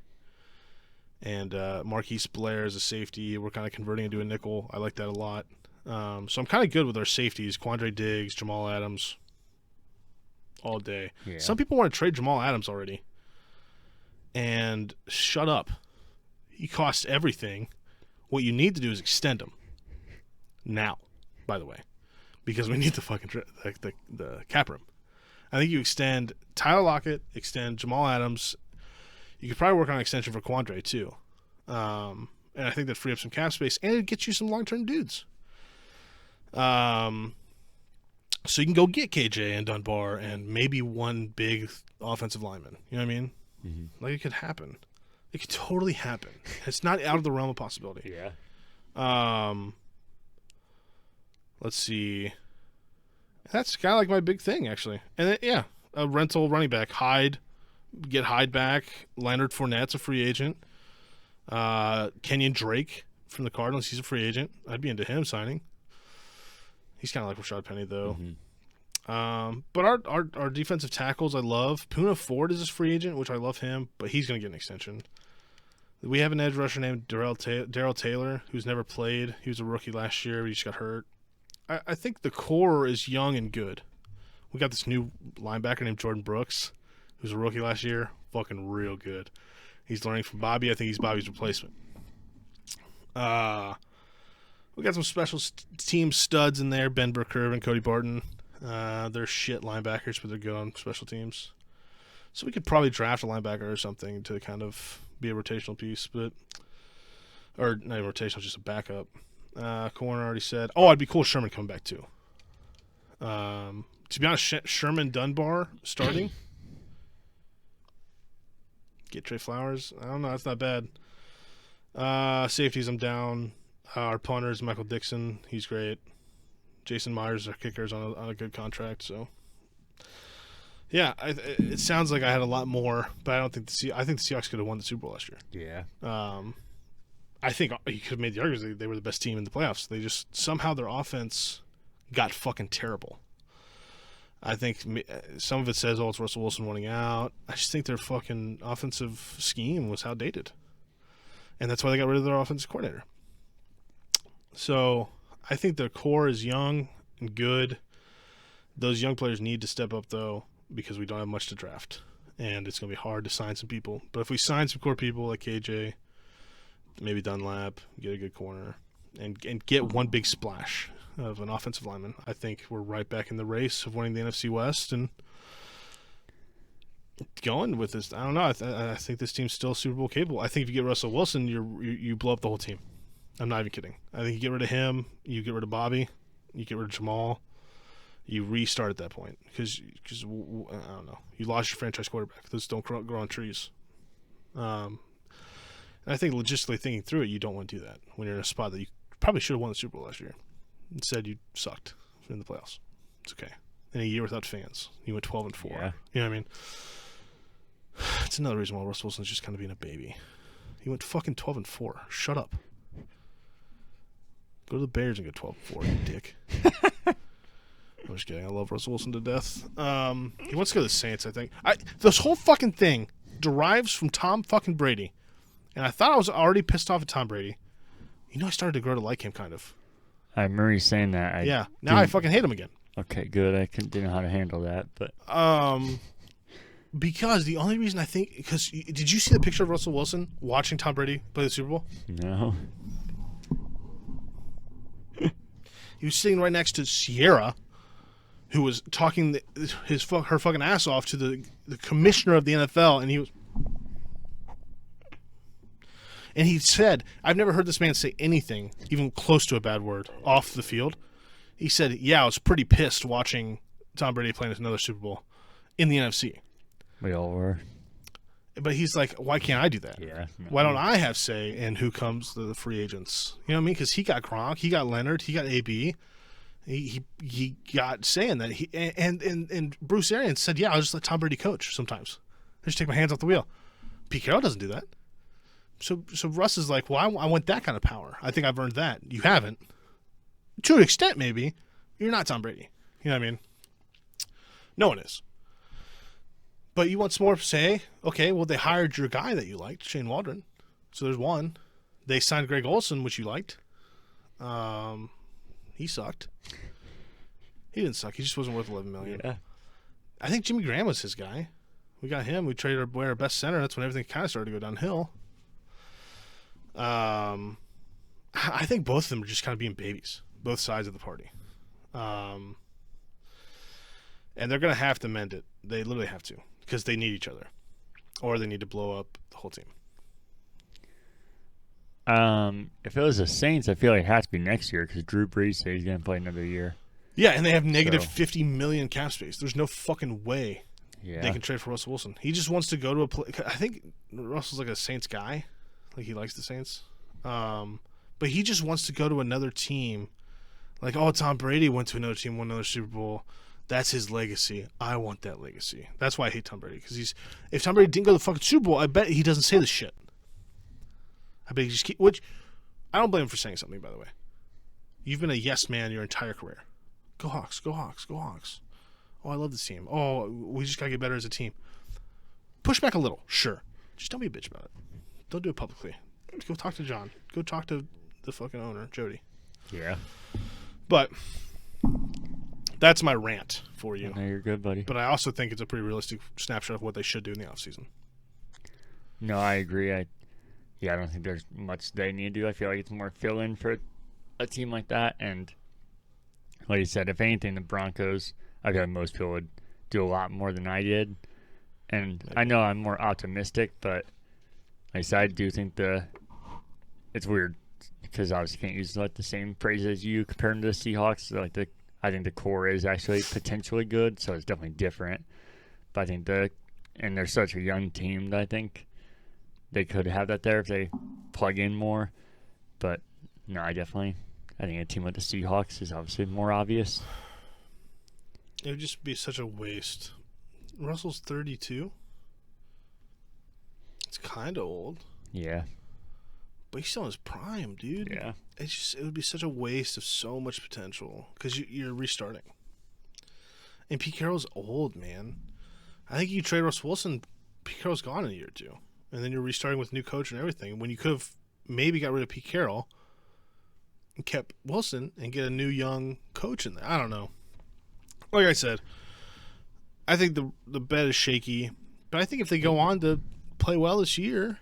And Marquise Blair as a safety. We're kind of converting into a nickel. I like that a lot. So I'm kind of good with our safeties. Quandre Diggs, Jamal Adams, all day. Yeah. Some people want to trade Jamal Adams already. And shut up. He costs everything. What you need to do is extend him. Now, by the way. Because we need the fucking the cap room. I think you extend Tyler Lockett, extend Jamal Adams. You could probably work on an extension for Quandre, too. And I think that free up some cap space, and it gets you some long-term dudes. So you can go get KJ and Dunbar and maybe one big offensive lineman. You know what I mean? Mm-hmm. Like, it could happen. It could totally happen. It's not out of the realm of possibility. Yeah. Let's see. That's kind of like my big thing, actually. And then, a rental running back. Get Hyde back. Leonard Fournette's a free agent. Kenyon Drake from the Cardinals, he's a free agent. I'd be into him signing. He's kind of like Rashad Penny, though. Mm-hmm. But our defensive tackles, I love. Poona Ford is a free agent, which I love him, but he's going to get an extension. We have an edge rusher named Darrell Taylor, who's never played. He was a rookie last year, but he just got hurt. I think the core is young and good. We got this new linebacker named Jordan Brooks, who's a rookie last year, fucking real good. He's learning from Bobby. I think he's Bobby's replacement. We got some special team studs in there, Ben Burkerv and Cody Barton. They're shit linebackers, but they're good on special teams. So we could probably draft a linebacker or something to kind of be a rotational piece, or not even rotational, just a backup. Corner already said. Oh, it'd be cool if Sherman coming back too. To be honest, Sherman Dunbar starting. Get Trey Flowers. I don't know. That's not bad. Safeties, I'm down. Our punter is Michael Dixon. He's great. Jason Myers, our kicker, is on a good contract. So, yeah, it sounds like I had a lot more, but I think the Seahawks could have won the Super Bowl last year. Yeah. I think you could have made the argument they were the best team in the playoffs. They just somehow their offense got fucking terrible. I think some of it says, it's Russell Wilson winning out. I just think their fucking offensive scheme was outdated. And that's why they got rid of their offensive coordinator. So I think their core is young and good. Those young players need to step up, though, because we don't have much to draft. And it's going to be hard to sign some people. But if we sign some core people like KJ, maybe Dunlap, get a good corner, and get one big splash of an offensive lineman, I think we're right back in the race of winning the NFC West and going with this. I don't know. I think this team's still Super Bowl capable. I think if you get Russell Wilson, you blow up the whole team. I'm not even kidding. I think you get rid of him, you get rid of Bobby, you get rid of Jamal, you restart at that point because I don't know. You lost your franchise quarterback. Those don't grow on trees. And I think logistically thinking through it, you don't want to do that when you're in a spot that you probably should have won the Super Bowl last year. Instead, you sucked in the playoffs. It's okay. In a year without fans, you went 12-4. Yeah. You know what I mean? It's another reason why Russell Wilson's just kind of being a baby. He went fucking 12-4. Shut up. Go to the Bears and go 12-4, you dick. I'm just kidding. I love Russell Wilson to death. He wants to go to the Saints, I think. This whole fucking thing derives from Tom fucking Brady. And I thought I was already pissed off at Tom Brady. You know, I started to grow to like him, kind of. I remember you saying that. Now I fucking hate him again. Okay, good. I didn't know how to handle that, but because the only reason I think did you see the picture of Russell Wilson watching Tom Brady play the Super Bowl? no. He was sitting right next to Sierra, who was talking her fucking ass off to the commissioner of the NFL, and he said, I've never heard this man say anything, even close to a bad word, off the field. He said, yeah, I was pretty pissed watching Tom Brady playing another Super Bowl in the NFC. We all were. But he's like, why can't I do that? Yeah. Why don't I have say in who comes the free agents? You know what I mean? Because he got Gronk, he got Leonard, he got AB. He got saying that and Bruce Arians said, yeah, I'll just let Tom Brady coach sometimes. I just take my hands off the wheel. Pete Carroll doesn't do that. So Russ is like, well, I want that kind of power. I think I've earned that. You haven't. To an extent, maybe. You're not Tom Brady. You know what I mean? No one is. But you want some more say? Okay, well, they hired your guy that you liked, Shane Waldron. So there's one. They signed Greg Olson, which you liked. He sucked. He didn't suck. He just wasn't worth $11 million. Yeah. I think Jimmy Graham was his guy. We got him. We traded our best center. That's when everything kind of started to go downhill. I think both of them are just kind of being babies, both sides of the party. And they're going to have to mend it. They literally have to because they need each other, or they need to blow up the whole team. If it was the Saints, I feel like it has to be next year because Drew Brees said he's going to play another year. Yeah, and they have negative $50 million cap space. There's no fucking way they can trade for Russell Wilson. He just wants to go to I think Russell's like a Saints guy. Like, he likes the Saints. But he just wants to go to another team. Like, oh, Tom Brady went to another team, won another Super Bowl. That's his legacy. I want that legacy. That's why I hate Tom Brady. Because if Tom Brady didn't go to the fucking Super Bowl, I bet he doesn't say this shit. I bet he just which, I don't blame him for saying something, by the way. You've been a yes man your entire career. Go Hawks, go Hawks, go Hawks. Oh, I love this team. Oh, we just got to get better as a team. Push back a little, sure. Just don't be a bitch about it. Don't do it publicly. Go talk to John. Go talk to the fucking owner, Jody. Yeah. But that's my rant for you. No, you're good, buddy. But I also think it's a pretty realistic snapshot of what they should do in the offseason. No, I agree. I don't think there's much they need to do. I feel like it's more fill-in for a team like that. And like you said, if anything, the Broncos, I feel like most people would do a lot more than I did. And I know I'm more optimistic, but like I said, I do think it's weird because obviously can't use like the same praise as you comparing to the Seahawks. Like I think the core is actually potentially good, so it's definitely different. But I think and they're such a young team that I think they could have that there if they plug in more. But no, I think a team like the Seahawks is obviously more obvious. It would just be such a waste. Russell's 32. It's kind of old. Yeah. But he's still in his prime, dude. Yeah. It would be such a waste of so much potential because you're restarting. And Pete Carroll's old, man. I think you trade Russell Wilson, Pete Carroll's gone in a year or two. And then you're restarting with a new coach and everything. When you could have maybe got rid of Pete Carroll and kept Wilson and get a new young coach in there. I don't know. Like I said, I think the bet is shaky. But I think if they go on to play well this year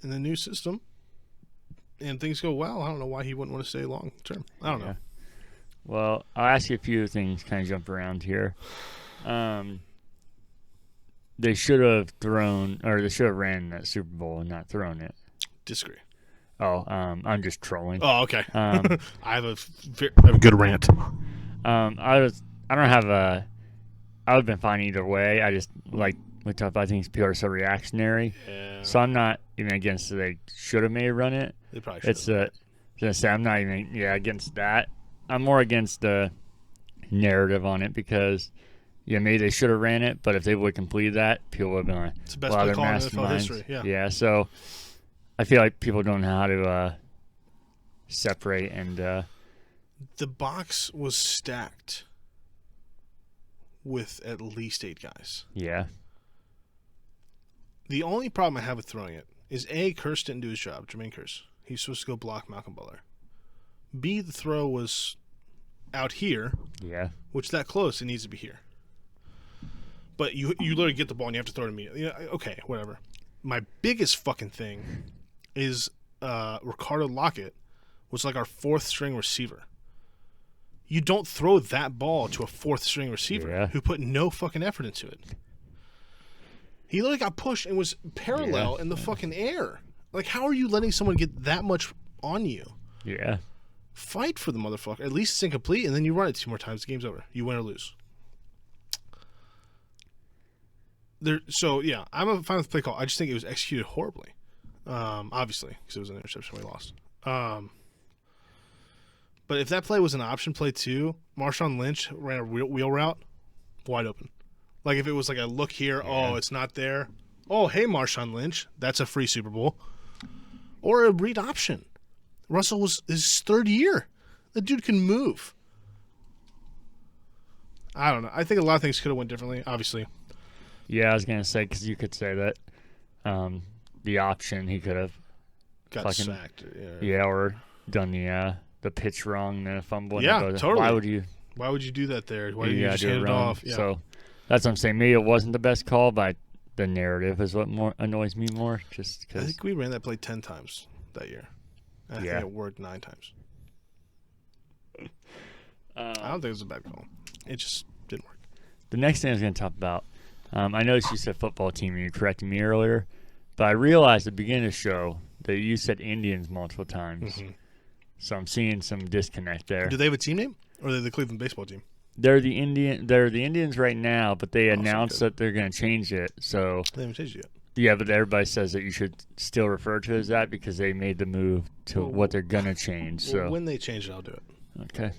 in the new system and things go well, I don't know why he wouldn't want to stay long term. I don't know. Well, I'll ask you a few things, kind of jump around here. They should have ran that Super Bowl and not thrown it. Disagree. Oh, I'm just trolling. Oh, okay. I have a good rant. I would have been fine either way. I just like we talked about. I think people are so reactionary. Yeah. So I'm not even against they should have maybe run it. They probably should. I'm not even against that. I'm more against the narrative on it because maybe they should have ran it, but if they would complete that, people would have been like, it's the best play call in NFL history. Yeah. So I feel like people don't know how to separate and. The box was stacked with at least 8 guys. Yeah. The only problem I have with throwing it is A, Kearse didn't do his job, Jermaine Kearse. He's supposed to go block Malcolm Butler. B, the throw was out here. Yeah. Which that close, it needs to be here. But you literally get the ball and you have to throw it immediately. Okay, whatever. My biggest fucking thing is Ricardo Lockett was like our 4th string receiver. You don't throw that ball to a fourth-string receiver who put no fucking effort into it. He literally got pushed and was parallel in the fucking air. Like, how are you letting someone get that much on you? Yeah. Fight for the motherfucker. At least it's incomplete, and then you run it 2 more times. The game's over. You win or lose. I'm a fan of the play call. I just think it was executed horribly. Obviously, because it was an interception we lost. But if that play was an option play too, Marshawn Lynch ran a wheel route, wide open. Like if it was like a look here, it's not there. Oh, hey, Marshawn Lynch, that's a free Super Bowl. Or a read option. Russell was his 3rd year. The dude can move. I don't know. I think a lot of things could have went differently, obviously. Yeah, I was going to say, because you could say that the option, he could have got sacked. Yeah, or done the pitch wrong and then a fumble. Yeah, totally. Why would you do that there? Why did you just hand it off? Yeah. So that's what I'm saying. Maybe it wasn't the best call, but the narrative is what more annoys me more. Just cause. I think we ran that play 10 times that year. I think it worked 9 times. I don't think it was a bad call. It just didn't work. The next thing I was going to talk about, I noticed you said football team and you corrected me earlier, but I realized at the beginning of the show that you said Indians multiple times. Mm-hmm. So I'm seeing some disconnect there. Do they have a team name, or are they the Cleveland baseball team? They're the Indians right now, but they announced that they're going to change it. So they haven't changed it yet. Yeah, but everybody says that you should still refer to it as that because they made the move to what they're going to change. So when they change it, I'll do it. Okay.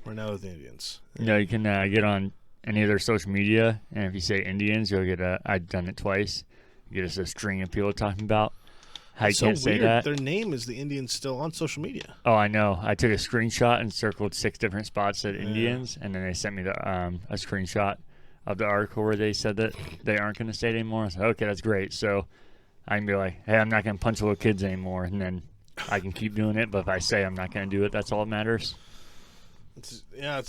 We're now with the Indians. You can get on any of their social media, and if you say Indians, you'll get I've done it twice. You get a string of people talking about how you can't say that. Their name is the Indians still on social media. Oh, I know. I took a screenshot and circled 6 different spots that Indians, and then they sent me a screenshot of the article where they said that they aren't going to say it anymore. I said, okay, that's great. So I can be like, hey, I'm not going to punch little kids anymore, and then I can keep doing it. But if I say I'm not going to do it, that's all that matters. It's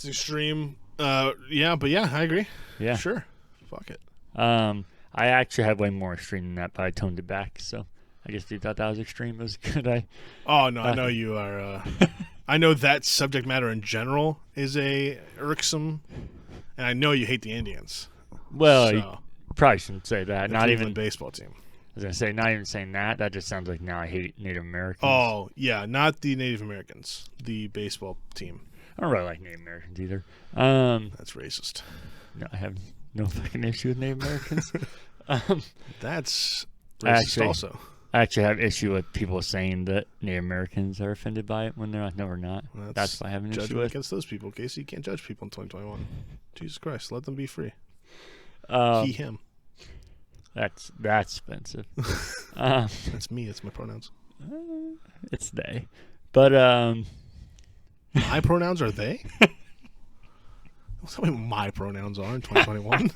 extreme. I agree. Yeah. Sure. Fuck it. I actually had way more extreme than that, but I toned it back. So I guess if you thought that was extreme, it was good. I know you are. I know that subject matter in general is a irksome, and I know you hate the Indians. Well, you probably shouldn't say that. Not even baseball team. I was gonna say, not even saying that. That just sounds like now I hate Native Americans. Oh yeah, not the Native Americans. The baseball team. I don't really like Native Americans either. That's racist. No, I have no fucking issue with Native Americans. That's racist also. I actually have issue with people saying that Native Americans are offended by it when they're like, no, we're not. That's what I have an issue with. Judgment against those people, Casey. You can't judge people in 2021. Jesus Christ, let them be free. He, him. That's offensive. That's me. It's my pronouns. It's they. But my pronouns are they? Tell me what my pronouns are in 2021.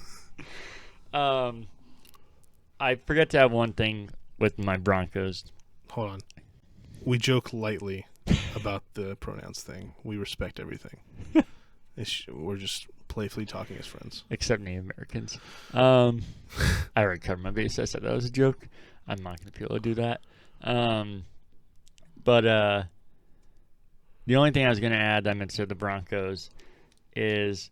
I forgot to have one thing with my Broncos. Hold on. We joke lightly about the pronouns thing. We respect everything. We're just playfully talking as friends. Except Native Americans. I already covered my base. I said that was a joke. I'm not going to be able to do that. But the only thing I was going to add, I meant to the Broncos, is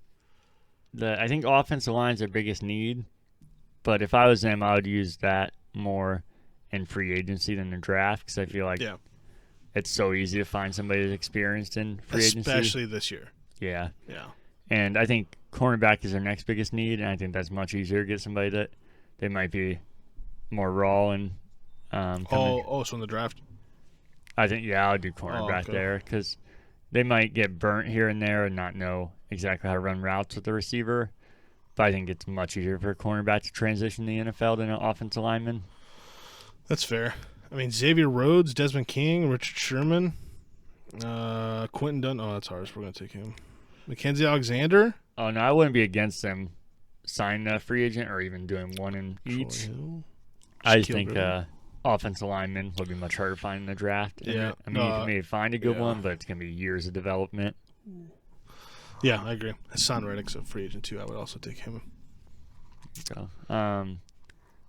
I think offensive line is their biggest need. But if I was them, I would use that more in free agency than the draft because I feel like it's so easy to find somebody that's experienced in free agency. Especially this year. Yeah. Yeah. And I think cornerback is their next biggest need, and I think that's much easier to get somebody that they might be more raw and so in the draft? I think, I would do cornerback there because they might get burnt here and there and not know exactly how to run routes with the receiver. But I think it's much easier for a cornerback to transition to the NFL than an offensive lineman. That's fair. I mean, Xavier Rhodes, Desmond King, Richard Sherman, Quentin Dunn. Oh, that's hard. We're going to take him. Mackenzie Alexander. Oh, no, I wouldn't be against them signing a free agent or even doing one in each. I just think offensive lineman would be much harder to find in the draft. Yeah. I mean, you can maybe find a good one, but it's going to be years of development. Yeah, I agree. Hassan Reddick's a free agent, too. I would also take him. So,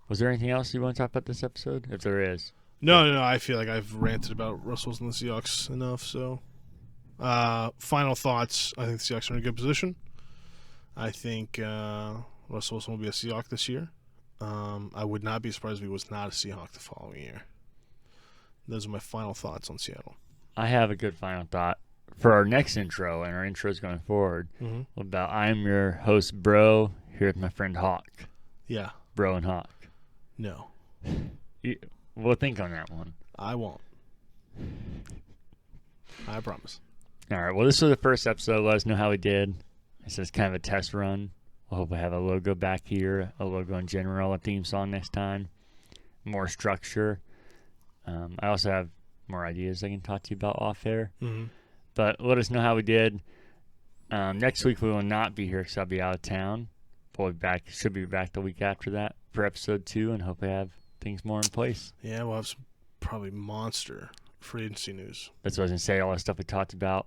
was there anything else you want to talk about this episode? If there is. No. I feel like I've ranted about Russell's and the Seahawks enough, so Final thoughts. I think the Seahawks are in a good position. I think Russell Wilson will be a Seahawk this year. I would not be surprised if he was not a Seahawk the following year. Those are my final thoughts on Seattle. I have a good final thought for our next intro and our intros going forward. About I'm your host, Bro, here with my friend Hawk. Yeah. Bro and Hawk. No. We'll think on that one. I won't. I promise. All right. Well, this was the first episode. Let us know how we did. This is kind of a test run. I hope I have a logo back here, a logo in general, a theme song next time, more structure. I also have more ideas I can talk to you about off air. But let us know how we did. Next week we will not be here because I'll be out of town. We'll be back. Should be back the week after that for episode 2, and hopefully have things more in place. Yeah, we'll have some probably monster free agency news. That's what I was gonna say. All the stuff we talked about.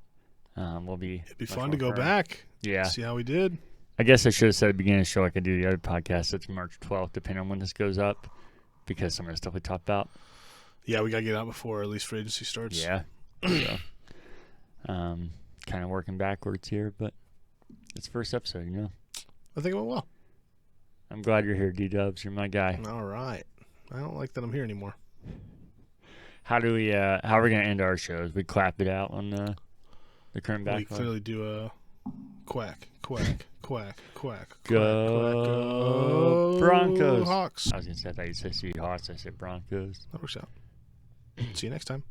It'd be fun to go back. Yeah. See how we did. I guess I should have said at the beginning of the show like I do the other podcast. It's March 12th, depending on when this goes up, because some of the stuff we talked about. Yeah, we got to get out before at least free agency starts. Yeah. So, kind of working backwards here, but it's first episode, you know. I think it went well. I'm glad you're here, D-Dubs. You're my guy. All right. I don't like that I'm here anymore. How are we going to end our shows? We clap it out on the current back. We clearly do a quack, quack, quack, quack. Go Broncos. Hawks. I was going to say, I thought you said Seahawks. I said Broncos. That works out. See you next time.